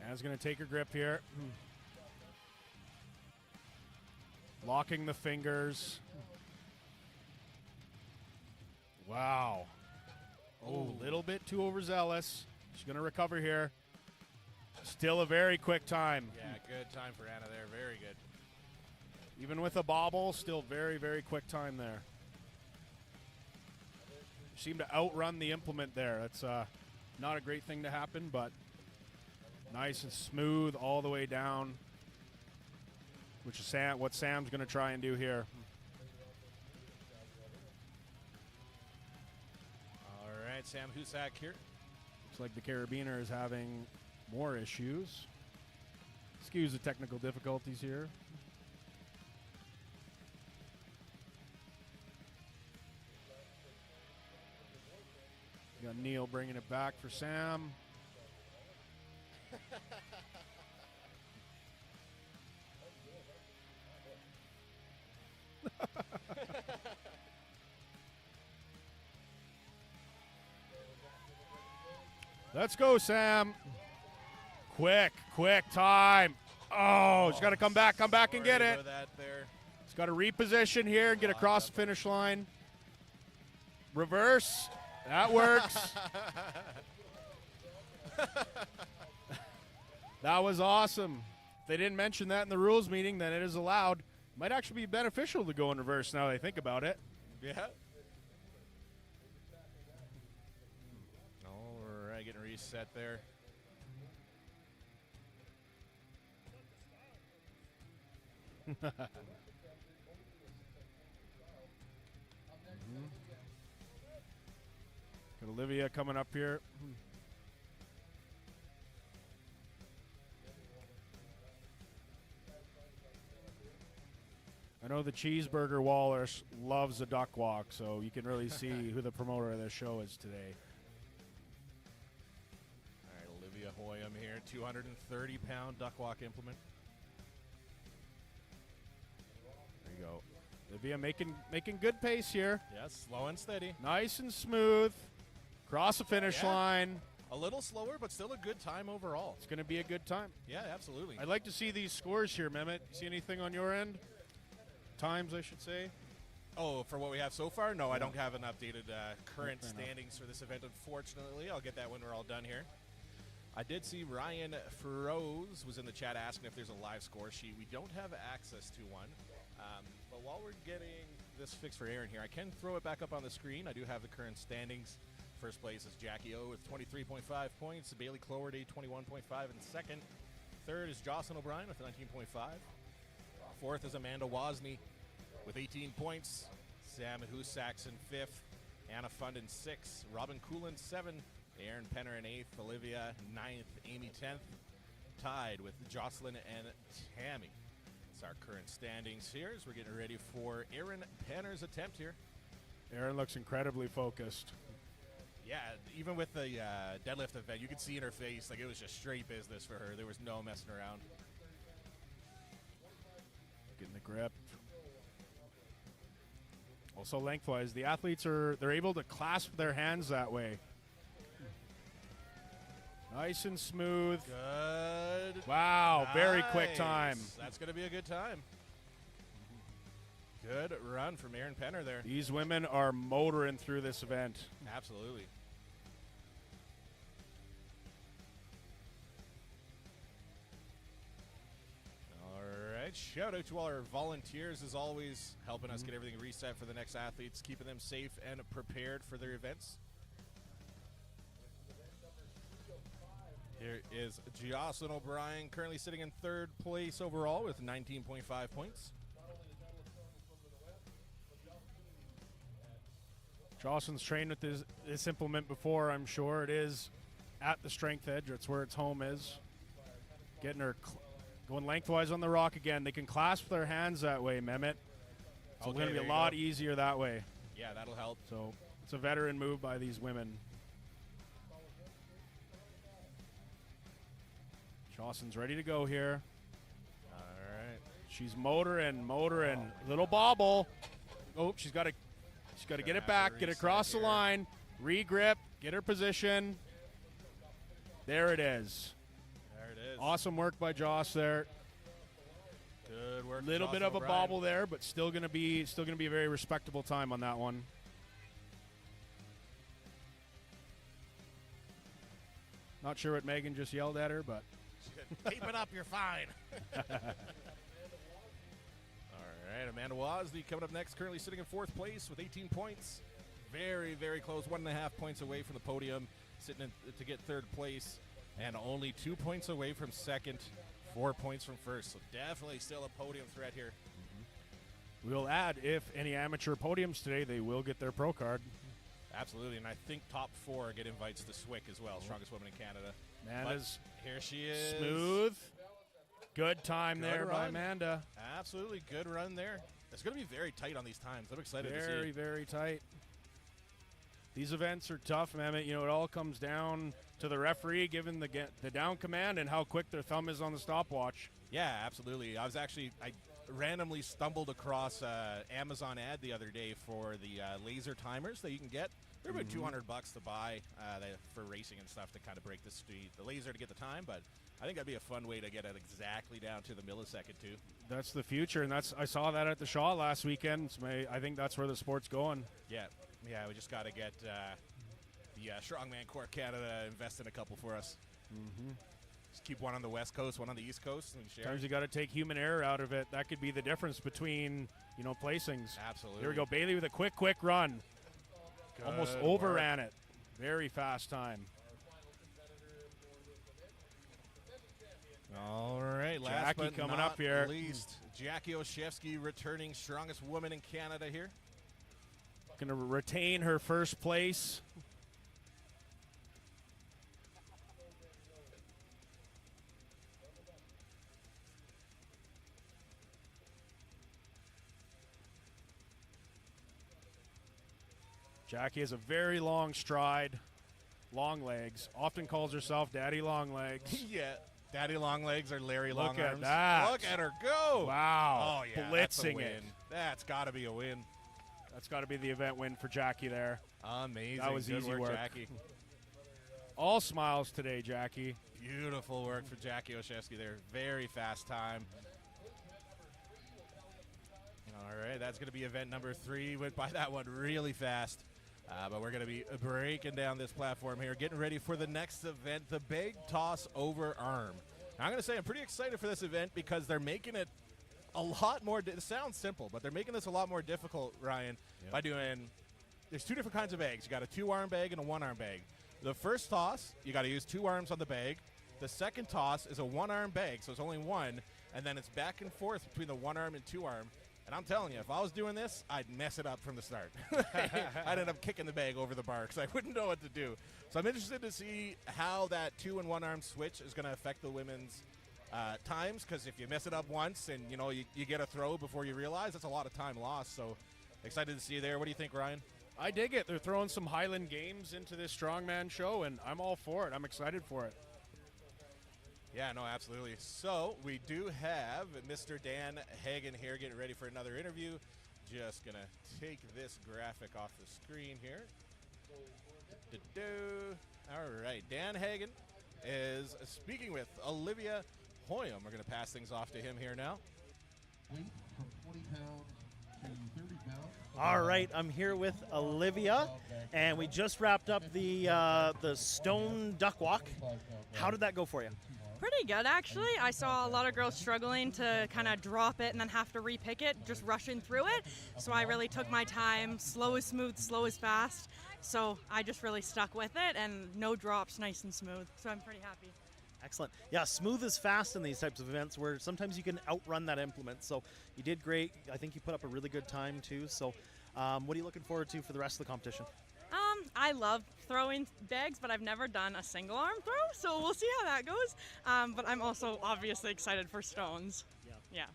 B: Anna's going to take her grip here. Locking the fingers. Wow. Oh, a little bit too overzealous. She's going to recover here. Still a very quick time.
A: Yeah, good time for Anna there. Very good.
B: Even with a bobble, still very, very quick time there. Seemed to outrun the implement there. That's not a great thing to happen, but nice and smooth all the way down, which is what Sam's going to try and do here.
A: All right, Sam Husak here.
B: Looks like the Carabiner is having more issues. Excuse the technical difficulties here. You got Neil bringing it back for Sam. Let's go, Sam. Quick time. Oh, he's got to come back and get it. He's got to reposition here and get across the finish line. Reverse. That works. That was awesome. If they didn't mention that in the rules meeting, then it is allowed. Might actually be beneficial to go in reverse now that I think about it.
A: Yeah. All right, getting reset there.
B: Got Olivia coming up here. I know the cheeseburger Wallace loves the duck walk, so you can really see who the promoter of this show is today.
A: All right, Olivia Hoyam here, 230-pound duck walk implement.
B: There you go. Olivia making good pace here.
A: Yes, slow and steady.
B: Nice and smooth. Cross the finish line.
A: A little slower, but still a good time overall.
B: It's going to be a good time.
A: Yeah, absolutely.
B: I'd like to see these scores here, Mehmet. See anything on your end? Times, I should say.
A: Oh, for what we have so far? No, I don't have an updated current standings for this event, unfortunately. I'll get that when we're all done here. I did see Ryan Feroz was in the chat asking if there's a live score sheet. We don't have access to one. But while we're getting this fixed for Aaron here, I can throw it back up on the screen. I do have the current standings. First place is Jackie O with 23.5 points. Bailey Cloherty, 21.5 in second. Third is Jocelyn O'Brien with 19.5. Fourth is Amanda Wozni with 18 points. Sam Husaks in fifth. Anna Fund in sixth. Robin Coolin, seventh. Aaron Penner in eighth. Olivia, ninth. Amy, 10th. Tied with Jocelyn and Tammy. That's our current standings here as we're getting ready for Aaron Penner's attempt here.
B: Aaron looks incredibly focused.
A: Yeah, even with the deadlift event, you could see in her face, like it was just straight business for her. There was no messing around.
B: Getting the grip. Also lengthwise, the athletes they're able to clasp their hands that way. Nice and smooth.
A: Good.
B: Wow,
A: nice.
B: Very quick time.
A: That's going to be a good time. Good run from Aaron Penner there.
B: These women are motoring through this event.
A: Absolutely. All right. Shout out to all our volunteers, as always, helping us get everything reset for the next athletes, keeping them safe and prepared for their events. Here is Jocelyn O'Brien, currently sitting in third place overall with 19.5 points.
B: Jocelyn's trained with this implement before, I'm sure. It is at the strength edge. That's where its home is. Getting her going lengthwise on the rock again. They can clasp their hands that way, Mehmet. So it's going to be a lot easier that way.
A: Yeah, that'll help.
B: So it's a veteran move by these women. Jocelyn's ready to go here.
A: All right.
B: She's motoring. Little bobble. Oh, she's got to get it back, get across the line, re-grip, get her position. There it is.
A: There it is.
B: Awesome work by Joss there.
A: Good work.
B: Little bit of a bobble there, but still gonna be a very respectable time on that one. Not sure what Megan just yelled at her, but
A: keep it up, you're fine. All right, Amanda Wozni coming up next, currently sitting in fourth place with 18 points. Very, very close, 1.5 points away from the podium, sitting to get third place, and only 2 points away from second, 4 points from first. So definitely still a podium threat here.
B: We'll add, if any amateur podiums today, they will get their pro card.
A: Absolutely, and I think top 4 get invites to SWIC as well, strongest woman in Canada.
B: Amanda's
A: But here she is.
B: smooth. Good time
A: Good
B: there by
A: run.
B: Amanda.
A: Absolutely good run there. It's going to be very tight on these times. I'm excited to see.
B: Very, very tight. These events are tough, man. It all comes down to the referee giving the down command and how quick their thumb is on the stopwatch.
A: Yeah, absolutely. I randomly stumbled across an Amazon ad the other day for the laser timers that you can get. They're about $200 to buy for racing and stuff to kind of break the laser to get the time, but I think that'd be a fun way to get it exactly down to the millisecond too.
B: That's the future, and I saw that at the Shaw last weekend. I think that's where the sport's going.
A: Yeah, we just got to get the Strongman Corp Canada invest in a couple for us. Just keep one on the West Coast, one on the East Coast, and share.
B: Sometimes you got to take human error out of it. That could be the difference between placings.
A: Absolutely.
B: Here we go, Bailey with a quick run. Almost
A: Good
B: overran it. Very fast time.
A: All right, last
B: Jackie
A: but
B: coming
A: not
B: up here.
A: least, Jackie Oshevsky returning strongest woman in Canada here.
B: Going to retain her first place. Jackie has a very long stride, long legs, often calls herself Daddy Long Legs.
A: Yeah, Daddy Long Legs or Larry
B: Look
A: Long
B: at
A: Arms.
B: that.
A: Look at her go.
B: Wow.
A: Oh, yeah, that's a
B: Blitzing
A: win.
B: it.
A: That's got to be a win.
B: That's got to be the event win for Jackie there.
A: Amazing.
B: That was
A: Good
B: easy
A: work,
B: work.
A: Jackie.
B: All smiles today, Jackie.
A: Beautiful work for Jackie Oshevsky there. Very fast time. All right, that's going to be event number 3. Went by that one really fast. But we're going to be breaking down this platform here, getting ready for the next event, the big toss over arm. Now, I'm going to say I'm pretty excited for this event because they're making it a lot more. It sounds simple, but they're making this a lot more difficult, Ryan, by doing. There's 2 different kinds of bags. You got a 2-arm bag and a 1-arm bag. The first toss, you got to use 2 arms on the bag. The second toss is a 1-arm bag, so it's only one, and then it's back and forth between the 1-arm and 2-arm. And I'm telling you, if I was doing this, I'd mess it up from the start. I'd end up kicking the bag over the bar because I wouldn't know what to do. So I'm interested to see how that 2- and 1-arm switch is going to affect the women's times, because if you mess it up once and you get a throw before you realize, that's a lot of time lost. So excited to see you there. What do you think, Ryan?
B: I dig it. They're throwing some Highland games into this strongman show, and I'm all for it. I'm excited for it.
A: Yeah, no, absolutely. So we do have Mr. Dan Hagen here getting ready for another interview. Just going to take this graphic off the screen here. All right, Dan Hagen is speaking with Olivia Hoyam. We're going to pass things off to him here now.
H: Weight from 20 pounds to 30 pounds.
D: All right, I'm here with Olivia, and we just wrapped up the stone duck walk. How did that go for you?
E: Pretty good, actually. I saw a lot of girls struggling to kind of drop it and then have to repick it, just rushing through it. So I really took my time, slow is smooth, slow is fast. So I just really stuck with it, and no drops, nice and smooth. So I'm pretty happy.
D: Excellent. Yeah, smooth is fast in these types of events where sometimes you can outrun that implement. So you did great. I think you put up a really good time too. So what are you looking forward to for the rest of the competition?
E: I love throwing bags, but I've never done a single arm throw, so we'll see how that goes. But I'm also obviously excited for stones. Yeah.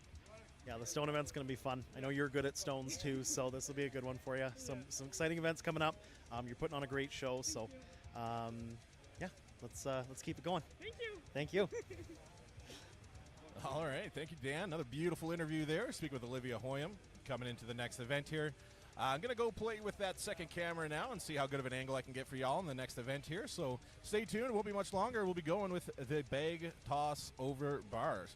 D: Yeah, the stone event's going to be fun. I know you're good at stones too, so this will be a good one for you. Some exciting events coming up. You're putting on a great show, so yeah, let's keep it going.
E: Thank you.
D: Thank you.
A: All right, thank you, Dan. Another beautiful interview there. Speaking with Olivia Hoyam, coming into the next event here. I'm going to go play with that second camera now and see how good of an angle I can get for y'all in the next event here. So stay tuned. It won't be much longer. We'll be going with the bag toss over bars.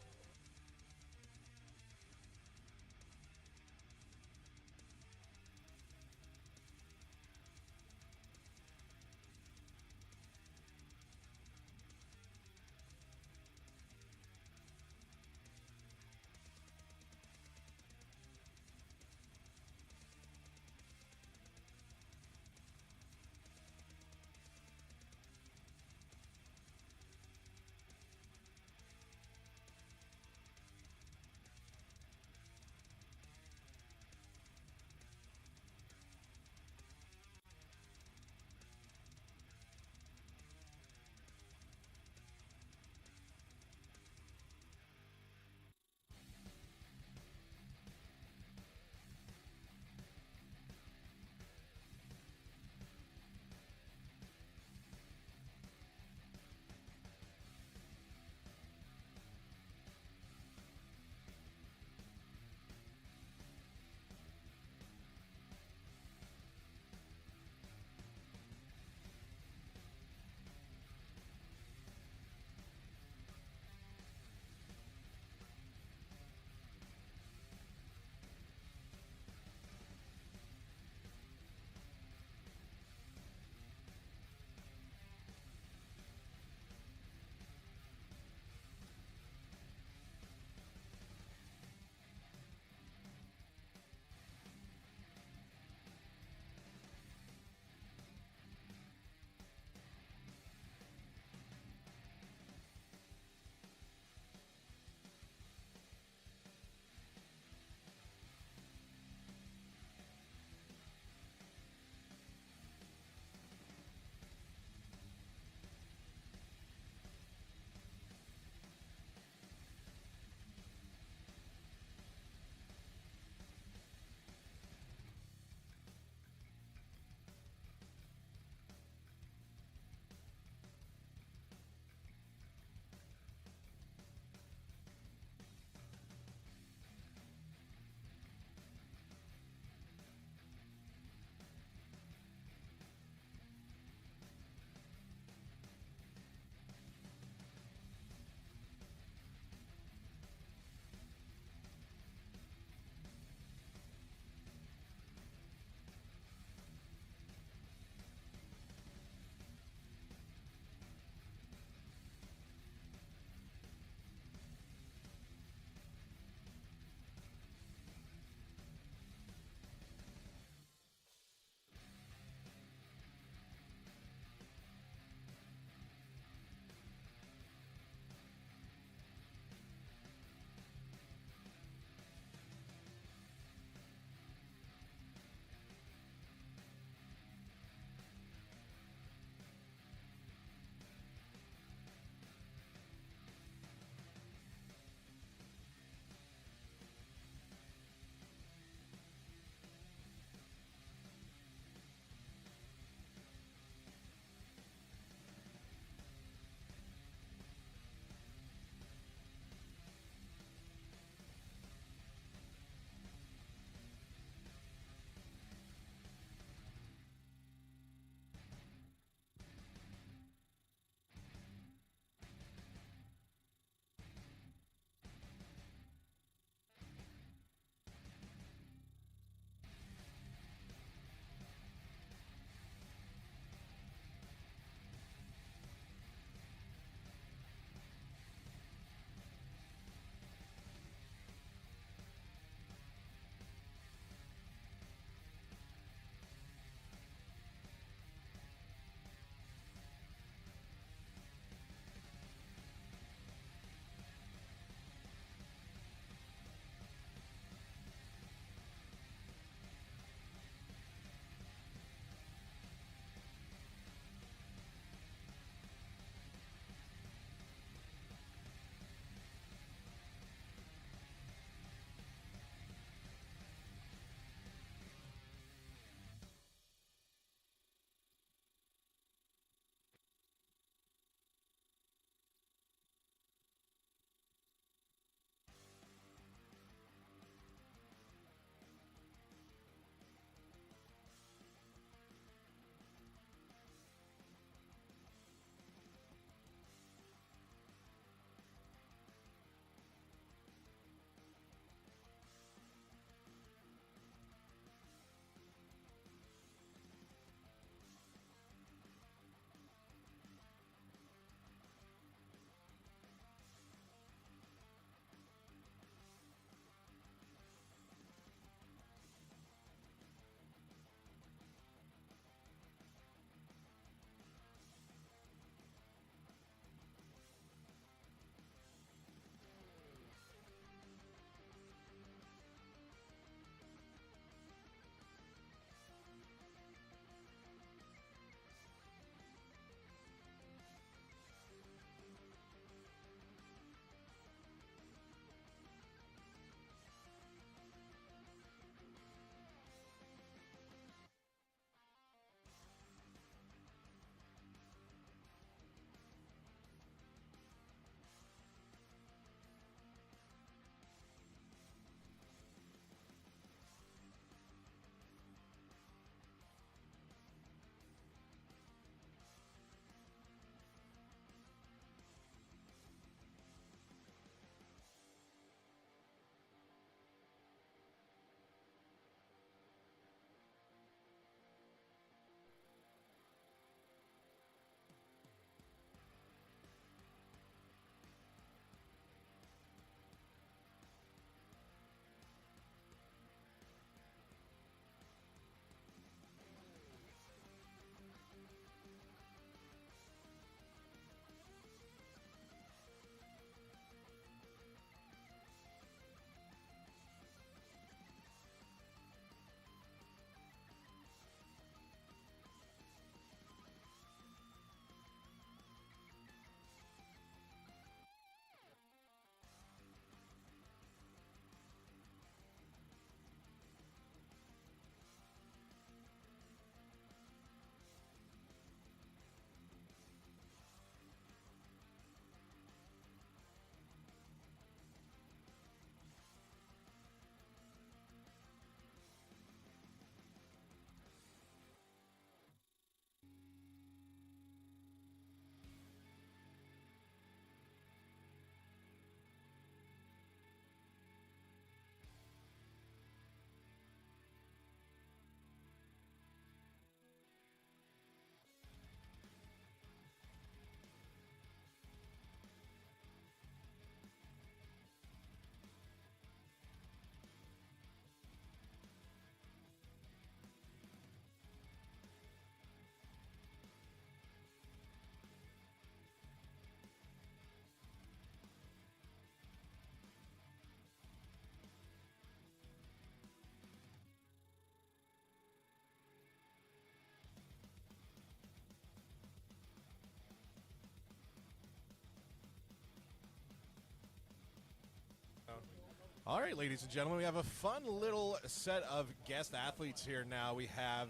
A: All right, ladies and gentlemen, we have a fun little set of guest athletes here now. We have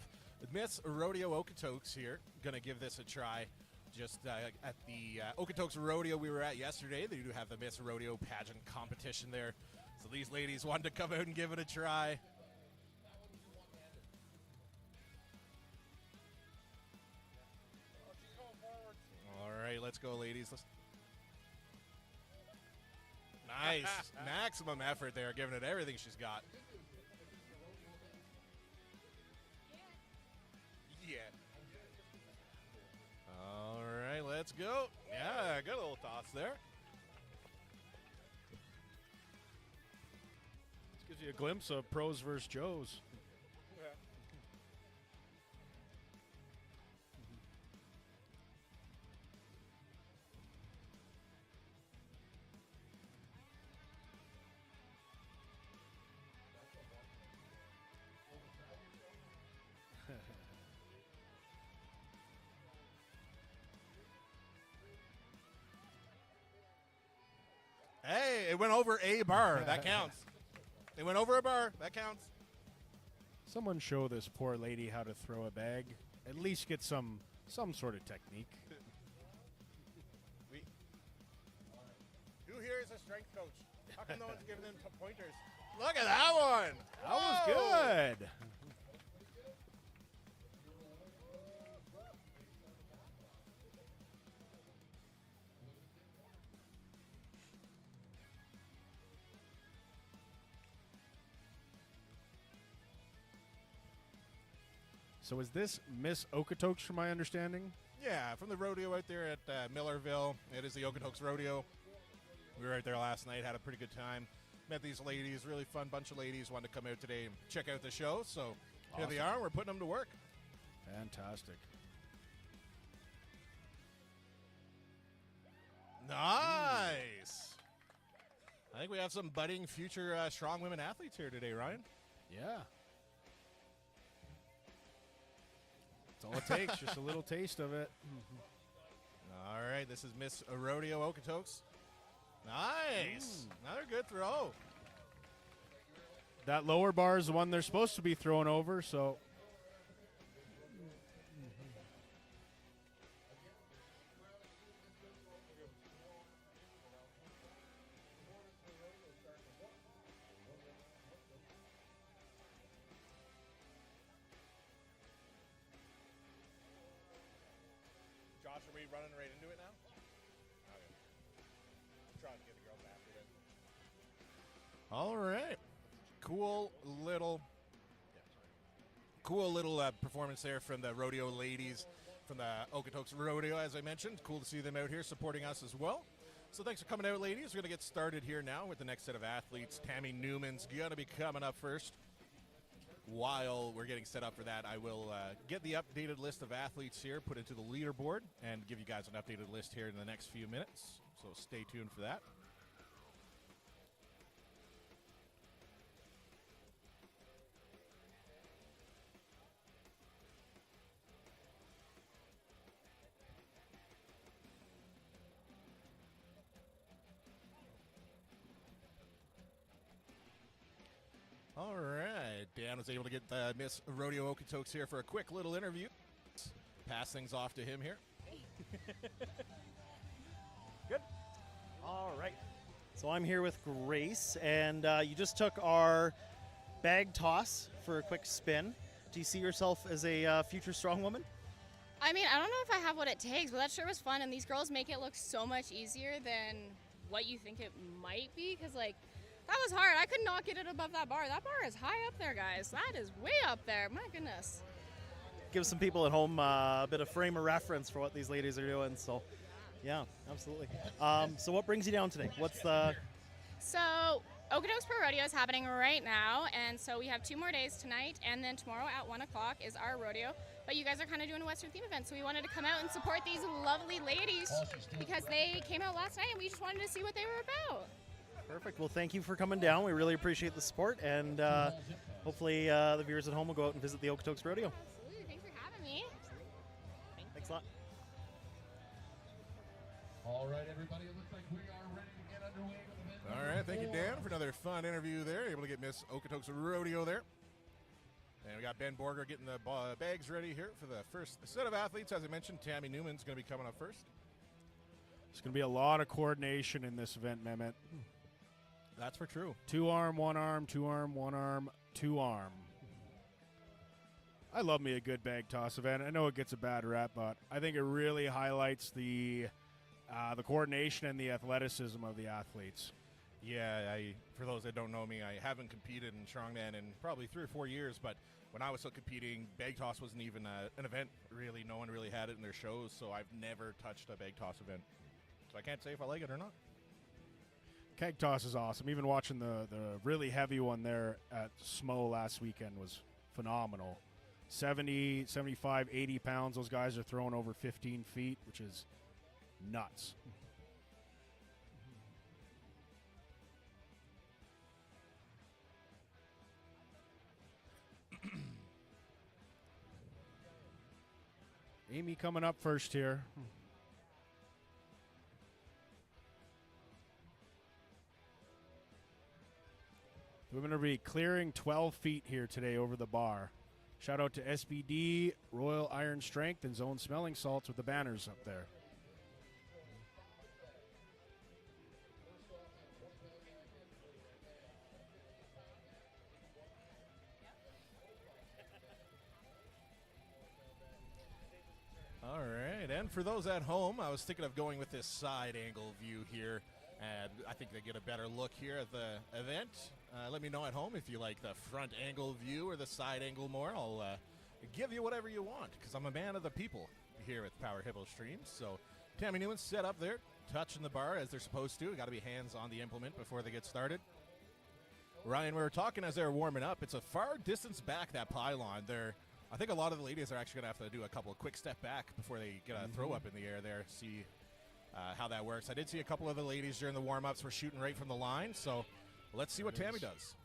A: Miss Rodeo Okotoks here, going to give this a try. Just at the Okotoks Rodeo we were at yesterday, they do have the Miss Rodeo pageant competition there. So these ladies wanted to come out and give it a try. All right, let's go, ladies. Nice. Maximum effort there, giving it everything she's got. Yeah. All right, let's go. Yeah, good little toss there.
B: This gives you a glimpse of pros versus Joes.
A: Hey, it went over a bar. That counts. It went over a bar. That counts.
B: Someone show this poor lady how to throw a bag. At least get some sort of technique.
A: Who here is a strength coach? How come no one's giving them pointers? Look at that one.
B: That was good. So is this Miss Okotoks, from my understanding?
A: Yeah, from the rodeo out there at Millerville. It is the Okotoks Rodeo. We were out there last night, had a pretty good time. Met these ladies, really fun bunch of ladies. Wanted to come out today and check out the show. So here they are. We're putting them to work.
B: Fantastic.
A: Nice. I think we have some budding future strong women athletes here today, Ryan.
B: Yeah. That's all it takes, just a little taste of it.
A: All right, this is Miss Rodeo Okotoks. Nice. Another good throw.
B: That lower bar is the one they're supposed to be throwing over, so.
A: Josh, are we running right into it now? Okay. Trying to get the girls after it. All right. Cool little performance there from the rodeo ladies from the Okotoks Rodeo, as I mentioned. Cool to see them out here supporting us as well. So thanks for coming out, ladies. We're going to get started here now with the next set of athletes. Tammy Newman's going to be coming up first. While we're getting set up for that, I will get the updated list of athletes here, put into the leaderboard, and give you guys an updated list here in the next few minutes. So stay tuned for that. All right, Dan was able to get Miss Rodeo Okotoks here for a quick little interview. Pass things off to him here.
D: Good. All right. So I'm here with Grace, and you just took our bag toss for a quick spin. Do you see yourself as a future strong woman?
K: I mean, I don't know if I have what it takes, but that sure was fun, and these girls make it look so much easier than what you think it might be, because, like, that was hard. I could not get it above that bar. That bar is high up there, guys. That is way up there. My goodness.
D: Give some people at home a bit of frame of reference for what these ladies are doing. So, yeah, absolutely. So what brings you down today? What's the...
K: So, Okotoks Pro Rodeo is happening right now, and so we have 2 more days tonight, and then tomorrow at 1 o'clock is our rodeo. But you guys are kind of doing a Western theme event, so we wanted to come out and support these lovely ladies because they came out last night, and we just wanted to see what they were about.
D: Perfect. Well, thank you for coming down. We really appreciate the support, and hopefully the viewers at home will go out and visit the Okotoks Rodeo.
K: Absolutely. Thanks for having me.
D: Thanks a lot.
H: All right, everybody, it looks like we are ready to get underway with the
A: All right, thank you, Dan, for another fun interview there. Able to get Miss Okotoks Rodeo there. And we got Ben Borger getting the bags ready here for the first set of athletes. As I mentioned, Tammy Newman's going to be coming up first.
B: There's going to be a lot of coordination in this event, Mehmet.
A: That's for true.
B: 2 arm, 1 arm, 2 arm, 1 arm, 2 arm. I love me a good bag toss event. I know it gets a bad rep, but I think it really highlights the coordination and the athleticism of the athletes.
A: Yeah, for those that don't know me, I haven't competed in strongman in probably 3 or 4 years, but when I was still competing, bag toss wasn't even an event, really. No one really had it in their shows, so I've never touched a bag toss event. So I can't say if I like it or not.
B: Keg toss is awesome. Even watching the really heavy one there at SMO last weekend was phenomenal. 70, 75, 80 pounds. Those guys are throwing over 15 feet, which is nuts. Amy coming up first here. We're going to be clearing 12 feet here today over the bar. Shout out to SBD, Royal Iron Strength, and Zone Smelling Salts with the banners up there.
A: All right, and for those at home, I was thinking of going with this side angle view here, and I think they get a better look here at the event. Let me know at home if you like the front angle view or the side angle more. I'll give you whatever you want, because I'm a man of the people here at Power Hippo Streams. So Tammy Newman's set up there, touching the bar as they're supposed to. Got to be hands on the implement before they get started. Ryan, we were talking as they were warming up. It's a far distance back, that pylon. I think a lot of the ladies are actually going to have to do a couple of quick step back before they get a throw up in the air there, see how that works. I did see a couple of the ladies during the warm-ups were shooting right from the line, so let's see what Tammy does.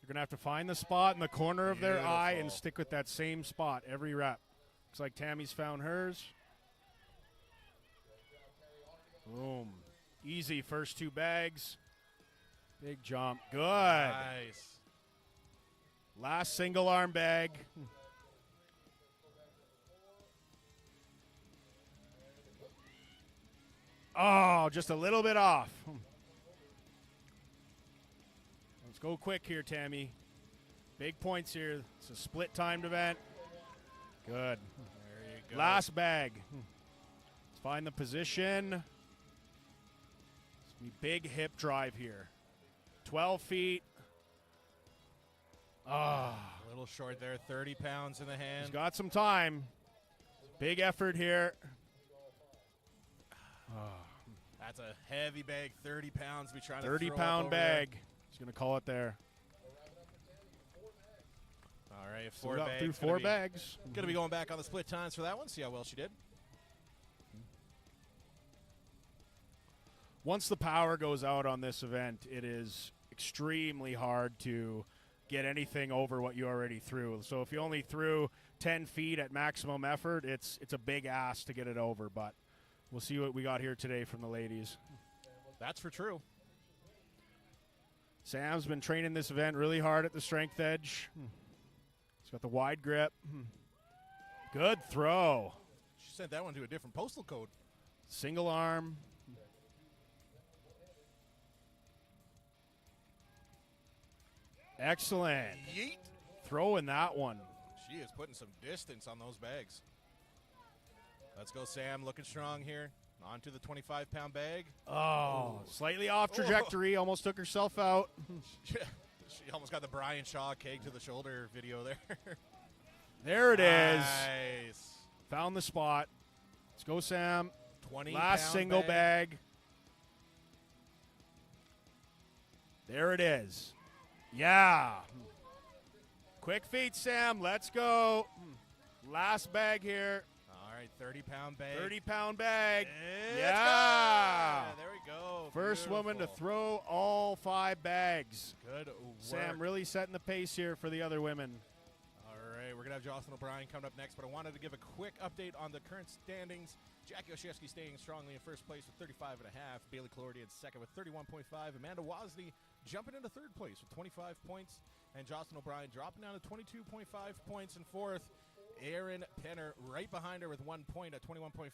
B: You're going to have to find the spot in the corner of their eye and
A: Beautiful.
B: stick with that same spot every rep. Looks like Tammy's found hers. Boom. Easy first 2 bags. Big jump. Good.
A: Nice.
B: Last single arm bag. Oh, just a little bit off. Let's go quick here, Tammy. Big points here. It's a split timed event. Good.
A: There you go.
B: Last bag. Let's find the position. It's gonna be big hip drive here. 12 feet.
A: A little short there, 30 pounds in the hand.
B: He's got some time. Big effort here.
A: That's a heavy bag, 30 pounds. We trying to
B: 30-pound bag. He's going to call it there.
A: All right,
B: So
A: 4
B: we got
A: bags.
B: through 4 bags.
A: Going to be going back on the split times for that one. See how well she did.
B: Once the power goes out on this event, it is extremely hard to get anything over what you already threw. So if you only threw 10 feet at maximum effort, it's a big ask to get it over. But we'll see what we got here today from the ladies.
A: That's for true.
B: Sam's been training this event really hard at the strength edge. He's got the wide grip. Good throw.
A: She sent that one to a different postal code.
B: Single arm. Excellent.
A: Yeet.
B: Throwing that one.
A: She is putting some distance on those bags. Let's go, Sam. Looking strong here. On to the 25-pound bag.
B: Oh, slightly off trajectory. Almost took herself out.
A: She almost got the Brian Shaw keg to the shoulder video there.
B: There it is.
A: Nice.
B: Found the spot. Let's go, Sam.
A: 20
B: Last single bag. There it is. Yeah. Quick feet, Sam. Let's go. Last bag here.
A: All right, 30-pound bag.
B: 30-pound bag.
A: It's
B: Yeah.
A: gone. There we go.
B: First woman to
A: Beautiful.
B: throw all 5 bags.
A: Good work.
B: Sam really setting the pace here for the other women.
A: All right, we're going to have Jocelyn O'Brien coming up next, but I wanted to give a quick update on the current standings. Jackie Oshevsky staying strongly in first place with 35.5. Bailey Clordy in second with 31.5. Amanda Wozni jumping into third place with 25 points. And Jocelyn O'Brien dropping down to 22.5 points in fourth. Erin Penner right behind her with 1 point at 21.5.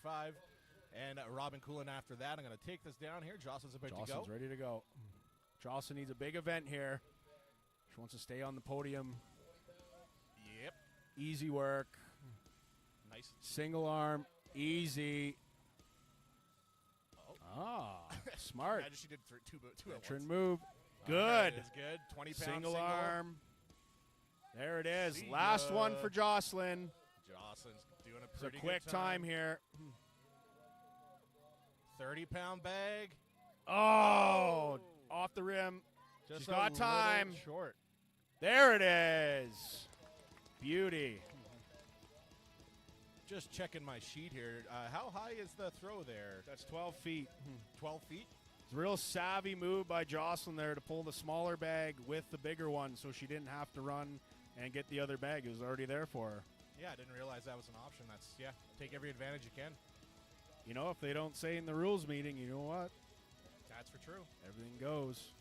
A: And Robin Coolin after that. I'm going to take this down here. Jocelyn's about to go.
B: Jocelyn's ready to go. Jocelyn needs a big event here. She wants to stay on the podium.
A: Yep.
B: Easy work.
A: Nice.
B: Single arm. Easy.
A: Oh.
B: Ah, smart.
A: Imagine she did two at
B: Veteran
A: once.
B: move.
A: All
B: Good.
A: right, it's good. 20 pound
B: Single arm. There it is.
A: See
B: Last
A: ya.
B: one for Jocelyn.
A: Jocelyn's doing a
B: It's a
A: pretty
B: quick
A: good
B: time here.
A: 30-pound bag.
B: Oh, off the rim.
A: Just
B: She's
A: a
B: got
A: little
B: time.
A: Short.
B: There it is. Beauty.
A: Just checking my sheet here. How high is the throw there?
B: That's 12 feet.
A: 12 feet?
B: It's a real savvy move by Jocelyn there to pull the smaller bag with the bigger one so she didn't have to run and get the other bag. It was already there for her.
A: Yeah, I didn't realize that was an option. That's, yeah, take every advantage you can.
B: You know, if they don't say in the rules meeting, you know what?
A: That's for true.
B: Everything goes.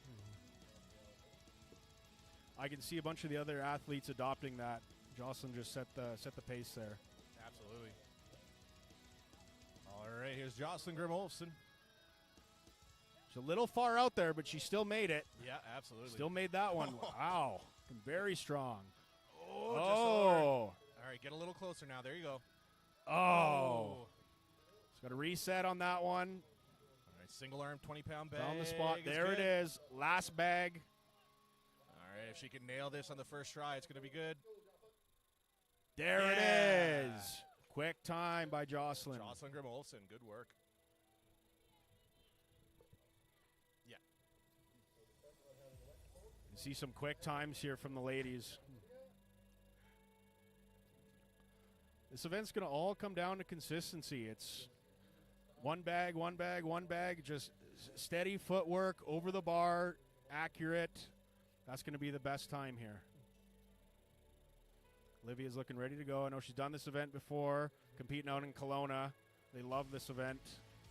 B: I can see a bunch of the other athletes adopting that. Jocelyn just set the pace there.
A: Absolutely. All right, here's Jocelyn Grimm-Olfsen.
B: She's a little far out there, but she still made it.
A: Yeah, absolutely.
B: Still made that one. Wow. Very strong.
A: Oh,
B: Oh.
A: All right, get a little closer now. There you go.
B: Oh. She's got a reset on that one.
A: All right, single arm, 20-pound bag.
B: On the spot.
A: is
B: There it
A: good.
B: is. Last bag.
A: All right, if she can nail this on the first try, it's going to be good.
B: There
A: Yeah.
B: it is. Quick time by Jocelyn.
A: Jocelyn Grimm-Olfsen, good work. Yeah.
B: You see some quick times here from the ladies. This event's going to all come down to consistency. It's one bag, one bag, one bag, just steady footwork, over the bar, accurate. That's going to be the best time here. Olivia's looking ready to go. I know she's done this event before, competing out in Kelowna. They love this event.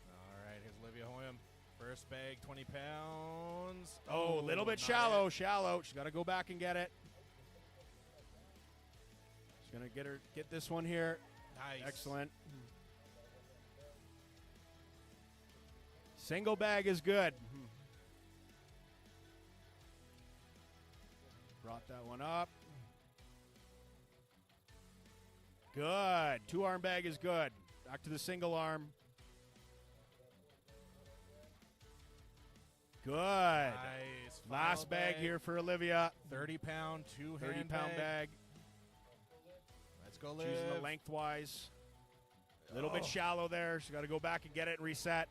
A: All right, here's Olivia Hoyam. First bag, 20 pounds.
B: Oh, a little bit
A: not
B: shallow,
A: it.
B: shallow. She's got to go back and get it. She's going to get this one here.
A: Nice.
B: Excellent. Single bag is good. Brought that one up. Good. Two arm bag is good. Back to the single arm. Good.
A: Nice. Final
B: Last bag here for Olivia.
A: 30-pound, two-hand
B: 30-pound bag.
A: Let's go, Liv.
B: Choosing the lengthwise. A little bit shallow there. She's got to go back and get it and reset.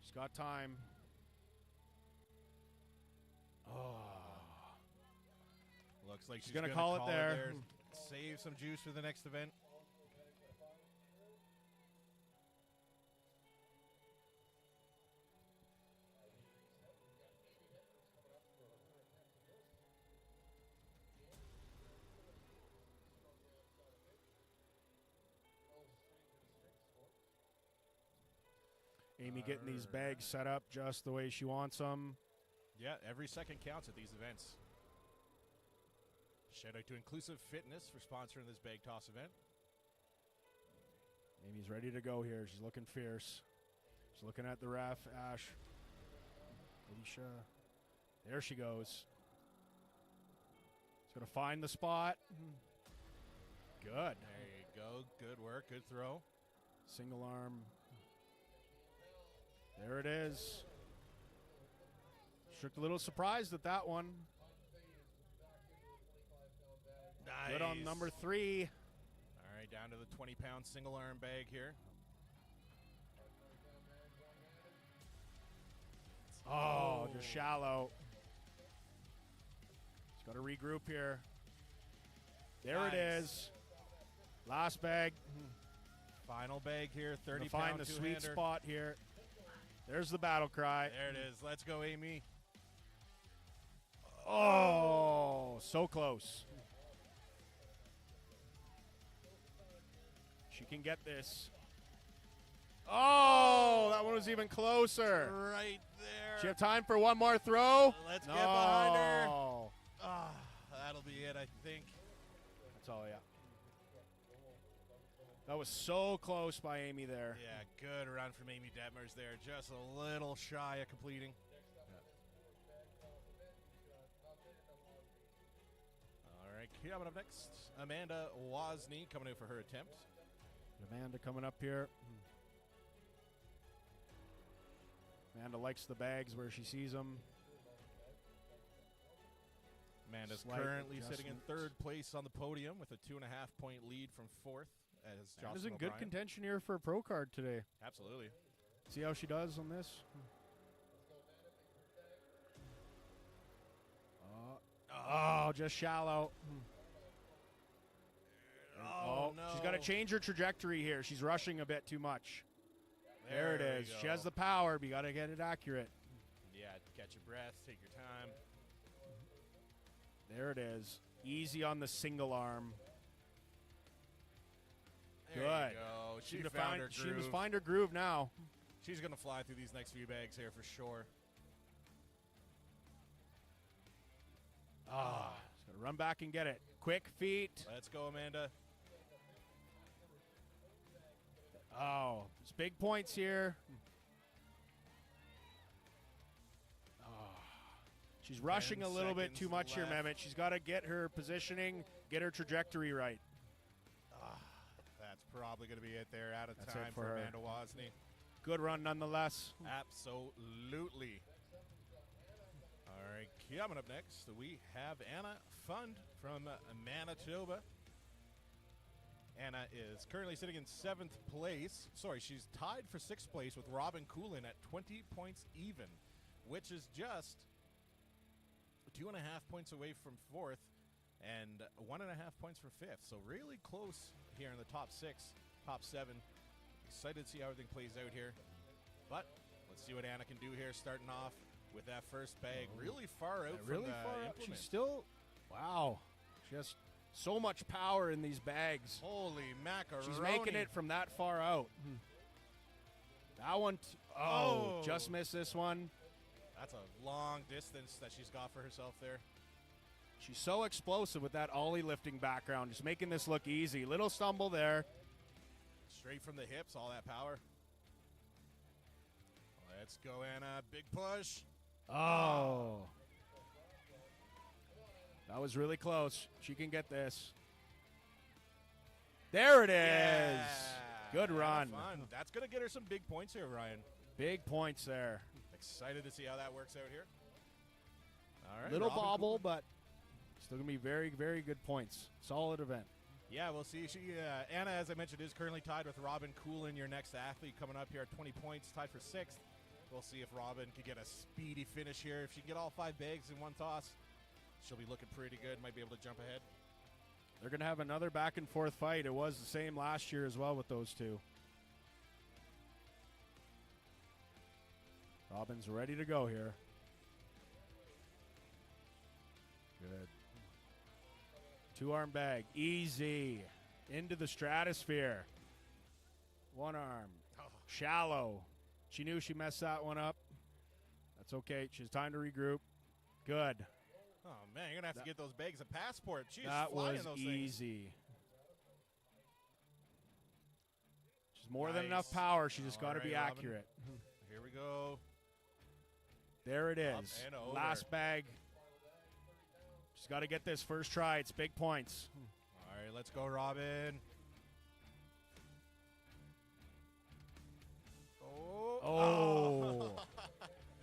B: She's got time. Oh.
A: Looks like she's
B: gonna
A: going to
B: call it there.
A: Save some juice for the next event.
B: Amy getting these bags set up just the way she wants them.
A: Yeah, every second counts at these events. Shout out to Inclusive Fitness for sponsoring this bag toss event.
B: Amy's ready to go here. She's looking fierce. She's looking at the ref, Ash. Alicia. There she goes. She's going to find the spot. Good.
A: There you go. Good work. Good throw.
B: Single arm. There it is. She looked a little surprised at that one.
A: Nice.
B: Good on number 3.
A: All right, down to the 20-pound single arm bag here.
B: Oh, just shallow. She's got to regroup here. There
A: Nice.
B: it is. Last bag.
A: Final bag here, 30-pound
B: Find the sweet
A: two-hander.
B: spot here. There's the battle cry.
A: There it is. Let's go, Amy.
B: Oh. so close. She can get this. Oh, that one was even closer.
A: Right there.
B: She have time for one more throw?
A: Let's get behind her.
B: No.
A: That'll be it, I think.
B: That's all, yeah. That was so close by Amy there.
A: Yeah, good run from Amy Detmers there. Just a little shy of completing. All right, coming up next, Amanda Wozni coming in for her attempt.
B: Amanda coming up here. Amanda likes the bags where she sees them.
A: Amanda's
B: Slight
A: currently sitting in
B: adjustment.
A: third place on the podium with a 2.5 point lead from fourth. As
B: Amanda's
A: Jocelyn
B: in good
A: O'Brien.
B: contention here for a pro card today.
A: Absolutely.
B: See how she does on this. Oh, just shallow.
A: Oh, no.
B: She's got to change her trajectory here. She's rushing a bit too much. There it
A: we
B: is. She
A: go.
B: has the power, but you got to get it accurate.
A: Yeah, catch your breath, take your time.
B: There it is. Easy on the single arm.
A: There
B: Good.
A: you go. She
B: Seems to
A: found her
B: She
A: groove.
B: must find her groove now.
A: She's going to fly through these next few bags here for sure.
B: She's going to run back and get it. Quick feet.
A: Let's go, Amanda.
B: Oh, it's big points here. She's rushing
A: 10
B: a little bit
A: seconds
B: too much here,
A: left.
B: Mehmet. She's got to get her positioning, get her trajectory right.
A: That's probably going to be it there. Out of
B: That's
A: time
B: it for
A: for
B: her.
A: Amanda Wozni.
B: Good run nonetheless.
A: Absolutely. All right, coming up next, we have Anna Fund from Manitoba. Anna is currently sitting in 7th place. Sorry, she's tied for 6th place with Robin Coolin at 20 points even, which is just 2.5 points away from 4th and 1.5 points for 5th. So really close here in the top 6, top 7. Excited to see how everything plays out here. But let's see what Anna can do here, starting off with that first bag. Really far out from
B: Really
A: the
B: far out.
A: implement.
B: She's still, wow. She has so much power in these bags.
A: Holy macaroni.
B: She's making it from that far out. That one,
A: Oh.
B: just missed this one.
A: That's a long distance that she's got for herself there.
B: She's so explosive with that ollie lifting background, just making this look easy. Little stumble there.
A: Straight from the hips, all that power. Let's go, Anna. Big push.
B: Oh. That was really close. She can get this. There it is.
A: Yeah.
B: Good
A: Anna
B: run.
A: Fun. That's going to get her some big points here, Ryan.
B: Big points there.
A: Excited to see how that works out here. All right.
B: Little
A: Robin
B: bobble,
A: Coolin.
B: but still going to be very, very good points. Solid event.
A: Yeah, we'll see. Anna, as I mentioned, is currently tied with Robin Coolin, your next athlete, coming up here at 20 points, tied for 6th. We'll see if Robin can get a speedy finish here. If she can get all 5 bags in one toss, she'll be looking pretty good. Might be able to jump ahead.
B: They're going to have another back and forth fight. It was the same last year as well with those two. Robin's ready to go here. Good. 2-arm bag. Easy. Into the stratosphere. 1 arm. Shallow. She knew she messed that one up. That's okay. She has time to regroup. Good.
A: Oh, man, you're going to have to get those bags a passport. She's
B: That
A: flying
B: was
A: those things.
B: easy. She's more than
A: Nice.
B: enough power. She just
A: All
B: got to
A: right,
B: be
A: Robin.
B: accurate.
A: Here we go.
B: There it
A: Up
B: is.
A: and over.
B: Last bag. She's got to get this first try. It's big points.
A: All right, let's go, Robin.
B: Oh.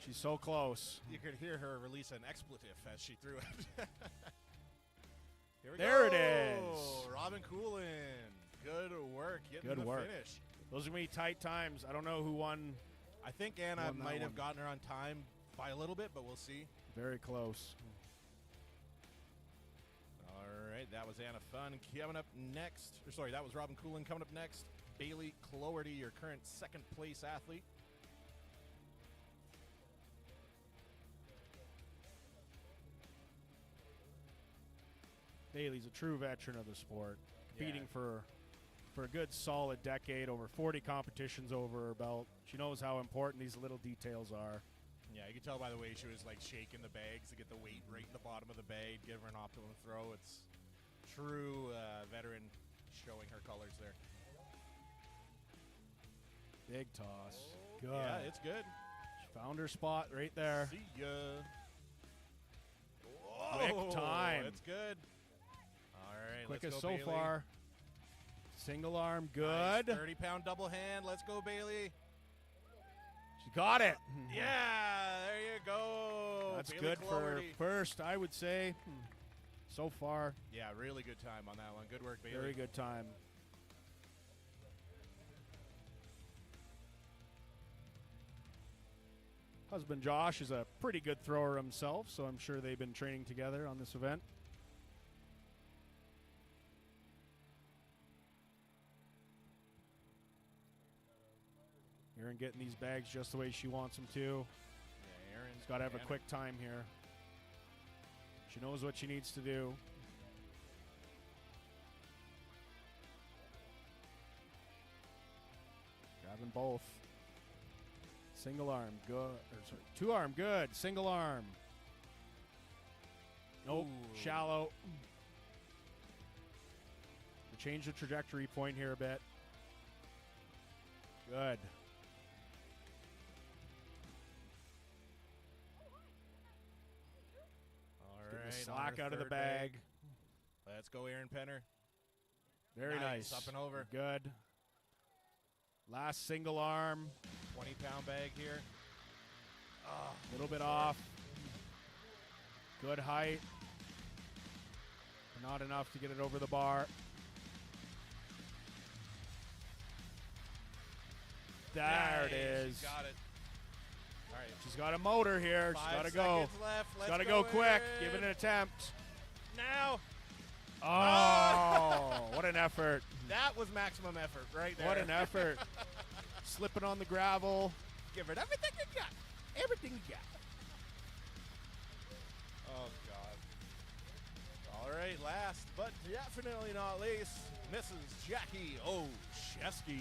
B: She's so close.
A: You could hear her release an expletive as she threw it. Here we
B: There
A: go.
B: it is.
A: Robin Coolin. Good work. Getting
B: Good
A: the
B: work.
A: finish.
B: Those are going to be tight times. I don't know who won.
A: I think Anna
B: Won that
A: might have
B: one.
A: gotten her on time by a little bit, but we'll see.
B: Very close.
A: All right, that was Anna Fun. Coming up next, or sorry, that was Robin Coolin. Coming up next, Bailey Cloherty, your current 2nd place athlete.
B: Bailey's a true veteran of the sport, competing
A: Yeah.
B: for a good solid decade, over 40 competitions over her belt. She knows how important these little details are.
A: Yeah, you can tell by the way she was like shaking the bags to get the weight right in the bottom of the bag, give her an optimum throw. It's true veteran showing her colors there.
B: Big toss. Good.
A: Yeah, it's good.
B: She found her spot right there.
A: See ya.
B: Quick time.
A: It's good. All right,
B: Quickest
A: let's go,
B: so
A: Bailey.
B: far. Single arm,
A: Nice,
B: good.
A: 30-pound double hand. Let's go, Bailey.
B: She got it.
A: Yeah, there you go.
B: That's
A: Bailey
B: good for
A: Cloherty.
B: first, I would say. So far,
A: Yeah, really good time on that one. Good work, Bailey.
B: very good time. Husband Josh is a pretty good thrower himself, so I'm sure they've been training together on this event. Erin getting these bags just the way she wants them to.
A: Yeah, Aaron's
B: She's got to have a
A: man.
B: quick time here. She knows what she needs to do. Grabbing both. Single arm, good. Or sorry, two arm, good. Single arm. Nope,
A: Ooh.
B: shallow. We change the trajectory point here a bit. Good.
A: All
B: Getting
A: right,
B: the
A: on
B: slack
A: her
B: out of the
A: third
B: bag.
A: Let's go, Aaron Penner.
B: Very nice.
A: Up and over.
B: Good. Last single arm.
A: 20-pound bag here.
B: A little bit off. Good height. Not enough to get it over the bar. There it
A: Hey,
B: is.
A: She got it. All right.
B: She's got a motor here. She's
A: 5
B: got to go.
A: seconds left. Let's
B: Got to go quick.
A: Aaron.
B: Give it an attempt.
A: Now.
B: Oh, what an effort.
A: That was maximum effort right there.
B: What an effort. Slipping on the gravel.
A: Give it everything you got. Everything you got. Oh, God. All right, last but definitely not least, Mrs. Jackie Olszewski.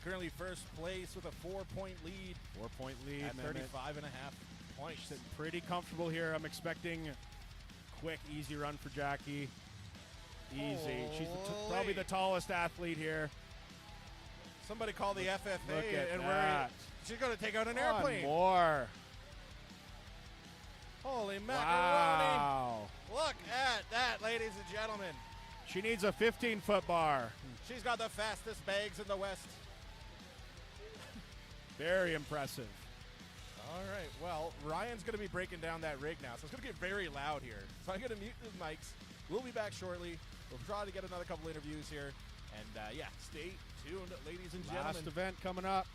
A: Currently first place with a 4-point lead
B: 4-point lead.
A: at
B: Mehmet.
A: 35 and a half points.
B: Sitting pretty comfortable here. I'm expecting quick, easy run for Jackie. Easy. She's probably the tallest athlete here.
A: Somebody call the FFA
B: Look at
A: and
B: that.
A: she's going to take out an
B: One
A: airplane.
B: more.
A: Holy macaroni.
B: Wow.
A: Look at that, ladies and gentlemen.
B: She needs a 15-foot bar.
A: She's got the fastest bags in the West.
B: Very impressive.
A: All right, well, Ryan's going to be breaking down that rig now, so it's going to get very loud here. So I'm going to mute the mics. We'll be back shortly. We'll try to get another couple interviews here. And, yeah, stay tuned, ladies and gentlemen.
B: Last event coming up.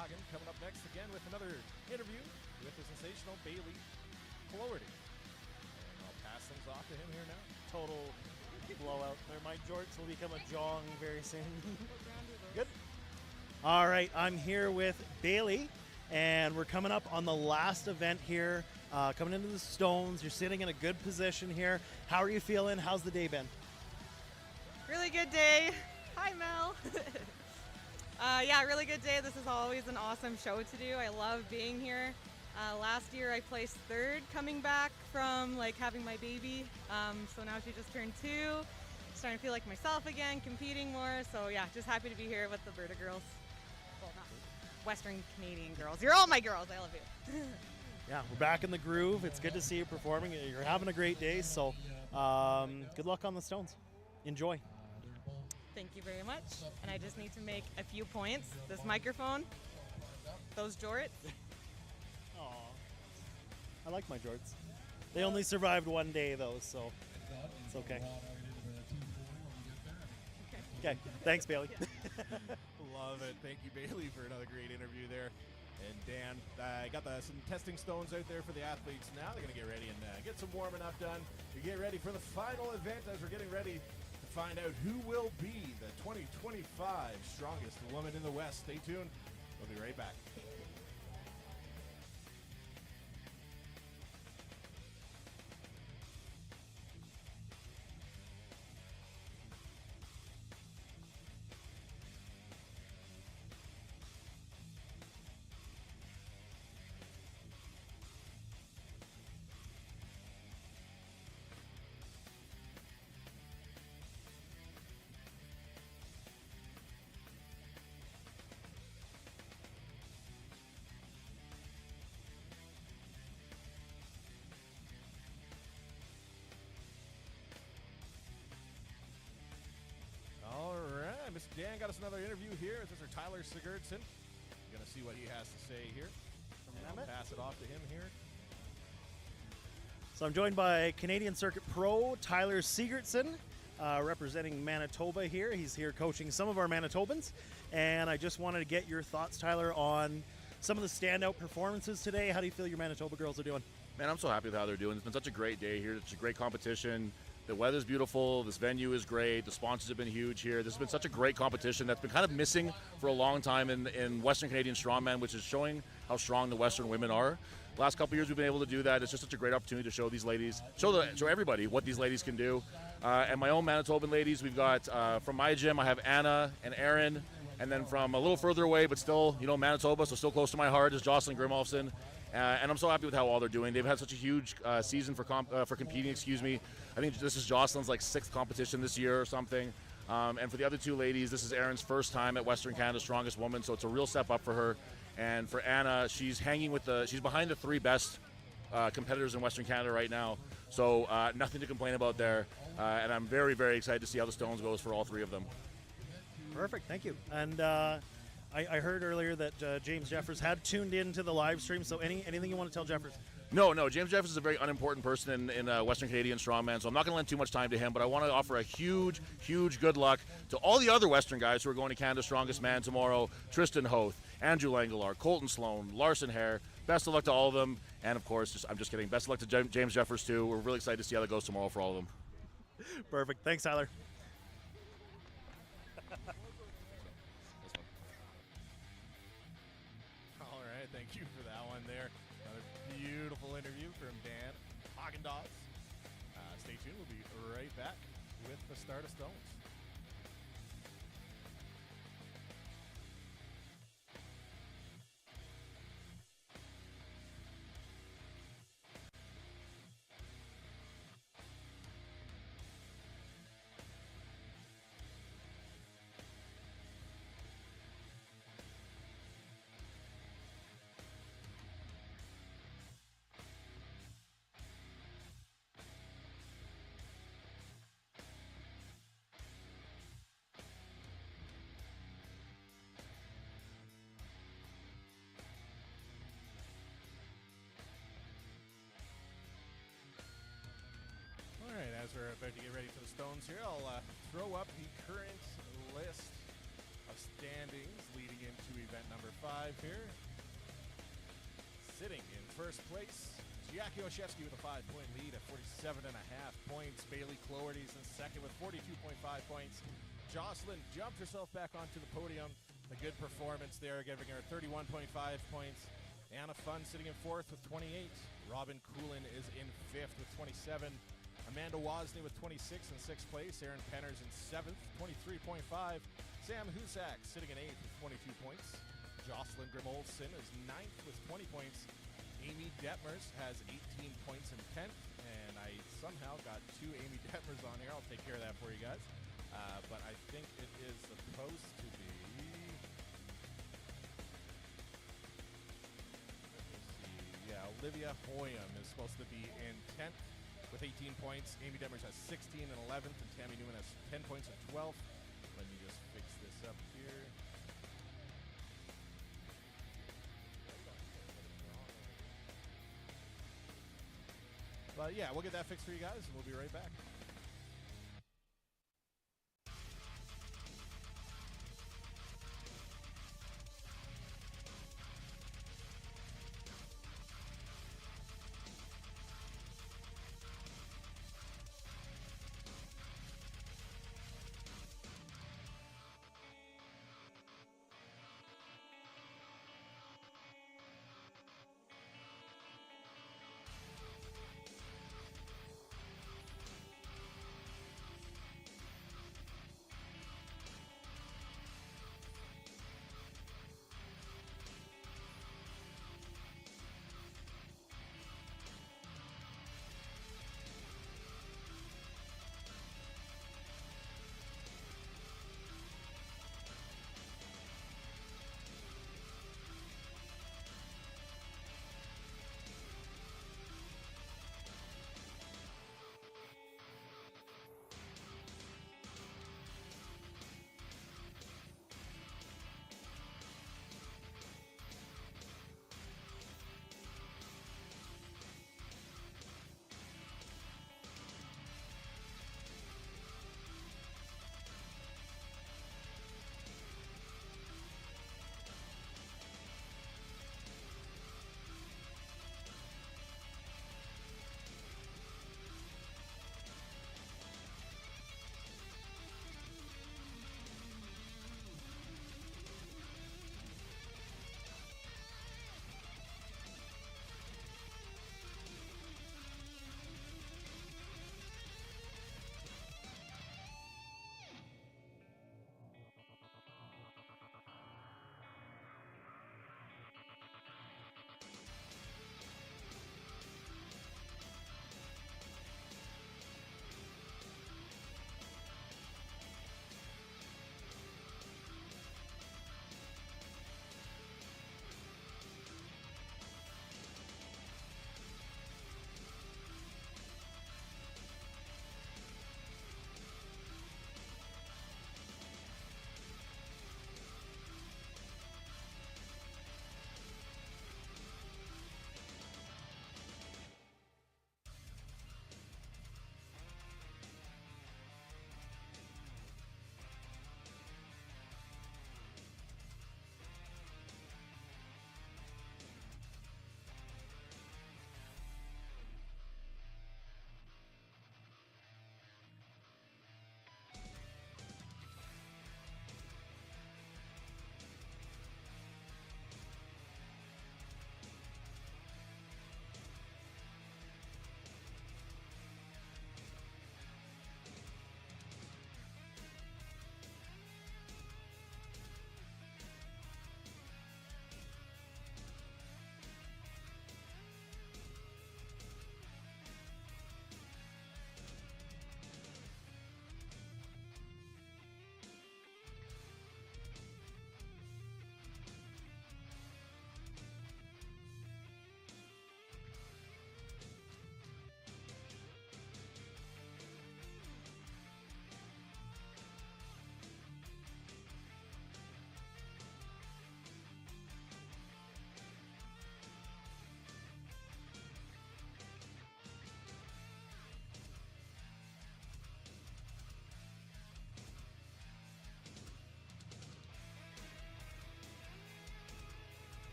A: Hagen coming up next again with another interview with the sensational Bailey Flaherty. And I'll pass things off to him here now.
D: Total blowout there. My jorts will become a jong very soon. Good. All right, I'm here with Bailey, and we're coming up on the last event here. Coming into the stones, you're sitting in a good position here. How are you feeling? How's the day been?
L: Really good day. Hi, Mel. Yeah, really good day. This is always an awesome show to do. I love being here. Last year I placed third coming back from like having my baby. So now she just turned 2. Starting to feel like myself again, competing more. So yeah, just happy to be here with the Alberta girls. Well, not Western Canadian girls. You're all my girls. I love you.
D: Yeah, we're back in the groove. It's good to see you performing. You're having a great day, so good luck on the stones. Enjoy.
L: Thank you very much. And I just need to make a few points. This microphone, those jorts.
D: Aw. I like my jorts. They only survived one day, though, so it's okay. Okay, thanks, Bailey.
A: Love it. Thank you, Bailey, for another great interview there. And Dan, got some testing stones out there for the athletes now. They're going to get ready and get some warming up done to get ready for the final event as we're getting ready to find out who will be the 2025 strongest woman in the West. Stay tuned. We'll be right back. Mr. Dan got us another interview here. This is Tyler Sigurdsson. We're going to see what he has to say here. And I'll pass it off to him here.
D: So I'm joined by Canadian Circuit Pro Tyler Sigurdsson, representing Manitoba here. He's here coaching some of our Manitobans. And I just wanted to get your thoughts, Tyler, on some of the standout performances today. How do you feel your Manitoba girls are doing?
M: Man, I'm so happy with how they're doing. It's been such a great day here. It's a great competition. The weather's beautiful. This venue is great. The sponsors have been huge here. This has been such a great competition that's been kind of missing for a long time in Western Canadian Strongman, which is showing how strong the Western women are. Last couple years we've been able to do that. It's just such a great opportunity to show these ladies, show everybody what these ladies can do. And my own Manitoban ladies, we've got from my gym, I have Anna and Erin, and then from a little further away, but still, Manitoba, so still close to my heart, is Jocelyn Grimolfson. And I'm so happy with how all they're doing. They've had such a huge season for competing. I think this is Jocelyn's like 6th competition this year or something. And for the other 2 ladies, this is Erin's first time at Western Canada's Strongest Woman, so it's a real step up for her. And for Anna, she's behind the 3 best competitors in Western Canada right now. So nothing to complain about there. And I'm very, very excited to see how the Stones goes for all 3 of them.
D: Perfect, thank you. And I heard earlier that James Jeffers had tuned into the live stream, so anything you want to tell Jeffers?
M: No, James Jeffers is a very unimportant person in Western Canadian Strongman, so I'm not going to lend too much time to him, but I want to offer a huge, huge good luck to all the other Western guys who are going to Canada's Strongest Man tomorrow. Tristan Hoth, Andrew Langelar, Colton Sloan, Larson Hare. Best of luck to all of them, and of course, I'm just kidding, best of luck to James Jeffers too. We're really excited to see how that goes tomorrow for all of them.
D: Perfect, thanks Tyler.
A: Thank you for that one there. Another beautiful interview from Dan Hagendoss. Stay tuned. We'll be right back with the start of Stones. All right, as we're about to get ready for the Stones here, I'll throw up the current list of standings leading into event number 5 here. Sitting in first place, Jackie Oshevsky with a 5-point lead at 47.5 points. Bailey Cloherty's in second with 42.5 points. Jocelyn jumped herself back onto the podium. A good performance there, giving her 31.5 points. Anna Fun sitting in fourth with 28. Robin Coolin is in fifth with 27. Amanda Wozni with 26 in sixth place. Erin Penners in seventh, 23.5. Sam Husak sitting in eighth with 22 points. Jocelyn Grimolson is ninth with 20 points. Amy Detmers has 18 points in 10th, and I somehow got 2 Amy Detmers on here. I'll take care of that for you guys. But I think it is supposed to be... Yeah, Olivia Hoyam is supposed to be in 10th with 18 points. Amy Detmers has 16 and 11th, and Tammy Newman has 10 points at 12th. Let me just fix this up here. But yeah, we'll get that fixed for you guys, and we'll be right back.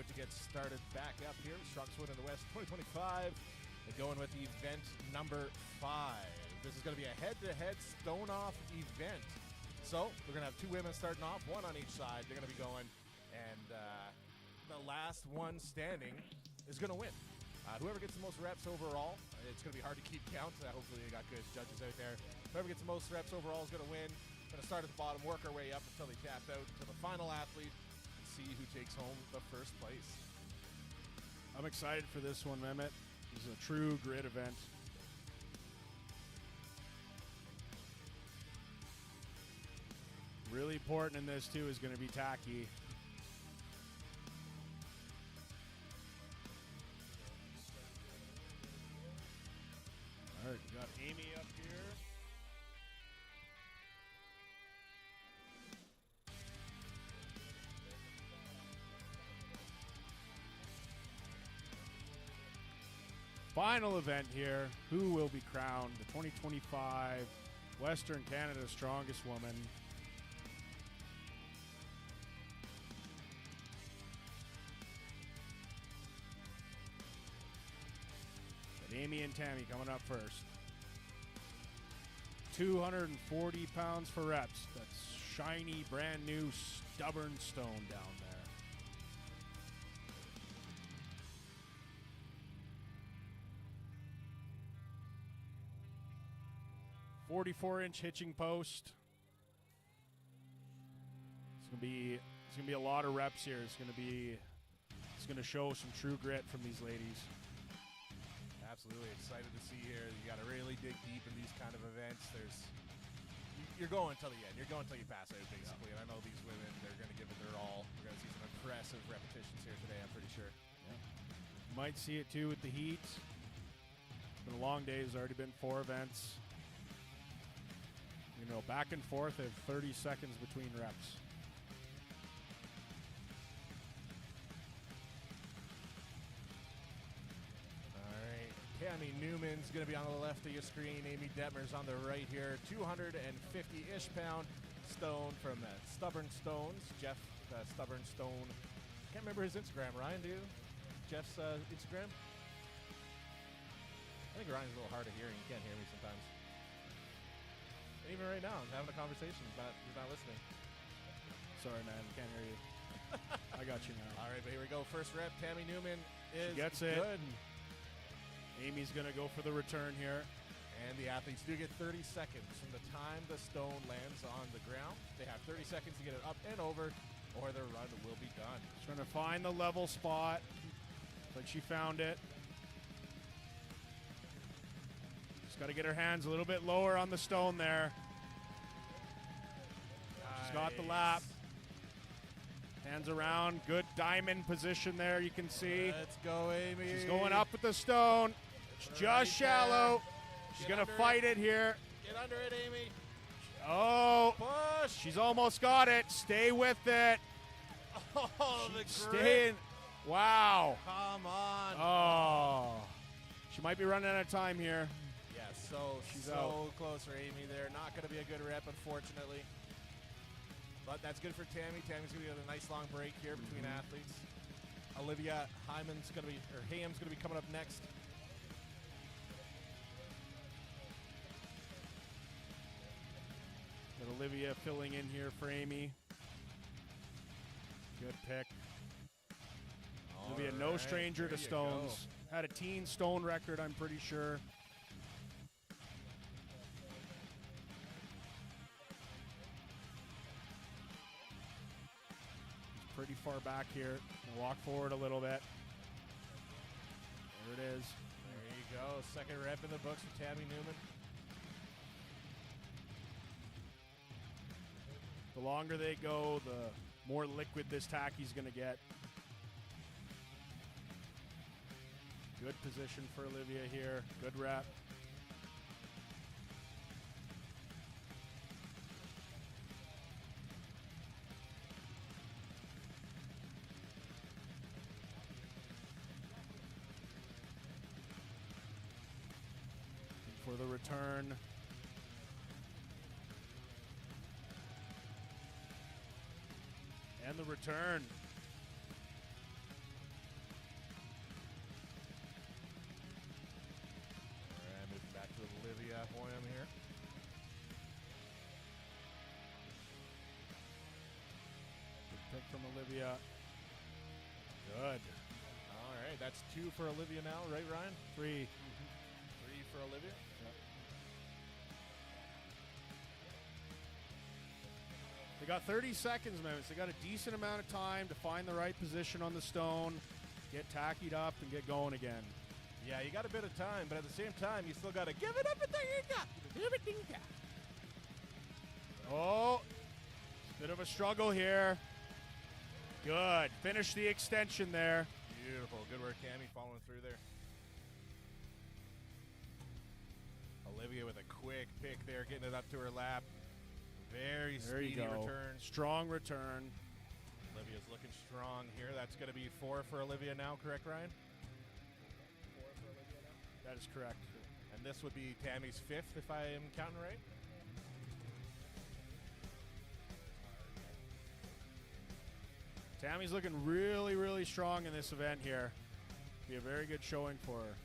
A: to get started back up here. Strongest Women in the West 2025. We're going with event number 5. This is going to be a head-to-head stone-off event. So we're going to have 2 women starting off, 1 on each side. They're going to be going, and the last one standing is going to win. Whoever gets the most reps overall, it's going to be hard to keep count. Hopefully you got good judges out there. Whoever gets the most reps overall is going to win. Going to start at the bottom, work our way up until they tap out to the final athlete and see who takes home the first place.
B: I'm excited for this one, Mehmet. This is a true grit event. Really important in this, too, is going to be tacky. All right, we got Amy up here. Final event here. Who will be crowned the 2025 Western Canada's Strongest Woman? But Amy and Tammy coming up first. 240 pounds for reps. That's shiny, brand new, stubborn stone down there. 44-inch hitching post. It's gonna be a lot of reps here. It's gonna show some true grit from these ladies.
A: Absolutely excited to see here. You got to really dig deep in these kind of events. You're going until the end. You're going until you pass out, basically. And I know these women, they're going to give it their all. We're going to see some impressive repetitions here today, I'm pretty sure.
B: Might see it too with the heat. It's been a long day. There's already been 4 events. You know, back and forth at 30 seconds between reps.
A: All right, Tammy Newman's going to be on the left of your screen. Amy Detmer's on the right here. 250-ish pound stone from Stubborn Stones. Jeff, Stubborn Stone. Can't remember his Instagram. Ryan, do you? Jeff's Instagram? I think Ryan's a little hard of hearing. You can't hear me sometimes. Even right now, I'm having a conversation. He's not listening.
B: Sorry, man. Can't hear you. I got you now.
A: All right, but here we go. First rep, Tammy Newman is
B: she gets
A: good.
B: it. Amy's going to go for the return here.
A: And the athletes do get 30 seconds from the time the stone lands on the ground. They have 30 seconds to get it up and over, or their run will be done.
B: Trying to find the level spot. But she found it. Got to get her hands a little bit lower on the stone there. She's got the lap. Hands around. Good diamond position there, you can see.
A: Let's go, Amy.
B: She's going up with the stone. It's just shallow. She's going to fight it here.
A: Get under it, Amy.
B: Oh.
A: Push.
B: She's almost got it. Stay with it.
A: Oh, the
B: Stay
A: grip.
B: in. Wow.
A: Come on.
B: Oh. She might be running out of time here.
A: She's
B: out.
A: close for Amy there. Not going to be a good rep, unfortunately. But that's good for Tammy. Tammy's going to get a nice long break here between athletes. Olivia Ham's going to be coming up next.
B: Got Olivia filling in here for Amy. Good pick. Olivia, no stranger to stones. Had a teen stone record, I'm pretty sure. Pretty far back here. Walk forward a little bit. There it is.
A: There you go. Second rep in the books for Tammy Newman.
B: The longer they go, the more liquid this tacky's going to get. Good position for Olivia here. Good rep. For the return. And the return. Olivia. Good.
A: All right, that's 2 for Olivia now, right, Ryan?
B: 3.
A: 3 for Olivia.
B: They got 30 seconds, man. So they got a decent amount of time to find the right position on the stone, get tackied up, and get going again.
A: Yeah, you got a bit of time, but at the same time, you still got to give it everything you got. Everything you got.
B: Oh, bit of a struggle here. Good. Finish the extension there.
A: Beautiful. Good work, Tammy, following through there. Olivia with a quick pick there, getting it up to her lap. Very
B: There you
A: speedy
B: go.
A: return.
B: Strong return.
A: Olivia's looking strong here. That's going to be 4 for Olivia now, correct, Ryan? 4 for Olivia now?
B: That is correct.
A: And this would be Tammy's 5th, if I am counting right?
B: Tammy's looking really, really strong in this event here. Be a very good showing for her.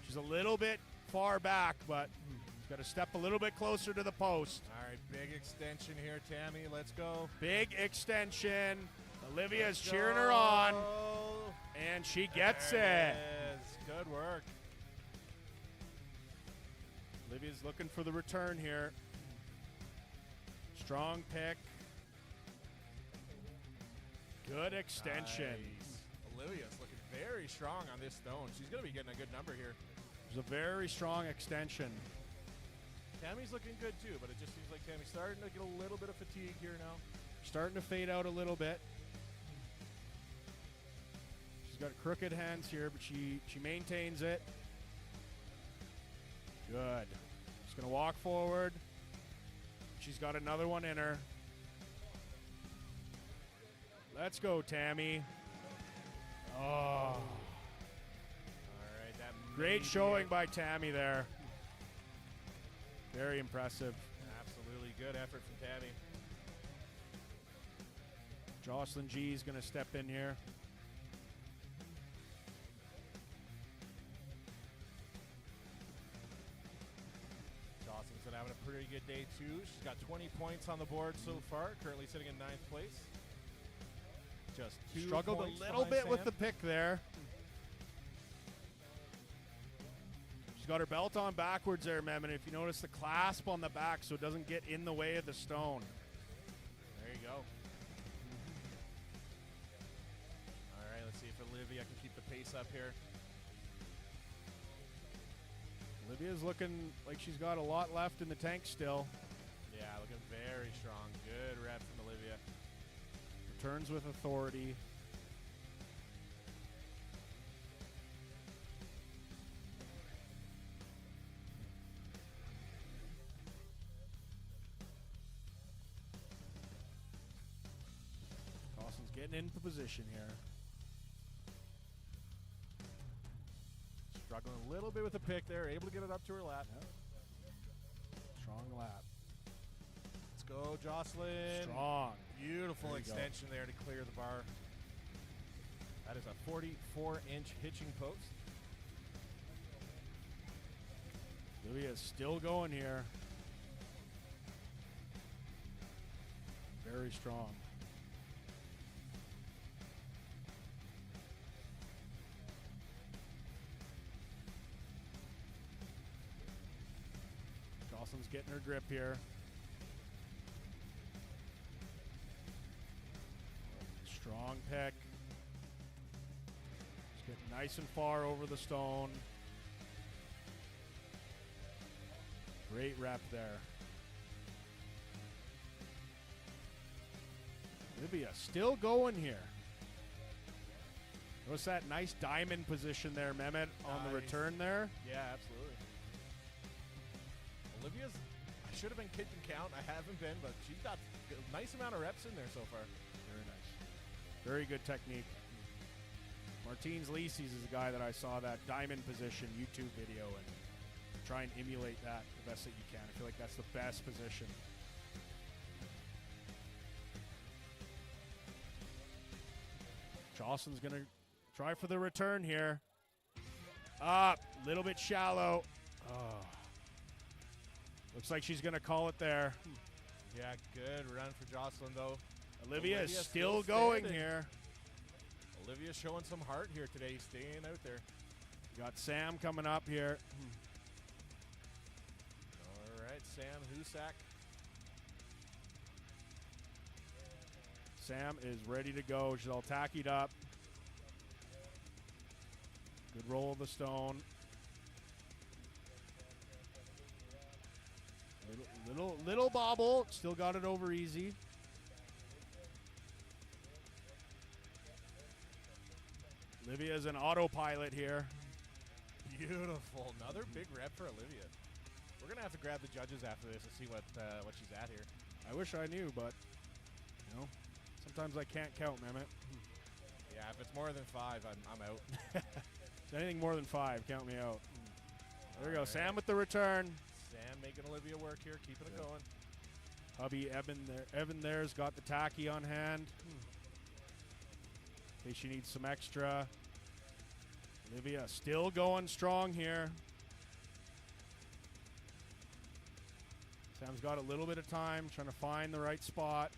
B: She's a little bit far back, but she's got to step a little bit closer to the post.
A: All right, big extension here, Tammy. Let's go.
B: Big extension. Olivia's
A: Let's
B: cheering
A: go.
B: her on, and she gets
A: There
B: it.
A: is. Good work.
B: Olivia's looking for the return here. Strong pick. Good extension.
A: Nice. Olivia's looking very strong on this stone. She's going to be getting a good number here.
B: There's a very strong extension.
A: Tammy's looking good too, but it just seems like Tammy's starting to get a little bit of fatigue here now.
B: Starting to fade out a little bit. She's got crooked hands here, but she maintains it. Good. She's going to walk forward. She's got another one in her. Let's go, Tammy. Oh.
A: All right, that
B: Great showing by Tammy there. Very impressive.
A: Absolutely good effort from Tammy.
B: Jocelyn G is going to step in here.
A: Jocelyn's been having a pretty good day too. She's got 20 points on the board so far, currently sitting in 9th place. Just 2
B: Struggled
A: points
B: a little
A: behind
B: bit with
A: Sam.
B: the pick there. She's got her belt on backwards there, Mem, and if you notice the clasp on the back so it doesn't get in the way of the stone.
A: There you go. All right, let's see if Olivia can keep the pace up here.
B: Olivia's looking like she's got a lot left in the tank still.
A: Yeah, looking very strong. Good rep from Olivia.
B: Returns with authority. Dawson's getting into position here.
A: Struggling a little bit with the pick there, able to get it up to her lap.
B: Strong lap.
A: Let's go, Jocelyn.
B: Strong.
A: Beautiful
B: There you go.
A: extension there to clear the bar. That is a 44-inch hitching post.
B: Olivia's still going here. Very strong. Jocelyn's getting her grip here. Strong pick. She's getting nice and far over the stone. Great rep there. Olivia still going here. Notice that nice diamond position there, Mehmet, on the
A: Nice.
B: return there.
A: Yeah, absolutely. Olivia's, I should have been keeping count. I haven't been, but she's got a nice amount of reps in there so far.
B: Very nice. Very good technique. Martins Lises is a guy that I saw that diamond position YouTube video and try and emulate that the best that you can. I feel like that's the best position. Jocelyn's going to try for the return here. Up, little bit shallow. Oh. Looks like she's going to call it there.
A: Yeah, good run for Jocelyn, though.
B: Olivia is
A: Olivia
B: still
A: still
B: going
A: standing.
B: here.
A: Olivia showing some heart here today, staying out there.
B: You got Sam coming up here.
A: All right, Sam Husak.
B: Sam is ready to go. She's all tackied up. Good roll of the stone. Little bobble. Still got it over easy. Olivia's an autopilot here.
A: Beautiful. Another big rep for Olivia. We're going to have to grab the judges after this and see what she's at here.
B: I wish I knew, but you know, sometimes I can't count, Mehmet.
A: Yeah, if it's more than 5, I'm out.
B: Anything more than 5, count me out. There we go.
A: All right.
B: Sam with the return.
A: Sam making Olivia work here, keeping it going.
B: Hubby Evan there's got the tacky on hand. In case she needs some extra. Olivia still going strong here. Sam's got a little bit of time trying to find the right spot.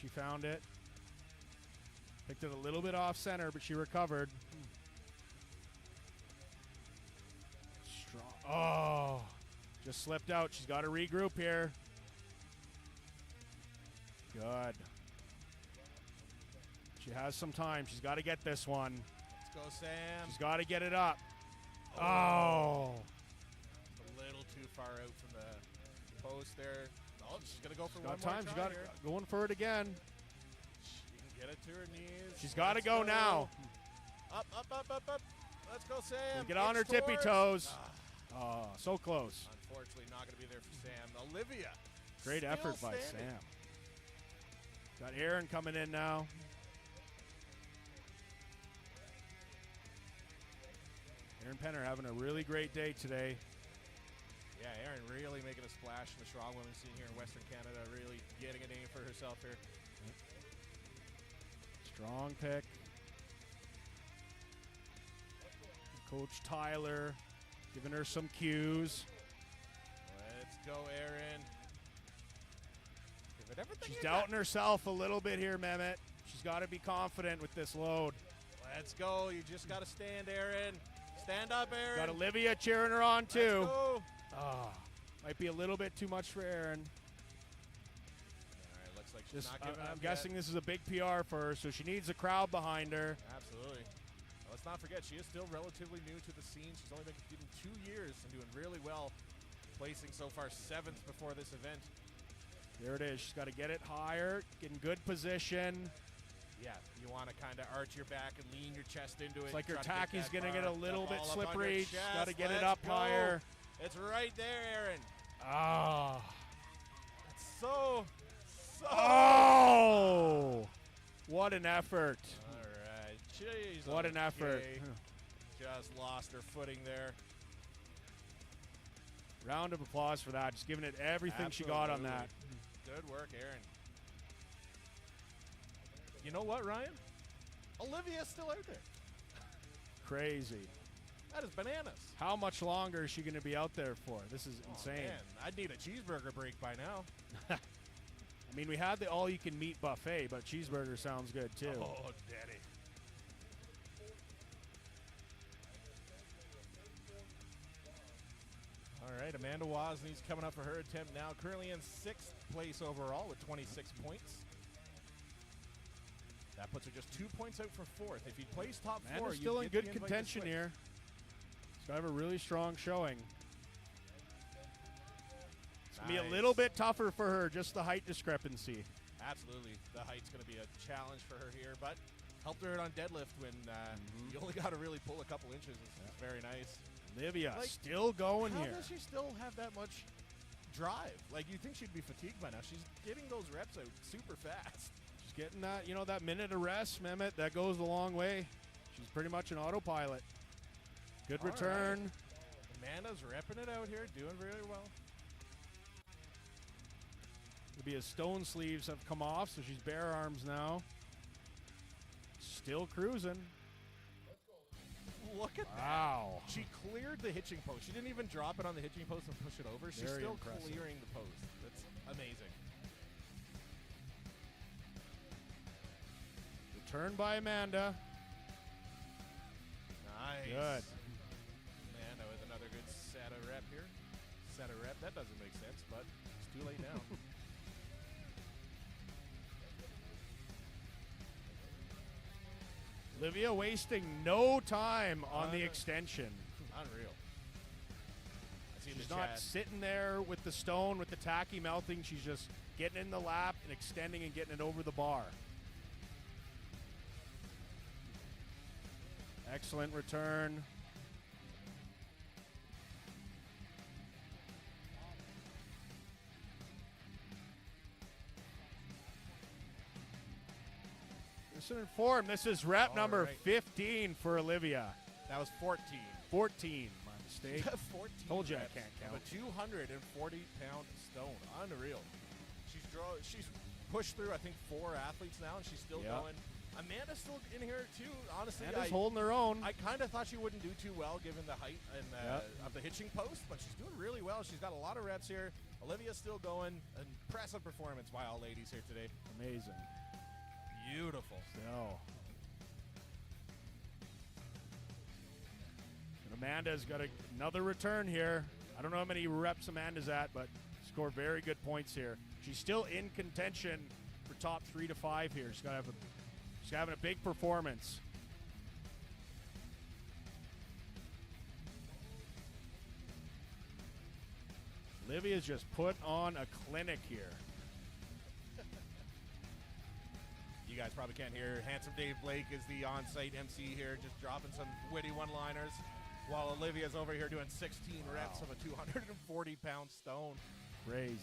B: She found it. Picked it a little bit off center, but she recovered. Strong. Oh, just slipped out. She's got to regroup here. Good. She has some time. She's got to get this one.
A: Let's go, Sam.
B: She's got to get it up. Oh.
A: A little too far out from the post there. Oh, she's going to go for
B: She's
A: one
B: got
A: more
B: time. She
A: try
B: got
A: here.
B: going for it again.
A: She can get it to her knees.
B: She's got to
A: Let's
B: go now.
A: Up, up, up, up, up. Let's go, Sam.
B: Get on her
A: Inch
B: tippy
A: towards.
B: toes. Oh, so close.
A: Unfortunately, not going to be there for Sam. Olivia.
B: Great
A: still
B: effort by
A: standing.
B: Sam. Got Aaron coming in now. Aaron Penner having a really great day today.
A: Yeah, Erin really making a splash in the strongwomen scene here in Western Canada, really getting a name for herself here.
B: Strong pick. Coach Tyler giving her some cues.
A: Let's go, Erin. Give it everything
B: She's
A: you
B: doubting
A: got.
B: herself a little bit here, Mehmet. She's got to be confident with this load.
A: Let's go. You just got to stand, Erin. Stand up, Erin.
B: Got Olivia cheering her on, too.
A: Let's go.
B: Oh, might be a little bit too much for Erin.
A: All right, looks like she's
B: This,
A: not giving up
B: I'm
A: yet.
B: guessing this is a big PR for her, so she needs a crowd behind her.
A: Absolutely. Well, let's not forget, she is still relatively new to the scene. She's only been competing 2 years and doing really well, placing so far 7th before this event.
B: There it is. She's got to get it higher, get in good position.
A: Yeah, you want to kind of arch your back and lean your chest into it.
B: It's like her
A: try to get
B: tacky's
A: that
B: going to
A: bar,
B: get a
A: that
B: little bit
A: ball up on your
B: slippery. She's
A: chest.
B: got to get it
A: Let's
B: up
A: go.
B: higher.
A: It's right there, Erin.
B: Ah.
A: It's so.
B: Oh! What an effort.
A: All right. Jeez.
B: What an effort.
A: okay. Just lost her footing there.
B: Round of applause for that. Just giving it everything she got on that.
A: Good work, Erin. You know what, Ryan? Olivia's still out there.
B: Crazy.
A: That is bananas.
B: How much longer is she going to be out there for? This is insane.
A: Man, I'd need a cheeseburger break by now.
B: I mean, we had the all-you-can-meat buffet, but cheeseburger sounds good, too.
A: Oh, daddy. All right, Amanda Wozni coming up for her attempt now. Currently in 6th place overall with 26 points. That puts her just 2 points out for 4th. If you place top 4,
B: Amanda's
A: you
B: still in
A: get
B: good
A: the invite to
B: contention
A: switch.
B: here. She's got to have a really strong showing. It's going to be a
A: Nice.
B: little bit tougher for her, just the height discrepancy.
A: Absolutely. The height's going to be a challenge for her here, but helped her out on deadlift when you only got to really pull a couple inches. It's very nice.
B: Olivia
A: Like,
B: still going
A: How
B: here.
A: does she still have that much drive? Like, you'd think she'd be fatigued by now. She's getting those reps out super fast.
B: She's getting that, that minute of rest, Mehmet. That goes a long way. She's pretty much an autopilot. Good
A: All
B: return.
A: right. Amanda's repping it out here, doing really well.
B: Olivia's stone sleeves have come off, so she's bare arms now. Still cruising.
A: Look at
B: Wow.
A: that. She cleared the hitching post. She didn't even drop it on the hitching post and push it over. She's
B: Very
A: still
B: impressive.
A: clearing the post. That's amazing.
B: Return by Amanda.
A: Nice.
B: Good.
A: Amanda with another good set of rep here. Set of rep. That doesn't make sense, but it's too late now.
B: Olivia wasting no time on the extension.
A: Unreal. I see
B: She's
A: the
B: not
A: chat.
B: sitting there with the stone, with the tacky melting. She's just getting in the lap and extending and getting it over the bar. Excellent return. Listen and form. This is rep
A: All
B: number
A: right.
B: 15 for Olivia.
A: That was 14.
B: 14, my mistake.
A: 14
B: Told you I
A: reps
B: can't count.
A: of a 240-pound stone. Unreal. She's pushed through, I think, 4 athletes now, and she's still
B: Yeah.
A: going. Amanda's still in here, too. Honestly,
B: Amanda's holding her own.
A: I kind of thought she wouldn't do too well given the height and
B: Yep.
A: of the hitching post, but she's doing really well. She's got a lot of reps here. Olivia's still going. Impressive performance by all ladies here today.
B: Amazing.
A: Beautiful.
B: So. And Amanda's got another return here. I don't know how many reps Amanda's at, but scored very good points here. She's still in contention for top 3 to 5 here. She's having a big performance. Olivia's just put on a clinic here.
A: You guys probably can't hear. Handsome Dave Blake is the on-site MC here, just dropping some witty one-liners, while Olivia's over here doing 16 reps of a 240-pound stone.
B: Crazy.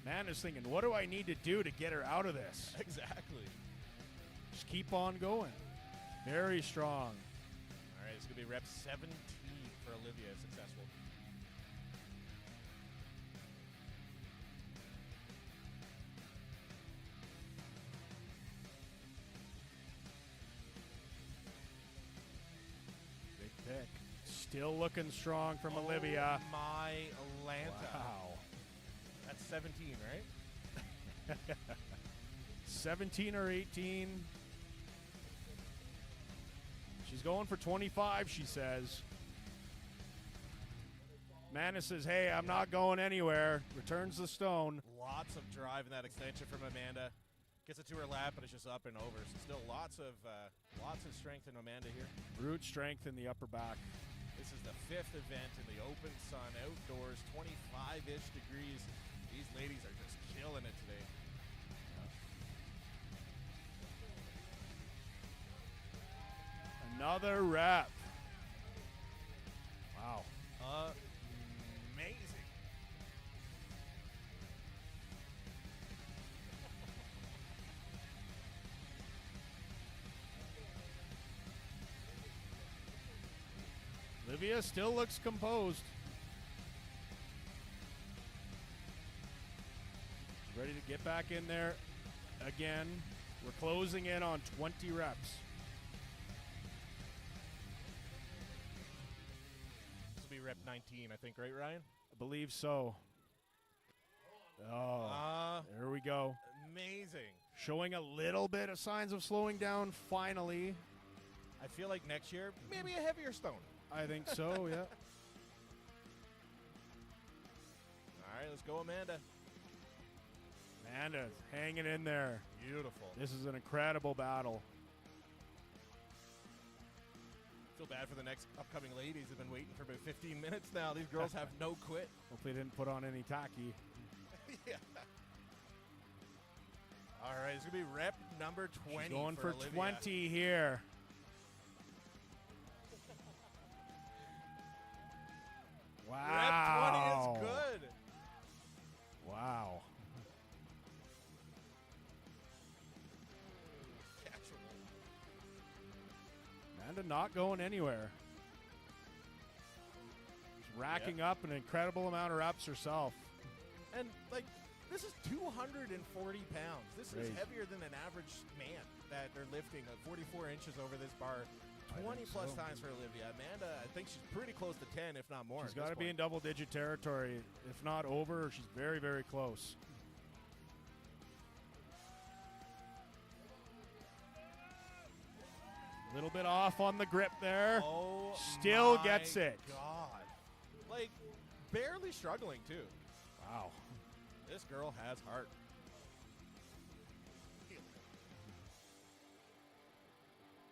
B: Man is thinking, what do I need to do to get her out of this?
A: Exactly.
B: Just keep on going. Very strong.
A: All right, it's going to be rep 17 for Olivia, successful.
B: Big pick. Still looking strong from Olivia.
A: My Atlanta.
B: Wow.
A: That's 17, right?
B: 17 or 18. She's going for 25, she says. Manna says, hey, I'm not going anywhere. Returns the stone.
A: Lots of drive in that extension from Amanda. Gets it to her lap, but it's just up and over. So still lots of strength in Amanda here.
B: Brute strength in the upper back.
A: This is the 5th event in the open sun, outdoors, 25-ish degrees. These ladies are just killing it today.
B: Another rep. Wow.
A: Amazing.
B: Olivia still looks composed. Ready to get back in there again. We're closing in on 20 reps.
A: This will be rep 19, I think, right, Ryan?
B: I believe so. Oh, there we go.
A: Amazing.
B: Showing a little bit of signs of slowing down finally.
A: I feel like next year, maybe a heavier stone.
B: I think so, yeah.
A: All right, let's go, Amanda.
B: Amanda's hanging in there.
A: Beautiful.
B: This is an incredible battle.
A: Feel bad for the next upcoming ladies. They've been waiting for about 15 minutes now. These girls have no quit.
B: Hopefully they didn't put on any tacky.
A: Yeah. All right, it's going to be rep number 20.
B: She's going for
A: Olivia.
B: 20 here. Wow.
A: Rep 20 is good.
B: Wow. Amanda not going anywhere. She's racking up an incredible amount of reps herself.
A: And, like, this is 240 pounds. This
B: Crazy.
A: is heavier than an average man that they're lifting, 44 inches over this bar.
B: I
A: 20
B: think
A: plus
B: so.
A: times for Olivia. Amanda, I think she's pretty close to 10, if not more.
B: She's got to be in double-digit territory. If not over, she's very, very close. little bit off on the grip there.
A: Oh,
B: Still
A: my
B: gets it.
A: God. Like, barely struggling, too.
B: Wow.
A: This girl has heart.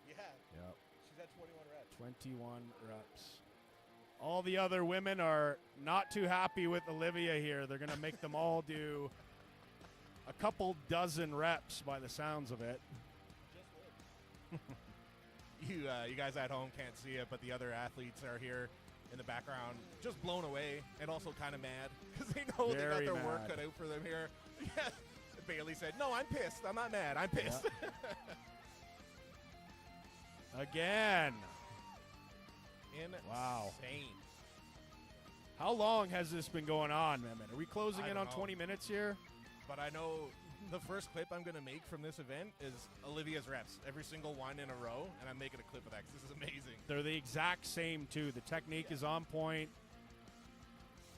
A: Yeah.
B: Yep.
A: She's at 21 reps.
B: 21 reps. All the other women are not too happy with Olivia here. They're going to make them all do a couple dozen reps by the sounds of it.
A: You guys at home can't see it, but the other athletes are here in the background, just blown away and also kind of mad because they know they got
B: Very
A: their work
B: mad.
A: cut out for them here. Yeah. Bailey said, "No, I'm pissed. I'm not mad. I'm pissed."
B: Again.
A: Insane.
B: Wow. How long has this been going on, Mehmet? Are we closing
A: I
B: in
A: don't
B: on
A: know.
B: 20 minutes here?
A: But I know the first clip I'm going to make from this event is Olivia's reps, every single one in a row, and I'm making a clip of that 'cause this is amazing.
B: They're the exact same, too. The technique is on point.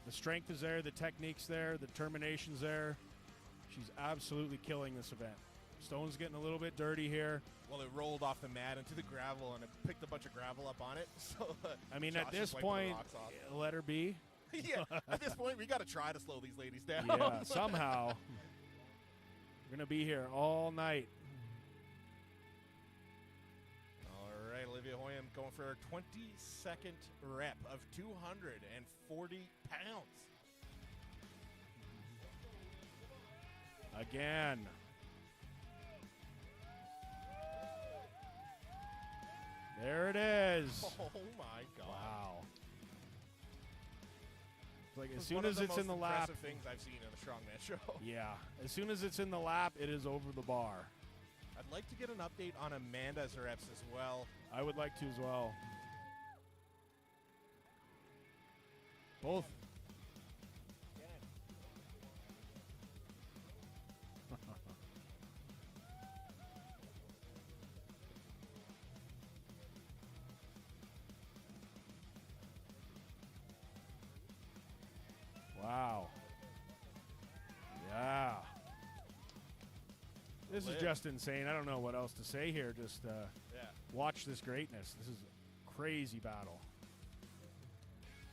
B: The strength is there. The technique's there. The determination's there. She's absolutely killing this event. Stone's getting a little bit dirty here.
A: Well, it rolled off the mat into the gravel, and it picked a bunch of gravel up on it. So,
B: I mean,
A: Josh
B: at
A: is
B: this
A: wiping the
B: point,
A: rocks off.
B: let her be.
A: Yeah, at this point, we got to try to slow these ladies down.
B: Yeah, somehow. We're going to be here all night.
A: All right, Olivia Hoyam going for her 22nd rep of 240 pounds.
B: Again. There it is.
A: Oh, my God.
B: Wow. It's like
A: This
B: as
A: is
B: soon
A: one of
B: as
A: the
B: it's in
A: most
B: the lap.
A: impressive things I've seen in a strongman show.
B: Yeah. As soon as it's in the lap, it is over the bar.
A: I'd like to get an update on Amanda's reps as well.
B: I would like to as well. Both. Wow. Yeah. This is
A: Live.
B: just insane. I don't know what else to say here. Just
A: Yeah.
B: watch this greatness. This is a crazy battle.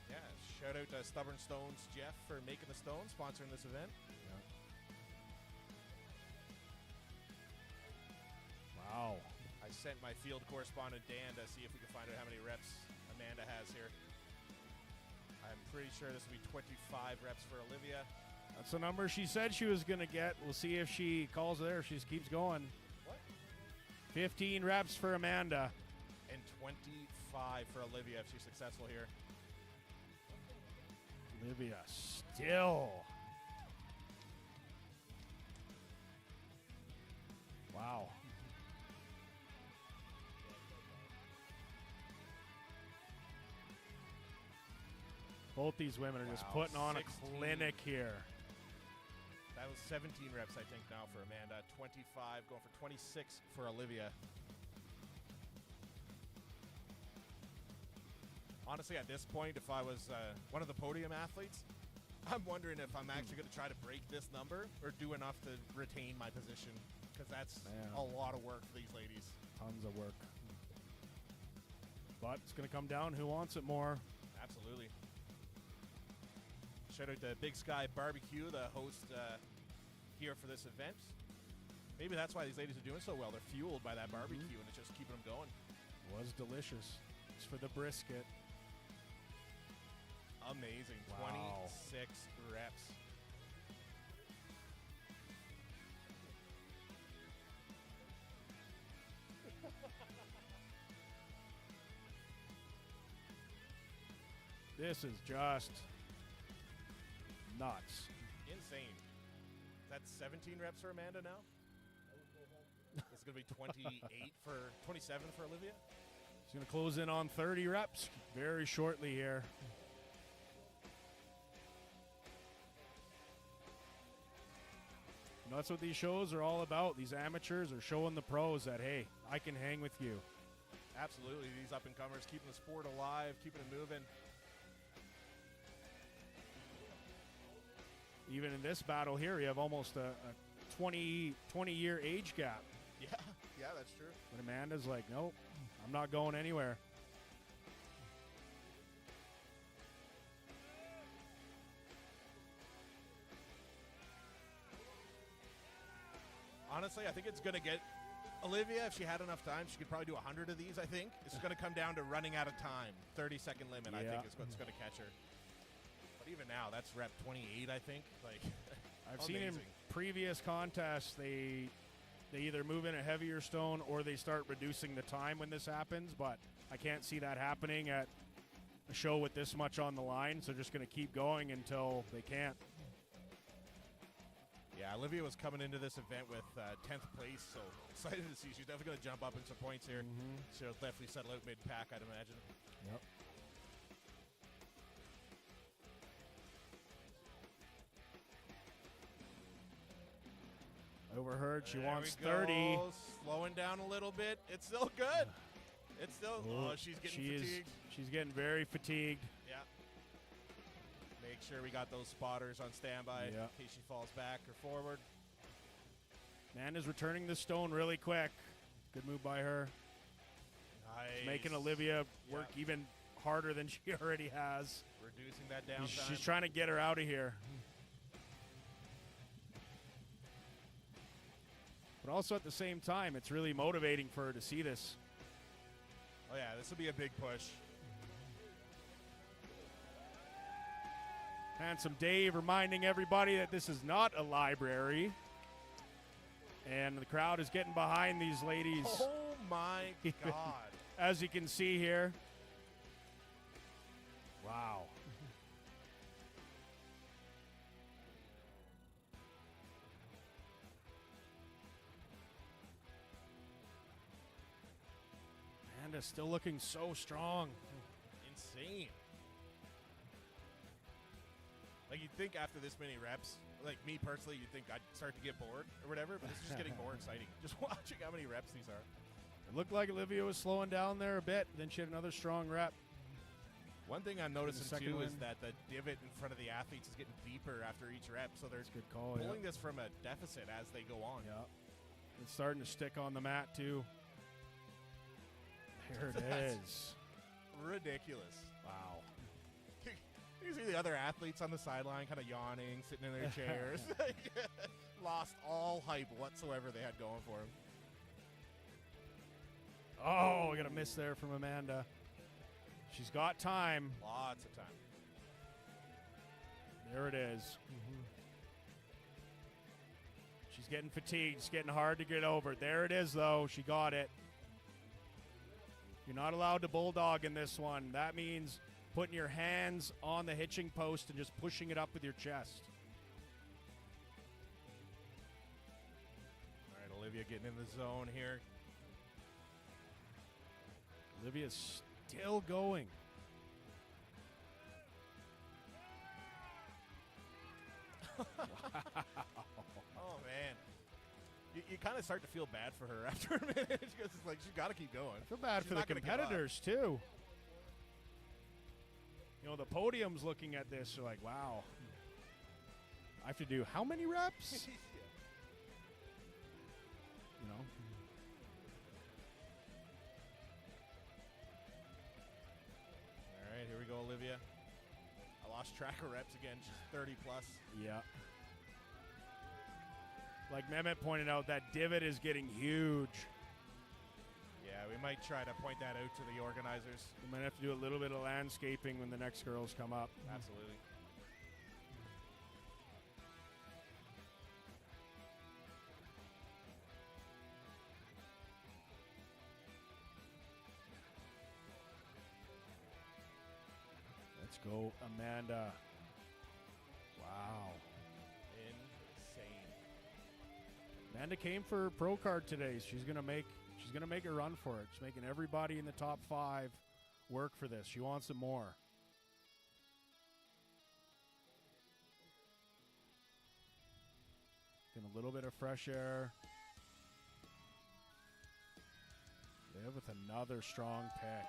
A: Yeah, shout out to Stubborn Stones Jeff for making the stone, sponsoring this event.
B: Wow.
A: I sent my field correspondent Dan to see if we could find out how many reps Amanda has here. I'm pretty sure this will be 25 reps for Olivia.
B: That's the number she said she was going to get. We'll see if she calls there. If she just keeps going.
A: What?
B: 15 reps for Amanda.
A: And 25 for Olivia if she's successful here.
B: Olivia still. Wow. Both these women are just
A: Wow,
B: putting on
A: 16.
B: a clinic here.
A: That was 17 reps, I think, now for Amanda. 25, going for 26 for Olivia. Honestly, at this point, if I was one of the podium athletes, I'm wondering if I'm actually going to try to break this number or do enough to retain my position, because that's
B: Man.
A: a lot of work for these ladies.
B: Tons of work. But it's going to come down who wants it more.
A: Absolutely. Shout out to Big Sky BBQ, the host here for this event. Maybe that's why these ladies are doing so well. They're fueled by that barbecue, and it's just keeping them going.
B: Was delicious. It's for the brisket.
A: Amazing.
B: Wow.
A: 26 reps.
B: This is just nuts.
A: Insane. That's 17 reps for Amanda now. It's going to be 28 for 27 for Olivia.
B: She's going to close in on 30 reps very shortly here. And that's what these shows are all about. These amateurs are showing the pros that, hey, I can hang with you.
A: Absolutely. These up and comers keeping the sport alive, keeping it moving.
B: Even in this battle here, we have almost a 20-year age gap.
A: Yeah, that's true.
B: But Amanda's like, nope, I'm not going anywhere.
A: Honestly, I think it's going to get Olivia, if she had enough time, she could probably do 100 of these, I think. It's going to come down to running out of time. 30-second limit, I think, is what's going to catch her. But even now, that's rep 28, I think. Like,
B: I've seen in previous contests, they either move in a heavier stone or they start reducing the time when this happens, but I can't see that happening at a show with this much on the line, so just going to keep going until they can't.
A: Yeah, Olivia was coming into this event with 10th place, so excited to see. She's definitely going to jump up in some points here. She'll definitely settle out mid-pack, I'd imagine.
B: Yep. Overheard, she wants 30.
A: Slowing down a little bit. It's still good. It's still, she's getting fatigued.
B: She's getting very fatigued.
A: Yeah. Make sure we got those spotters on standby in case she falls back or forward.
B: Amanda's returning the stone really quick. Good move by her.
A: Nice.
B: It's making Olivia work even harder than she already has.
A: Reducing that downtime.
B: She's trying to get her out of here. But also at the same time, it's really motivating for her to see this.
A: Oh, yeah, this will be a big push.
B: Handsome Dave reminding everybody that this is not a library. And the crowd is getting behind these ladies.
A: Oh, my God.
B: As you can see here. Wow. Amanda's still looking so strong.
A: Insane. Like, you'd think after this many reps, like me personally, you'd think I'd start to get bored or whatever, but this is just getting more exciting. Just watching how many reps these are.
B: It looked like Olivia was slowing down there a bit, then she had another strong rep.
A: One thing I'm noticing too is
B: win.
A: that the divot in front of the athletes is getting deeper after each rep, so they're
B: good call,
A: pulling this from a deficit as they go on.
B: Yeah. It's starting to stick on the mat too. There it is.
A: Ridiculous.
B: Wow.
A: You see the other athletes on the sideline kind of yawning, sitting in their chairs. Lost all hype whatsoever they had going for them.
B: Oh, we got a miss there from Amanda. She's got time.
A: Lots of time.
B: There it is. She's getting fatigued. It's getting hard to get over. There it is, though. She got it. You're not allowed to bulldog in this one. That means putting your hands on the hitching post and just pushing it up with your chest.
A: All right, Olivia getting in the zone here.
B: Olivia's still going.
A: Wow. Oh, man. You kind of start to feel bad for her after a minute because it's like she's got to keep going.
B: I feel bad for the competitors, too. You know, the podium's looking at this. They're like, wow. I have to do how many reps? You know?
A: All right, here we go, Olivia. I lost track of reps again. She's 30 plus.
B: Yeah. Like Mehmet pointed out, that divot is getting huge.
A: Yeah, we might try to point that out to the organizers.
B: We might have to do a little bit of landscaping when the next girls come up.
A: Absolutely.
B: Let's go, Amanda. Wow.
A: Insane.
B: Amanda came for pro card today. She's gonna make a run for it. She's making everybody in the top 5 work for this. She wants some more. Getting a little bit of fresh air. Liv with another strong pick.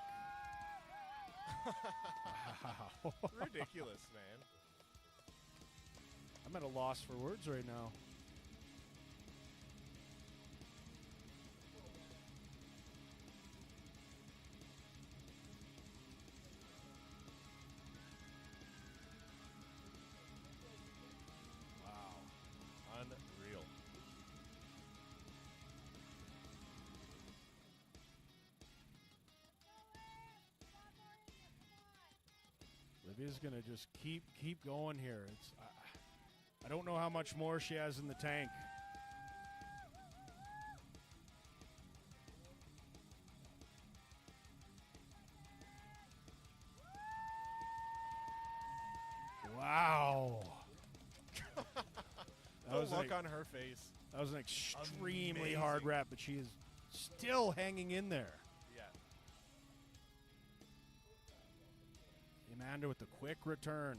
B: Wow.
A: Ridiculous, man.
B: I'm at a loss for words right now. Olivia's gonna just keep going here. It's I don't know how much more she has in the tank. Wow.
A: The look on her face.
B: That was an extremely
A: Amazing.
B: hard rep, but she is still hanging in there.
A: Yeah.
B: Amanda with the quick return.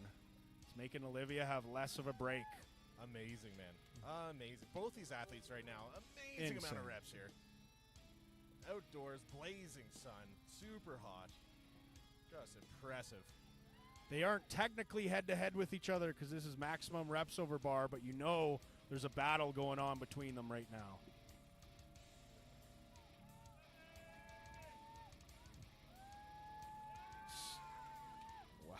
B: It's making Olivia have less of a break.
A: Amazing, man. Amazing. Both these athletes right now, amazing amount of
B: Insane.
A: reps here. Outdoors, blazing sun, super hot. Just impressive.
B: They aren't technically head-to-head with each other because this is maximum reps over bar, but you know there's a battle going on between them right now. Wow.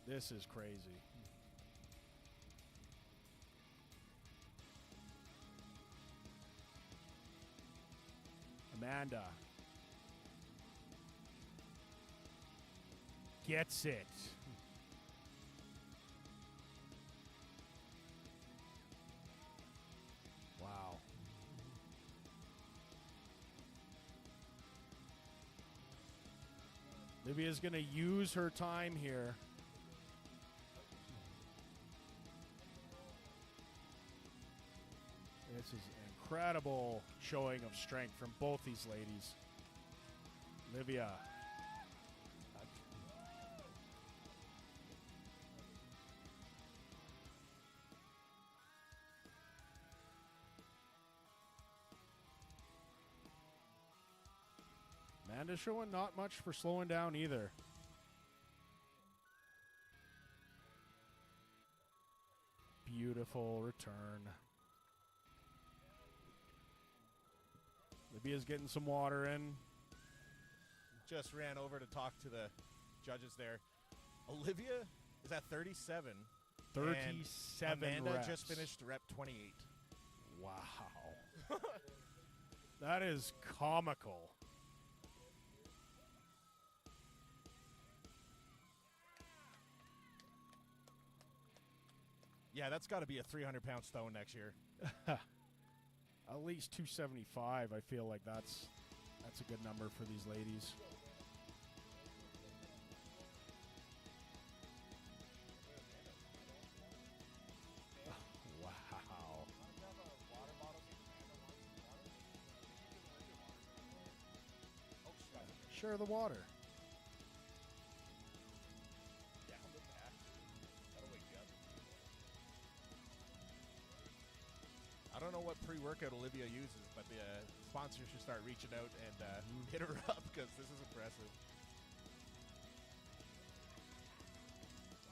B: This is crazy. Amanda gets it. Wow. Livia's going to use her time here. This is an incredible showing of strength from both these ladies. Livia. Amanda's showing not much for slowing down either. Beautiful return. Livia's getting some water in.
A: Just ran over to talk to the judges there. Olivia is at 37.
B: 37
A: and Amanda
B: reps.
A: just finished rep 28.
B: Wow. That is comical.
A: Yeah, that's got to be a 300-pound stone next year.
B: At least 275. I feel like that's a good number for these ladies. Wow. Share the water.
A: I don't know what pre-workout Olivia uses, but the sponsors should start reaching out and hit her up because this is impressive.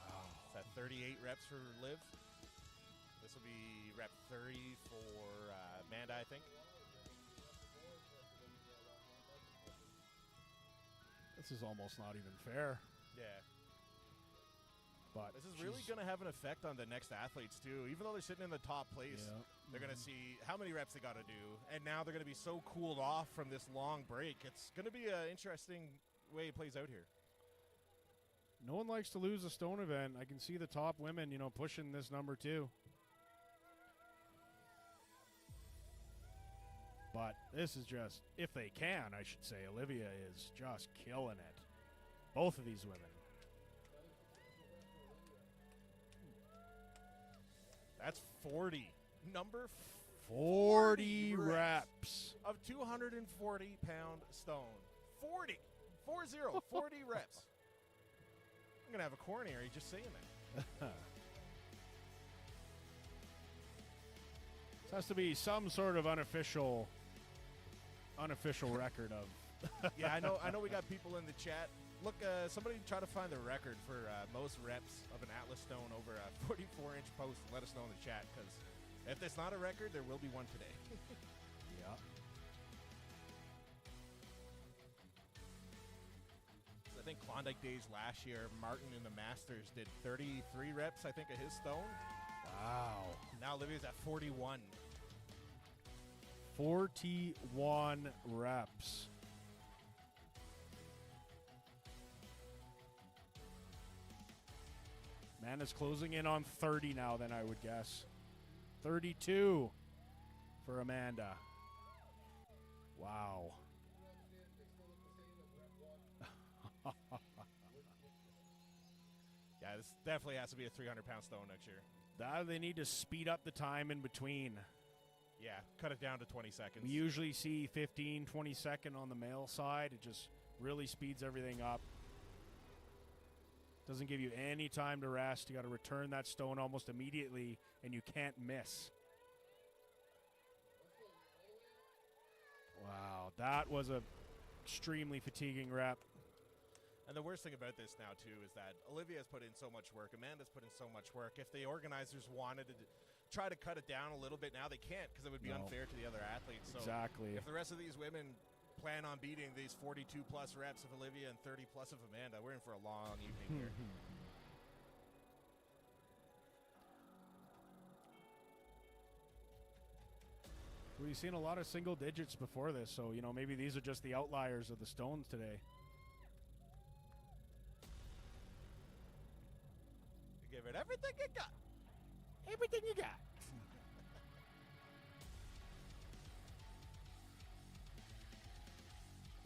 A: Wow. Is that 38 reps for Liv? This will be rep 30 for Amanda, I think.
B: This is almost not even fair.
A: Yeah.
B: But
A: this is really going to have an effect on the next athletes, too. Even though they're sitting in the top place,
B: Yeah.
A: they're going to see how many reps they got to do. And now they're going to be so cooled off from this long break. It's going to be an interesting way it plays out here.
B: No one likes to lose a stone event. I can see the top women, pushing this number too. But this is just, if they can, I should say, Olivia is just killing it. Both of these women.
A: That's 40. Number
B: 40 reps.
A: of 240-pound stone. 40. 40 reps. I'm going to have a coronary just saying that.
B: This has to be some sort of unofficial record of.
A: Yeah, I know we got people in the chat. Look, somebody try to find the record for most reps of an Atlas stone over a 44-inch post. Let us know in the chat, because if there's not a record, there will be one today.
B: Yeah.
A: I think Klondike Days last year, Martin in the Masters did 33 reps, I think, of his stone.
B: Wow.
A: Now Olivia's at 41.
B: 41 reps. Amanda's closing in on 30 now, then I would guess. 32 for Amanda. Wow.
A: Yeah, this definitely has to be a 300-pound stone next year.
B: They need to speed up the time in between.
A: Yeah, cut it down to 20 seconds.
B: We usually see 15, 20 second on the male side. It just really speeds everything up. Doesn't give you any time to rest. You got to return that stone almost immediately, and you can't miss. Wow, that was a extremely fatiguing rep.
A: And the worst thing about this now, too, is that Olivia's put in so much work. Amanda's put in so much work. If the organizers wanted to try to cut it down a little bit now, they can't, because it would be unfair to the other athletes. So
B: exactly.
A: If the rest of these women plan on beating these 42-plus reps of Olivia and 30-plus of Amanda, we're in for a long evening here.
B: We've seen a lot of single digits before this, so, you know, maybe these are just the outliers of the stones today.
A: Give it everything you got.
B: Everything you got.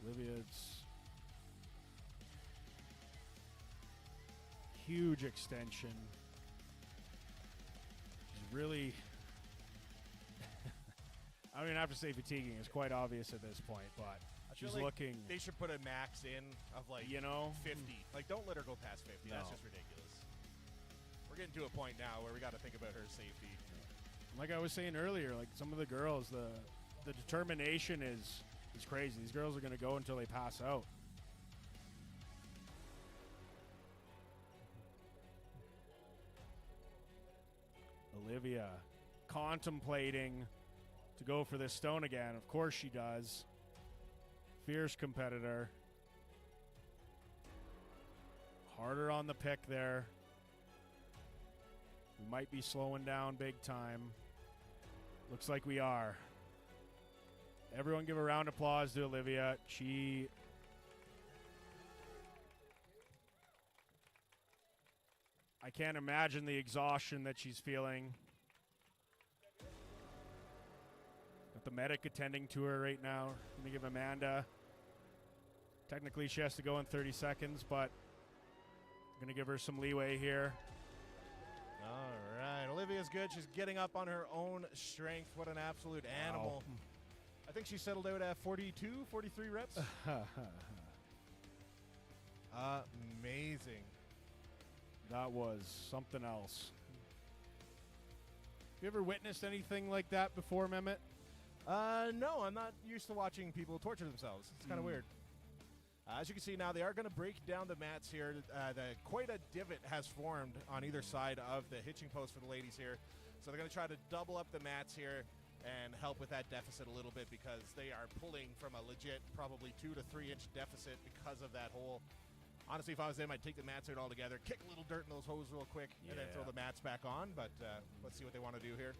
B: Olivia's huge extension. She's really, I don't even have to say fatiguing. It's quite obvious at this point, but she's
A: like
B: looking.
A: They should put a max in of, like, 50. Like, don't let her go past 50.
B: No.
A: That's just ridiculous. We're getting to a point now where we got to think about her safety.
B: Like I was saying earlier, like some of the girls, the determination is crazy. These girls are going to go until they pass out. Olivia contemplating to go for this stone again. Of course she does. Fierce competitor. Harder on the pick there. We might be slowing down big time. Looks like we are. Everyone give a round of applause to Olivia. I can't imagine the exhaustion that she's feeling. Got the medic attending to her right now. Going to give Amanda. Technically, she has to go in 30 seconds, but going to give her some leeway here.
A: All right, Olivia's good. She's getting up on her own strength. What an absolute animal.
B: Wow.
A: I think she settled out at 42, 43 reps. Amazing.
B: That was something else. Have you ever witnessed anything like that before, Mehmet?
A: No, I'm not used to watching people torture themselves. It's kind of weird. As you can see now, they are going to break down the mats here. Quite a divot has formed on either side of the hitching post for the ladies here. So they're going to try to double up the mats here and help with that deficit a little bit, because they are pulling from a legit probably 2 to 3 inch deficit because of that hole. Honestly, if I was them, I'd take the mats out altogether, kick a little dirt in those holes real quick, and then throw the mats back on. But let's see what they want to do here.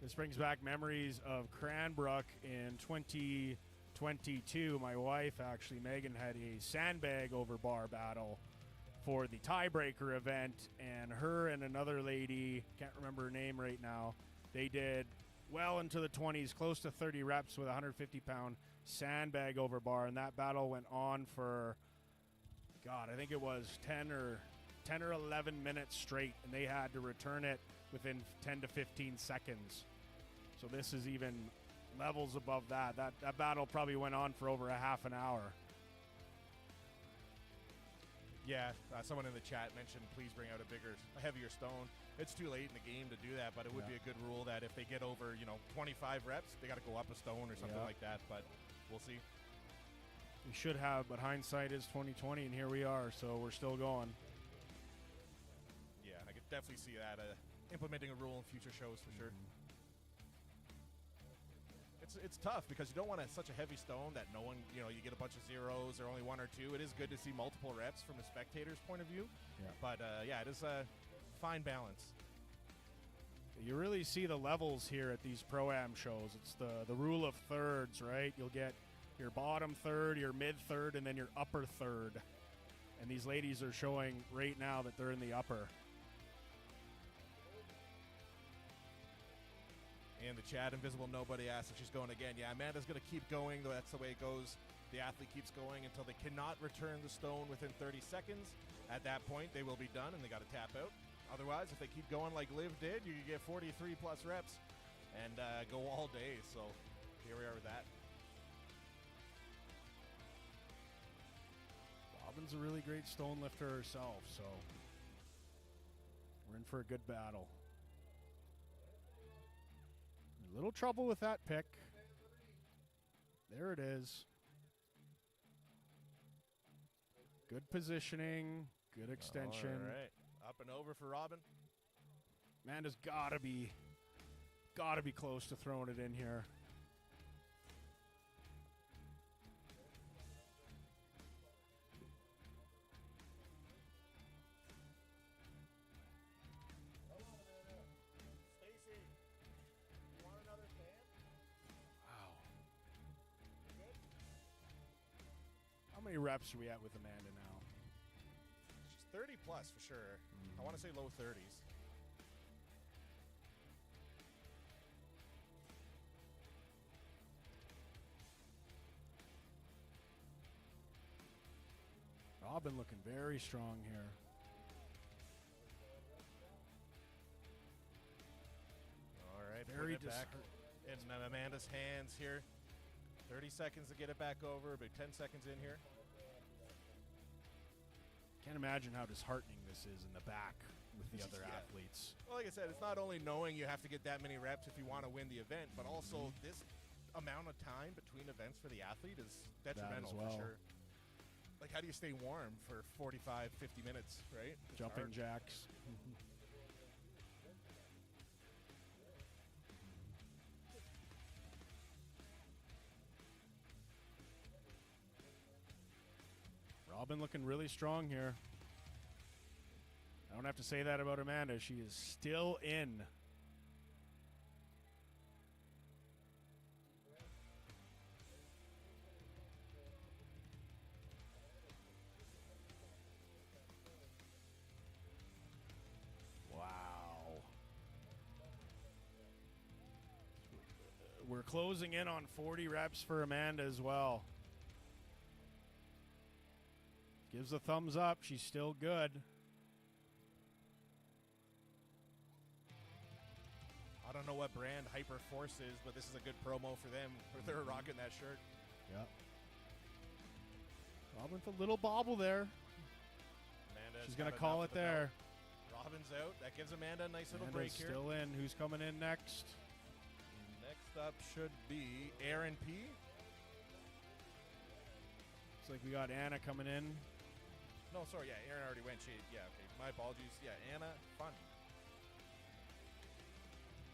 B: This brings back memories of Cranbrook in 2022. My wife, actually, Megan, had a sandbag over bar battle for the tiebreaker event, and her and another lady, can't remember her name right now, they did well into the 20s, close to 30 reps with a 150-pound sandbag over bar, and that battle went on for, God, I think it was 10 or 11 minutes straight, and they had to return it within 10 to 15 seconds. So this is even levels above that. That battle probably went on for over a half an hour.
A: Yeah, someone in the chat mentioned please bring out a heavier stone. It's too late in the game to do that, but it would be a good rule that if they get over, 25 reps, they got to go up a stone or something like that. But we'll see.
B: We should have, but hindsight is 2020, and here we are. So we're still going.
A: Yeah, I could definitely see that implementing a rule in future shows for sure. It's tough because you don't want such a heavy stone that no one, you get a bunch of zeros or only 1 or 2. It is good to see multiple reps from a spectator's point of view.
B: Yeah.
A: But, it is a fine balance.
B: You really see the levels here at these Pro-Am shows. It's the rule of thirds, right? You'll get your bottom third, your mid third, and then your upper third. And these ladies are showing right now that they're in the upper.
A: In the chat, Invisible Nobody asks if she's going again. Yeah, Amanda's going to keep going, though that's the way it goes. The athlete keeps going until they cannot return the stone within 30 seconds. At that point, they will be done, and they got to tap out. Otherwise, if they keep going like Liv did, you can get 43-plus reps and go all day. So here we are with that.
B: Robin's a really great stone lifter herself, so we're in for a good battle. A little trouble with that pick. There it is. Good positioning, good extension.
A: All right, up and over for Robin.
B: Amanda's gotta be close to throwing it in here. How many reps are we at with Amanda now?
A: She's 30-plus for sure. I want to say low 30s.
B: Robin looking very strong here.
A: All right,
B: Very
A: put it back in Amanda's hands here. 30 seconds to get it back over, about 10 seconds in here.
B: Can't imagine how disheartening this is in the back with the other athletes.
A: Well, like I said, it's not only knowing you have to get that many reps if you want to win the event, but also this amount of time between events for the athlete is detrimental
B: well.
A: for sure. Like, how do you stay warm for 45, 50 minutes, right? It's
B: Jumping
A: hard.
B: jacks. Robin looking really strong here. I don't have to say that about Amanda. She is still in. Wow. We're closing in on 40 reps for Amanda as well. Gives a thumbs up. She's still good.
A: I don't know what brand Hyperforce is, but this is a good promo for them. They're rocking that shirt.
B: Yeah. Robin with a little bobble there.
A: Amanda's
B: She's going to
A: had
B: call
A: enough
B: it
A: of the belt.
B: there.
A: Robin's out. That gives Amanda a nice little
B: Amanda's
A: break here.
B: still in. Who's coming in next?
A: Next up should be Aaron P.
B: Looks like we got Anna coming in.
A: No, sorry, yeah, Aaron already went. Yeah, okay, my apologies. Yeah, Anna, fun.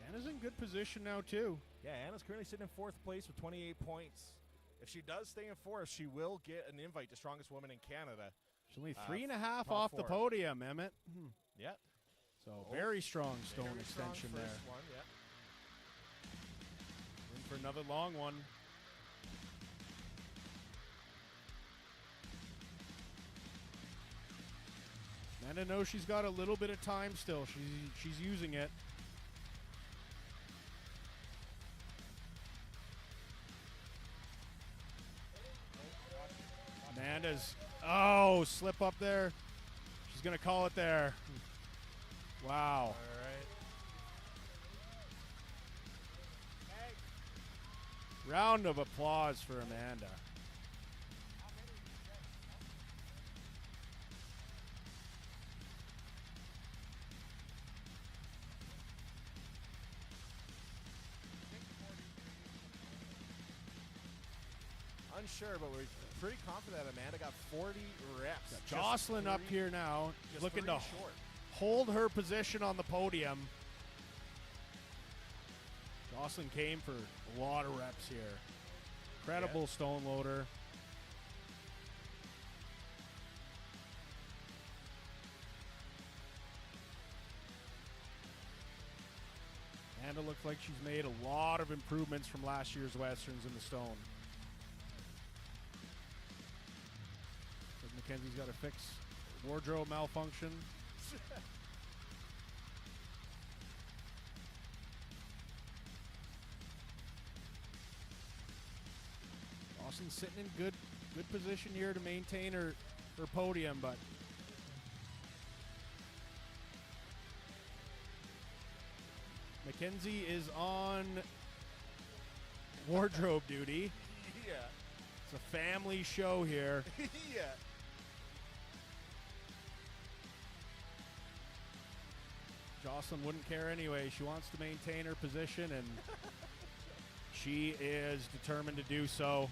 B: Anna's in good position now, too.
A: Yeah, Anna's currently sitting in 4th place with 28 points. If she does stay in 4th, she will get an invite to Strongest Woman in Canada.
B: She's only 3.5
A: top
B: off the
A: 4.
B: podium, Emmett.
A: Yeah.
B: So very strong stone
A: Very strong
B: extension there.
A: first one, yeah.
B: In for another long one. Amanda knows she's got a little bit of time still. She's using it. Amanda's, slip up there. She's going to call it there. Wow.
A: All right.
B: Round of applause for Amanda.
A: Unsure, but we're pretty confident that Amanda got 40 reps.
B: Got Jocelyn up here now,
A: just
B: looking
A: 3
B: to
A: short.
B: hold her position on the podium. Jocelyn came for a lot of reps here. Incredible stone loader. Amanda looks like she's made a lot of improvements from last year's Westerns in the stone. Mackenzie's got to fix wardrobe malfunction. Dawson's sitting in good position here to maintain her podium, but Mackenzie is on wardrobe duty.
A: Yeah.
B: It's a family show here.
A: Yeah.
B: Jocelyn wouldn't care anyway. She wants to maintain her position, and she is determined to do so.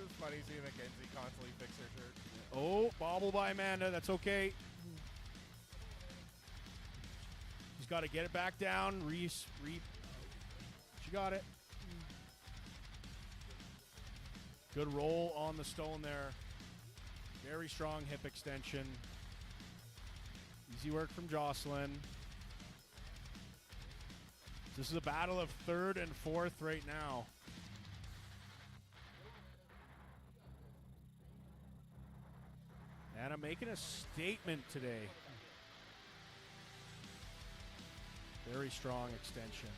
A: It's funny seeing Mackenzie constantly fix her shirt.
B: Oh, bobble by Amanda. That's okay. She's got to get it back down. Reese. She got it. Good roll on the stone there. Very strong hip extension. Easy work from Jocelyn. This is a battle of third and fourth right now. Anna making a statement today. Very strong extension.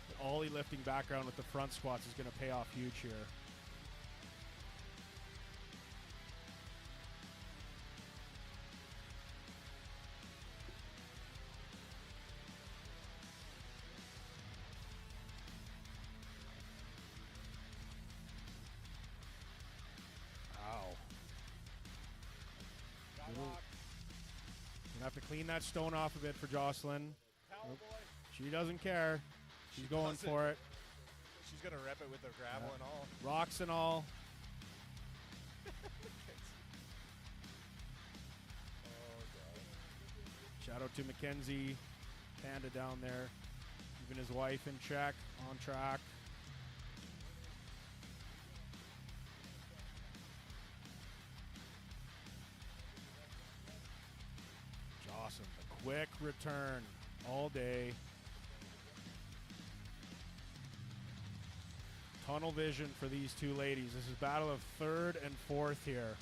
B: The ollie lifting background with the front squats is going to pay off huge here. Gonna have to clean that stone off a bit for Jocelyn. Nope. She doesn't care. She's going for it.
A: She's gonna rep it with the gravel and all.
B: Rocks and all. Shout out to Mackenzie. Panda down there. Keeping his wife in check, on track. Jocelyn, a quick return all day. Tunnel vision for these two ladies. This is battle of third and fourth here.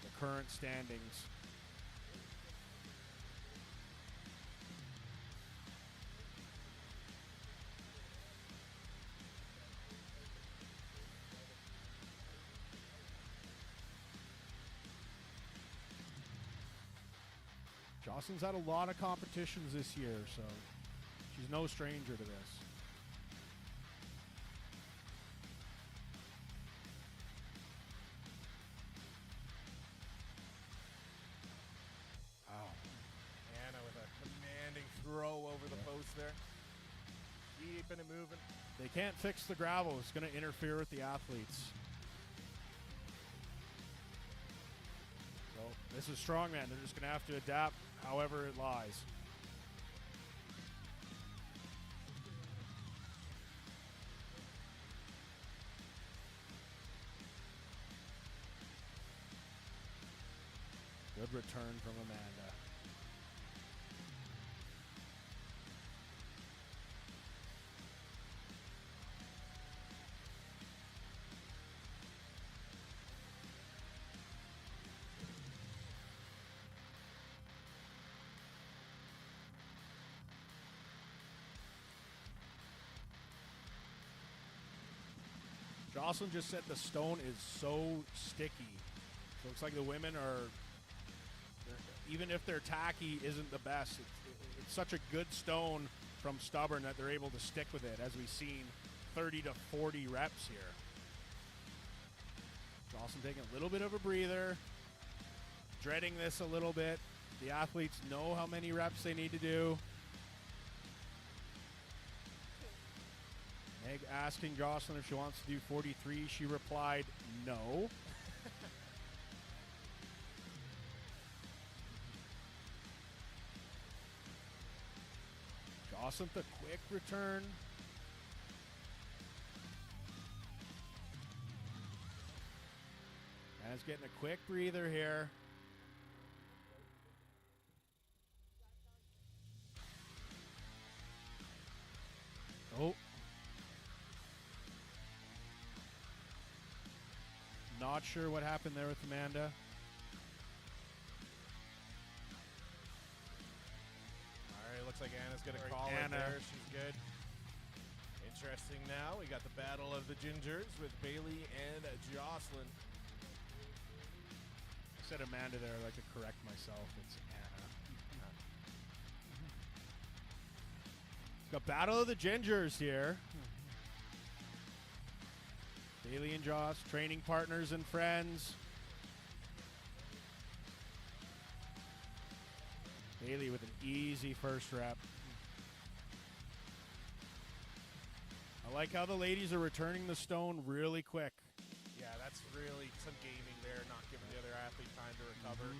B: The current standings. Jocelyn's had a lot of competitions this year, so she's no stranger to this.
A: Wow. Anna with a commanding throw over the post there. Keeping it moving.
B: They can't fix the gravel. It's going to interfere with the athletes. So this is strongman. They're just going to have to adapt however it lies. Good return from Amanda. Jocelyn just said the stone is so sticky. Looks like the women are, even if they're tacky, isn't the best. It's such a good stone from stubborn that they're able to stick with it, as we've seen 30 to 40 reps here. Jocelyn taking a little bit of a breather, dreading this a little bit. The athletes know how many reps they need to do. Meg asking Jocelyn if she wants to do 43. She replied, no. Jocelyn with a quick return. Anna's getting a quick breather here. Oh.
C: Not sure what happened there with Amanda.
A: All right, looks like Anna's going to
C: Sorry,
A: call it
C: Anna.
A: there. She's good. Interesting now. We got the battle of the gingers with Bailey and Jocelyn.
C: I said Amanda there. I'd like to correct myself. It's Anna. It's got Battle of the Gingers here. Bailey and Joss, training partners and friends. Bailey with an easy first rep. I like how the ladies are returning the stone really quick.
A: Yeah, that's really some gaming there, not giving the other athlete time to recover.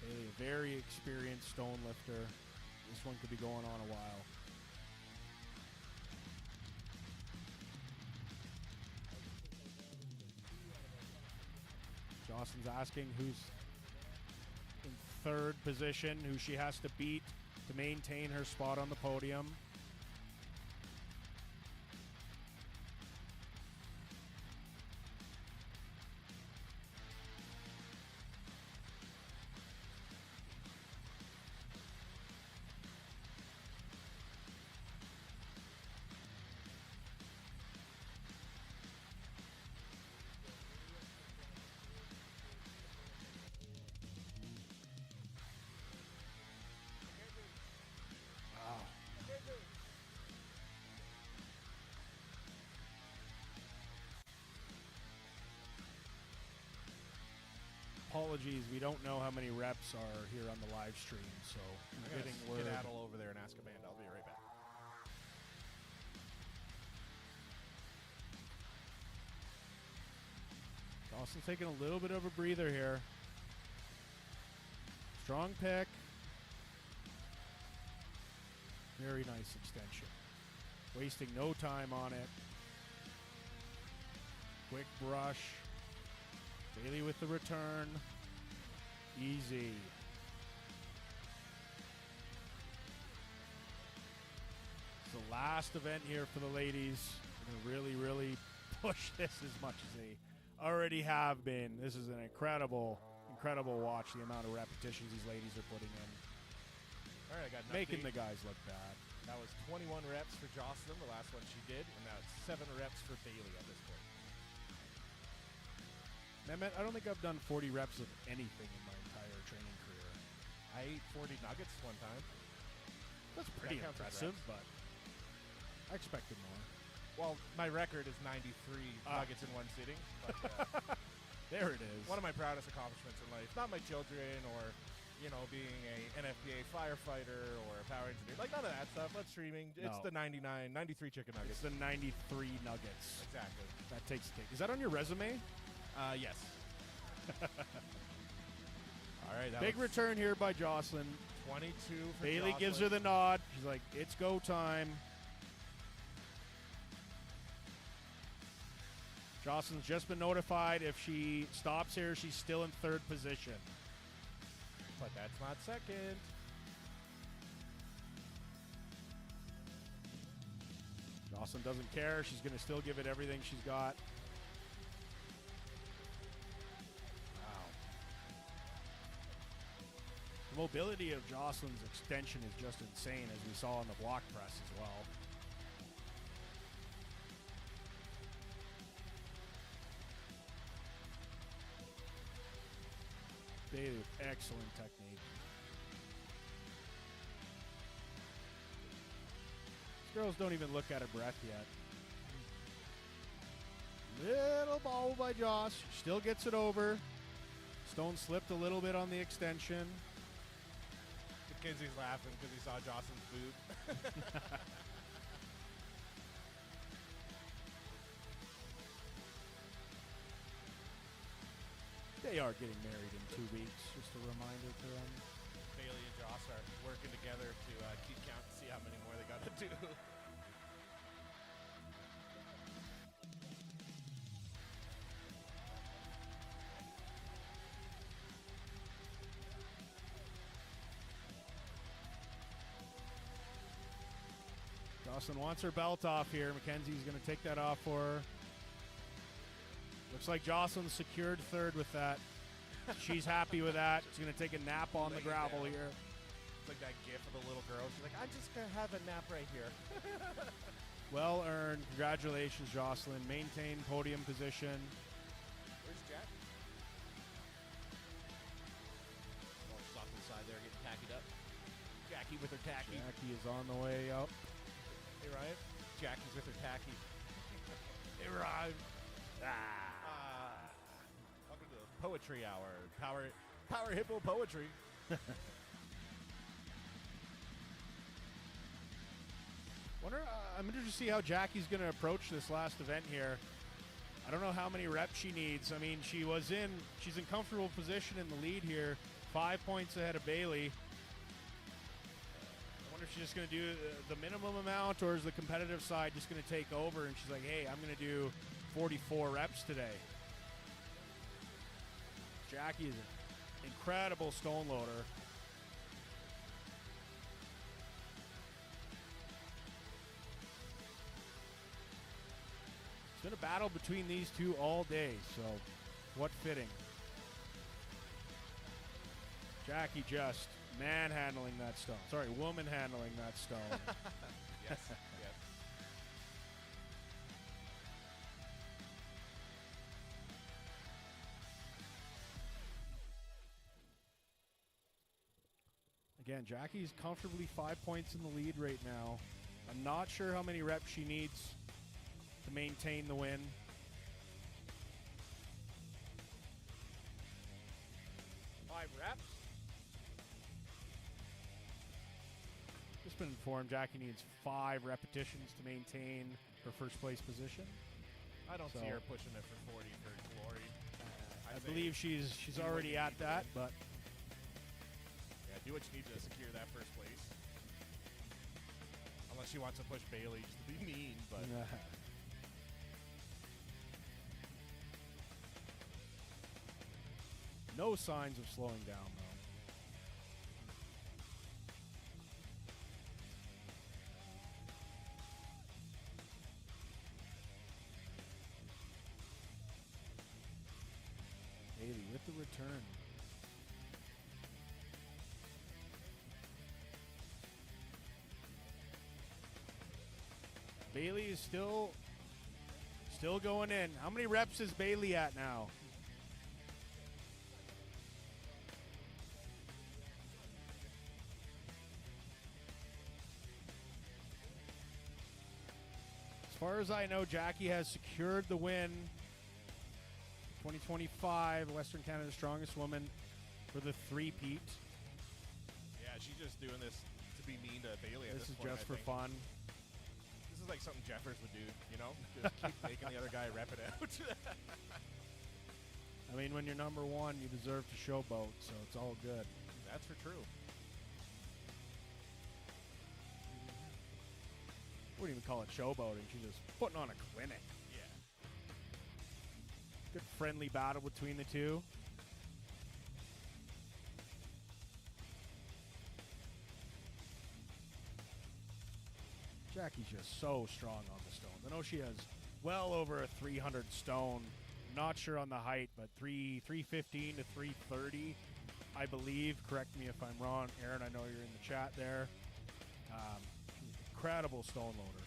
C: Bailey, a very experienced stone lifter. This one could be going on a while. Jocelyn's asking who's in third position, who she has to beat to maintain her spot on the podium. Apologies, we don't know how many reps are here on the live stream, so
A: I'm
C: we're getting
A: going to
C: word.
A: skedaddle over there and ask Amanda. I'll be right back.
C: Dawson's taking a little bit of a breather here. Strong pick. Very nice extension. Wasting no time on it. Quick brush. Bailey with the return. Easy. It's the last event here for the ladies. We're going to really push this as much as they already have been. This is an incredible watch, the amount of repetitions these ladies are putting in.
A: All right, I got
C: Making
A: nothing.
C: the guys look bad.
A: That was 21 reps for Jocelyn, the last one she did, and now it's 7 reps for Bailey at this point.
C: Mehmet, I don't think I've done 40 reps of anything in my entire training career.
A: I ate 40 nuggets one time.
C: That's pretty
A: That counts as
C: impressive,
A: reps.
C: but I expected more.
A: Well, my record is 93 nuggets in one sitting. But,
C: there it is.
A: One of my proudest accomplishments in life. Not my children or, being a NFPA firefighter or a power engineer. Like, none of that stuff. Not streaming. It's
C: No.
A: the 93 chicken nuggets.
C: It's the 93 nuggets.
A: Exactly.
C: That takes a cake. Is that on your resume?
A: Yes. All right. That
C: Big
A: was
C: return here by Jocelyn.
A: 22 for
C: Bailey
A: Jocelyn.
C: gives her the nod. She's like, it's go time. Jocelyn's just been notified if she stops here, she's still in third position.
A: But that's not second.
C: Jocelyn doesn't care. She's going to still give it everything she's got. Wow. The mobility of Jocelyn's extension is just insane, as we saw on the block press as well. Bailey with excellent technique. These girls don't even look out of breath yet. Little bobble by Joss. Still gets it over. Stone slipped a little bit on the extension.
A: Mackenzie's laughing because he saw Jocelyn's boob.
C: They are getting married in 2 weeks. Just a reminder to them.
A: Bailey and Joss are working together to keep count and see how many more they got to do.
C: Jocelyn wants her belt off here. Mackenzie's going to take that off for her. Looks like Jocelyn secured third with that. She's happy with that. She's going to take a nap on the gravel here.
A: It's like that gif of the little girl. She's like, I'm just going to have a nap right here.
C: Well earned. Congratulations, Jocelyn. Maintain podium position.
A: Where's Jack? Oh, she's off to the side there, getting tackied up. Jackie with her tacky.
C: Jackie is on the way up.
A: Hey, Ryan. Jackie's with her tacky.
C: Hey, Ryan.
A: Welcome to the Poetry Hour. Power Hippo Poetry.
C: I'm interested to see how Jackie's going to approach this last event here. I don't know how many reps she needs. I mean, she's in comfortable position in the lead here, 5 points ahead of Bailey. I wonder if she's just going to do the minimum amount, or is the competitive side just going to take over and she's like, hey, I'm going to do 44 reps today. Jackie is an incredible stone loader. It's been a battle between these two all day, so what fitting. Jackie just manhandling that stone. Sorry, woman handling that stone.
A: Yes, yes.
C: Again, Jackie's comfortably 5 points in the lead right now. I'm not sure how many reps she needs to maintain the win.
A: Five reps?
C: Just been informed Jackie needs 5 repetitions to maintain her first place position.
A: I don't see her pushing it for 40 for glory.
C: I believe she's already at that, but
A: yeah, do what you need to secure that first place. Unless she wants to push Bailey just to be mean, but
C: no signs of slowing down, though. Bailey with the return. Bailey is still going in. How many reps is Bailey at now? As far as I know, Jackie has secured the win. 2025 Western Canada's Strongest Woman for the three-peat.
A: yeah, she's just doing this to be mean to Bailey at
C: This
A: this
C: is
A: point,
C: just
A: I
C: for
A: think.
C: fun.
A: This is like something Jeffers would do, you know? Just keep making the other guy rep it out.
C: I mean, when you're number one, you deserve to showboat, so it's all good.
A: That's for true.
C: Wouldn't even call it showboating. She's just putting on a clinic.
A: Yeah.
C: Good friendly battle between the two. Jackie's just so strong on the stones. I know she has well over a 300 stone. Not sure on the height, but 315 to 330, I believe. Correct me if I'm wrong, Aaron. I know you're in the chat there. Incredible stone loader.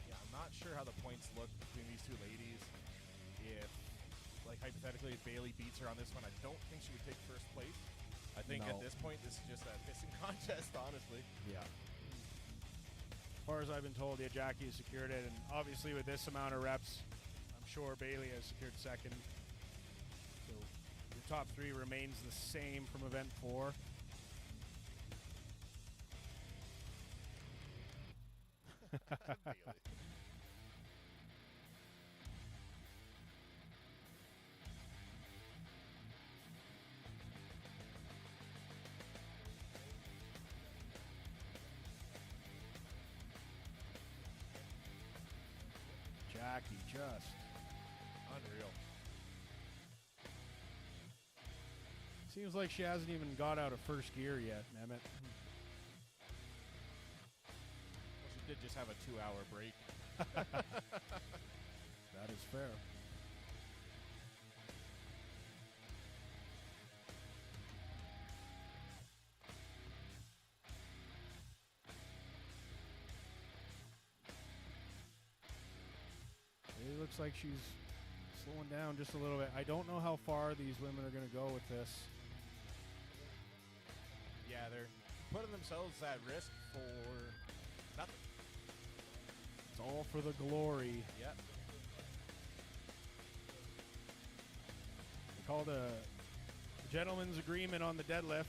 A: Yeah, I'm not sure how the points look between these two ladies. If, like, hypothetically, if Bailey beats her on this one, I don't think she would take first place. I think at
C: No.
A: this point, this is just a pissing contest, honestly.
C: Yeah. As far as I've been told, yeah, Jackie has secured it, and obviously with this amount of reps, I'm sure Bailey has secured second. So your top three remains the same from event 4.
A: Bailey.
C: Jackie just
A: Unreal.
C: Seems like she hasn't even got out of first gear yet, Emmett.
A: Well, she did just have a 2-hour break.
C: That is fair. It looks like she's slowing down just a little bit. I don't know how far these women are going to go with this.
A: Yeah, they're putting themselves at risk for nothing.
C: It's all for the glory.
A: Yep.
C: They called a gentleman's agreement on the deadlift.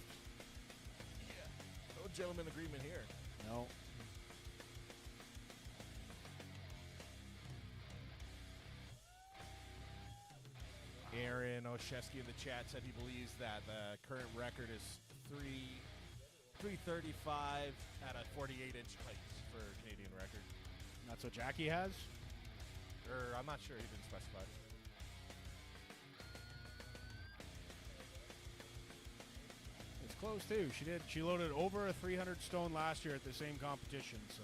A: Yeah. No gentleman agreement here.
C: No.
A: Aaron Oshesky in the chat said he believes that the current record is 335 at a 48-inch height for Canadian record.
C: That's what Jackie has?
A: I'm not sure. He didn't specify.
C: It's close too. She loaded over a 300 stone last year at the same competition, so.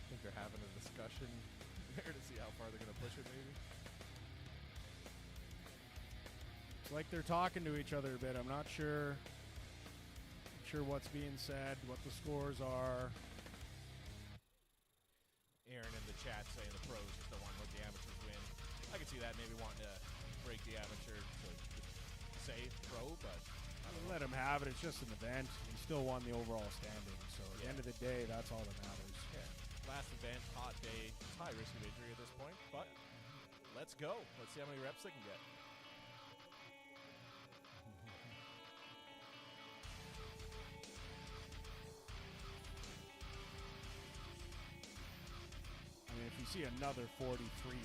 A: I think they're having a discussion there to see how far they're going to push it, maybe.
C: It's like they're talking to each other a bit. I'm not sure what's being said, what the scores are.
A: Aaron in the chat saying the pros just don't want to let the amateurs win. I can see that, maybe wanting to break the amateur to say pro, but I don't know.
C: Let him have it. It's just an event. He still won the overall standing. So at the end of the day, that's all that matters.
A: Yeah. Last event, hot day. It's high risk of injury at this point, but let's go. Let's see how many reps they can get.
C: I mean, if you see another 43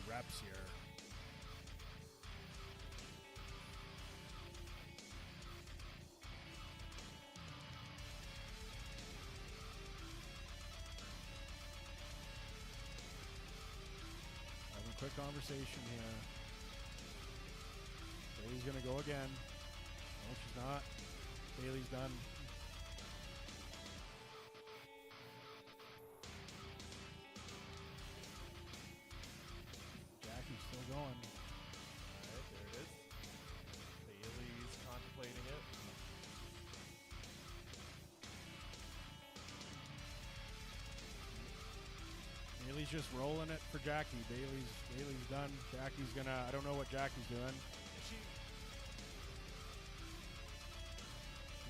C: reps here. Having a quick conversation here. Bailey's going to go again. No, she's not. Bailey's done. Jackie's still going.
A: All right, there it is. Bailey's contemplating it.
C: Bailey's just rolling it for Jackie. Bailey's done. Jackie's gonna. I don't know what Jackie's doing.
A: She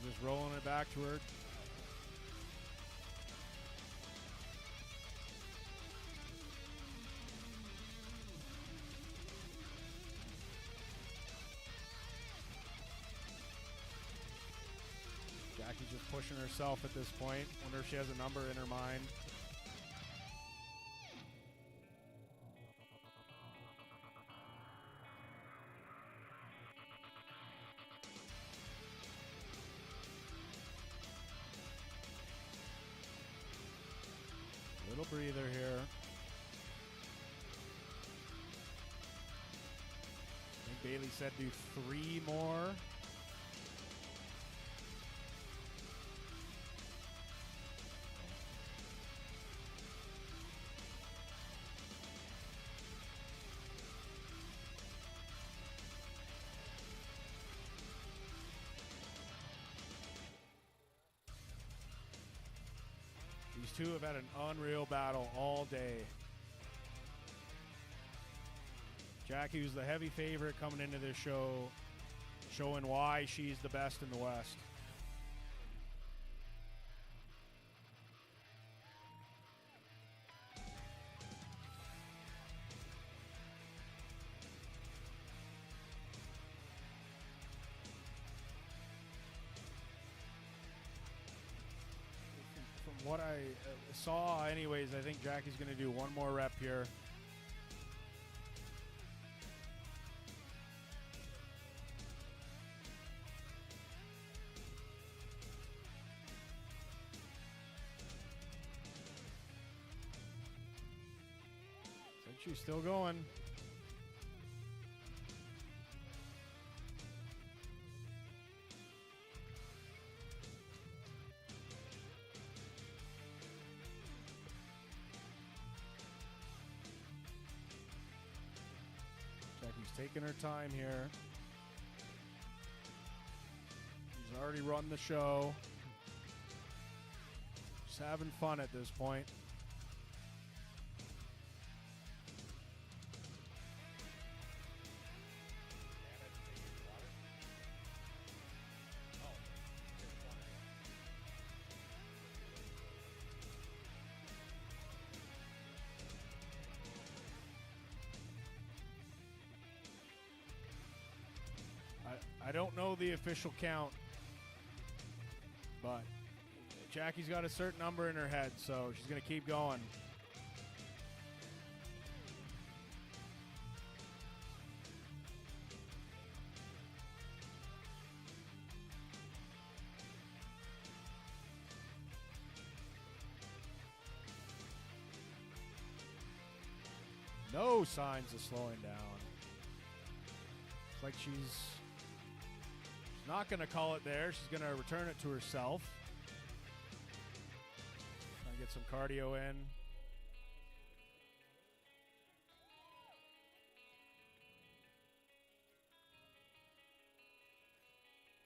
C: She's just rolling it back to her. Jackie's just pushing herself at this point. Wonder if she has a number in her mind. Little breather here. I think Bailey said do 3 more. These two have had an unreal battle all day. Jackie, who's the heavy favorite coming into this show, showing why she's the best in the West. From what I saw anyways, I think Jackie's going to do one more rep here. She's still going. Jackie's taking her time here. She's already run the show. Just having fun at this point. I don't know the official count, but Jackie's got a certain number in her head, so she's going to keep going. No signs of slowing down. It's like she's not going to call it there. She's going to return it to herself. Trying to get some cardio in.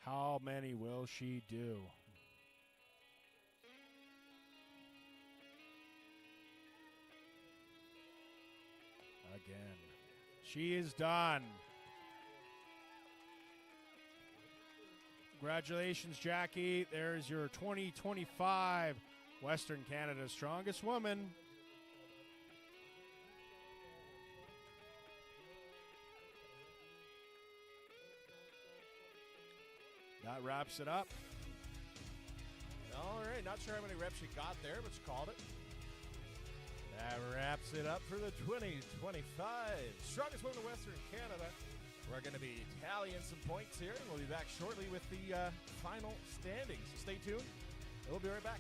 C: How many will she do? Again. She is done. Congratulations, Jackie. There's your 2025 Western Canada's Strongest Woman. That wraps it up.
A: All right, not sure how many reps she got there, but she called it. That wraps it up for the 2025 Strongest Woman in Western Canada. We're going to be tallying some points here, and we'll be back shortly with the final standings. So stay tuned, and we'll be right back.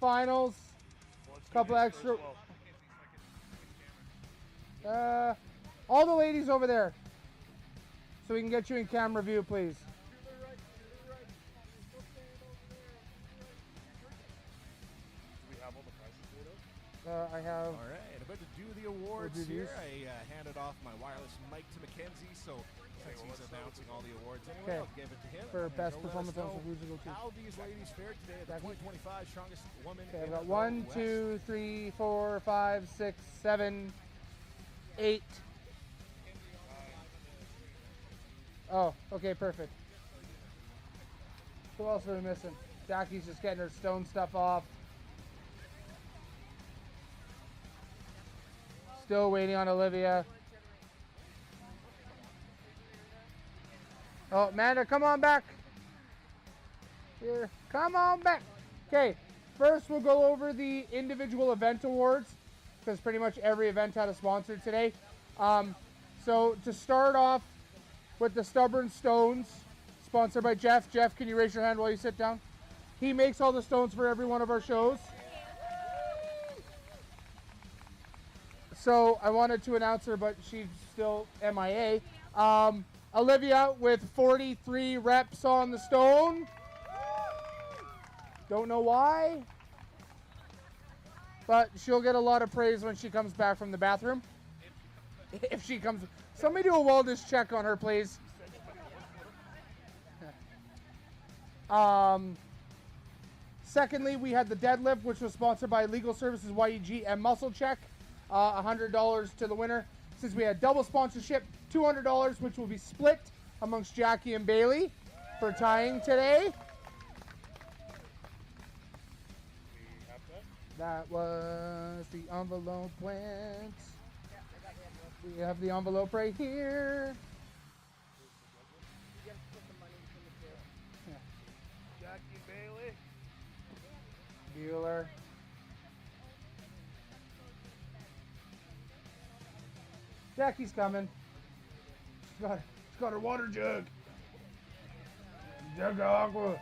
N: finals. Couple extra. All the ladies over there. So we can get you in camera view, please. I have.
A: All right, about to do the awards
N: We'll do
A: here.
N: these.
A: I handed off my wireless mic to Mackenzie, so since he's announcing all the awards anyway,
N: Okay.
A: I'll give it to him.
N: For
A: and
N: best
A: he'll let us
N: performance on
A: know
N: who's go to.
A: how these ladies fared today at the 2025 Strongest Woman.
N: Okay, I've
A: in
N: got
A: the
N: 1,
A: West.
N: 2, 3, 4, 5, 6, 7, 8. Oh, okay, perfect. Who else are we missing? Jackie's just getting her stone stuff off. Still waiting on Olivia. Oh, Amanda, come on back. Here, come on back. Okay, first we'll go over the individual event awards because pretty much every event had a sponsor today. So to start off with the Stubborn Stones, sponsored by Jeff. Jeff, can you raise your hand while you sit down? He makes all the stones for every one of our shows. So I wanted to announce her, but she's still MIA. Olivia with 43 reps on the stone. Don't know why, but she'll get a lot of praise when she comes back from the bathroom. If she comes, somebody do a wellness check on her, please. Secondly, we had the deadlift, which was sponsored by Legal Services YEG and Muscle Check. $100 to the winner. Since we had double sponsorship, $200, which will be split amongst Jackie and Bailey for tying today. That was the envelope went. We have the envelope right here.
B: Jackie Bailey.
N: Bueller. Jackie's coming. She's got her water jug. Jug of aqua.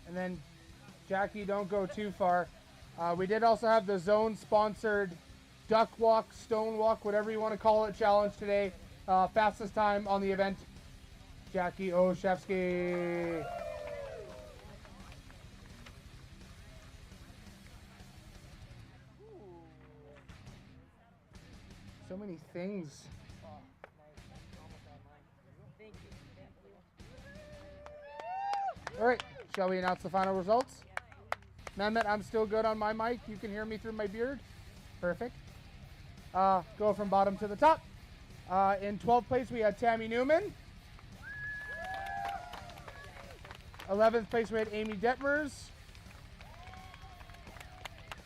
N: And then, Jackie, don't go too far. We did also have the Zone-sponsored Duck Walk, Stone Walk, whatever you want to call it, challenge today. Fastest time on the event, Jackie Olszewski. So many things. All right, shall we announce the final results? Mehmet, I'm still good on my mic. You can hear me through my beard. Perfect. Go from bottom to the top. In 12th place, we had Tammy Newman. 11th place, we had Amy Detmers.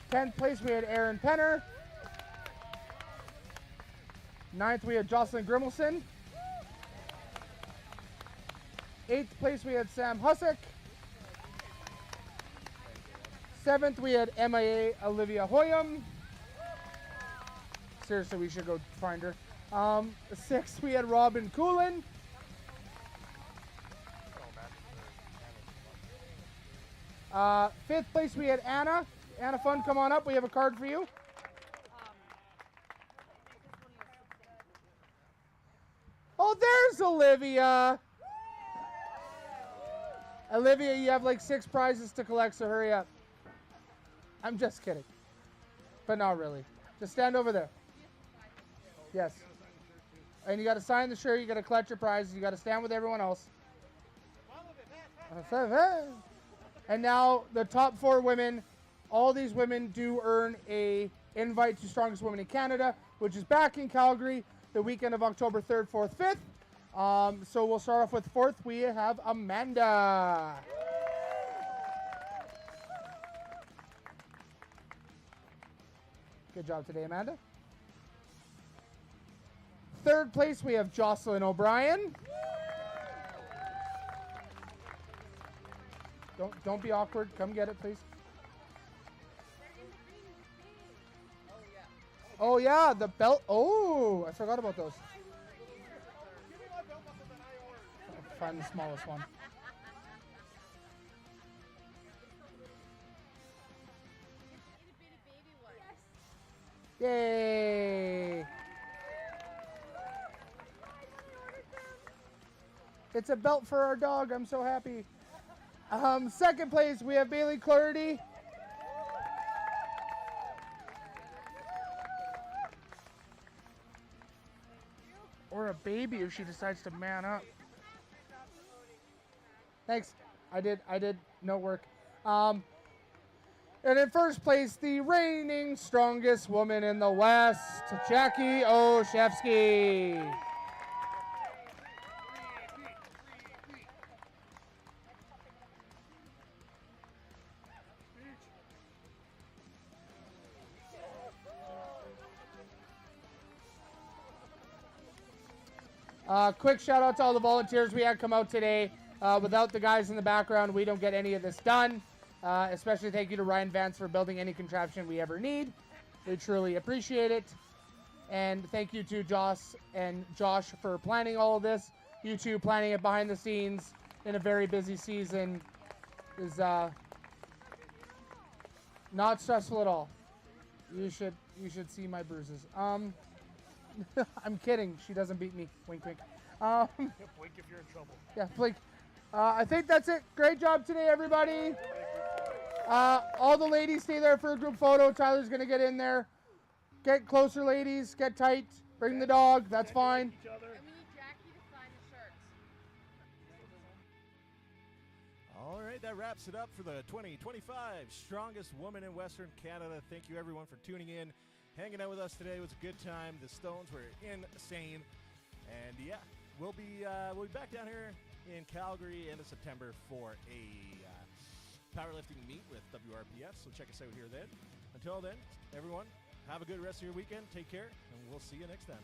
N: 10th place, we had Erin Penner. 9th, we had Jocelyn Grimmelson. 8th place, we had Sam Hussick. 7th, we had MIA Olivia Hoyam. Seriously, we should go find her. 6th, we had Robin Coolin. 5th place, we had Anna. Anna Fun, come on up. We have a card for you. Oh, there's Olivia. Olivia, you have like 6 prizes to collect, so hurry up. I'm just kidding. But not really. Just stand over there. Yes. And you got to sign the shirt. You got to collect your prizes. You got to stand with everyone else. And now the top 4 women. All these women do earn a invite to Strongest Woman in Canada, which is back in Calgary the weekend of October 3rd, 4th, 5th. So we'll start off with 4th. We have Amanda. Good job today, Amanda. 3rd place, we have Jocelyn O'Brien. Don't be awkward. Come get it, please. Oh, yeah, the belt. Oh, I forgot about those. find the smallest one. Yay! It's a belt for our dog. I'm so happy. Second place, we have Bailey Clarity. Or a baby if she decides to man up. Thanks. I did no work. And in first place, the reigning strongest woman in the West, Jackie Olszewski. Quick shout out to all the volunteers we had come out today. Without the guys in the background, we don't get any of this done. Especially thank you to Ryan Vance for building any contraption we ever need. We truly appreciate it. And thank you to Joss and Josh for planning all of this. You two planning it behind the scenes in a very busy season is not stressful at all. You should see my bruises. I'm kidding. She doesn't beat me. Wink, wink.
C: Blink if you're in trouble.
N: Yeah, blink. I think that's it. Great job today, everybody. All the ladies stay there for a group photo. Tyler's going to get in there. Get closer, ladies. Get tight. Bring the dog. That's fine.
K: And we need Jackie to sign the shirts.
A: All right, that wraps it up for the 2025 Strongest Woman in Western Canada. Thank you, everyone, for tuning in. Hanging out with us today was a good time. The Stones were insane. And yeah, we'll be back down here in Calgary end of September for a powerlifting meet with WRPF. So check us out here then. Until then, everyone, have a good rest of your weekend. Take care, and we'll see you next time.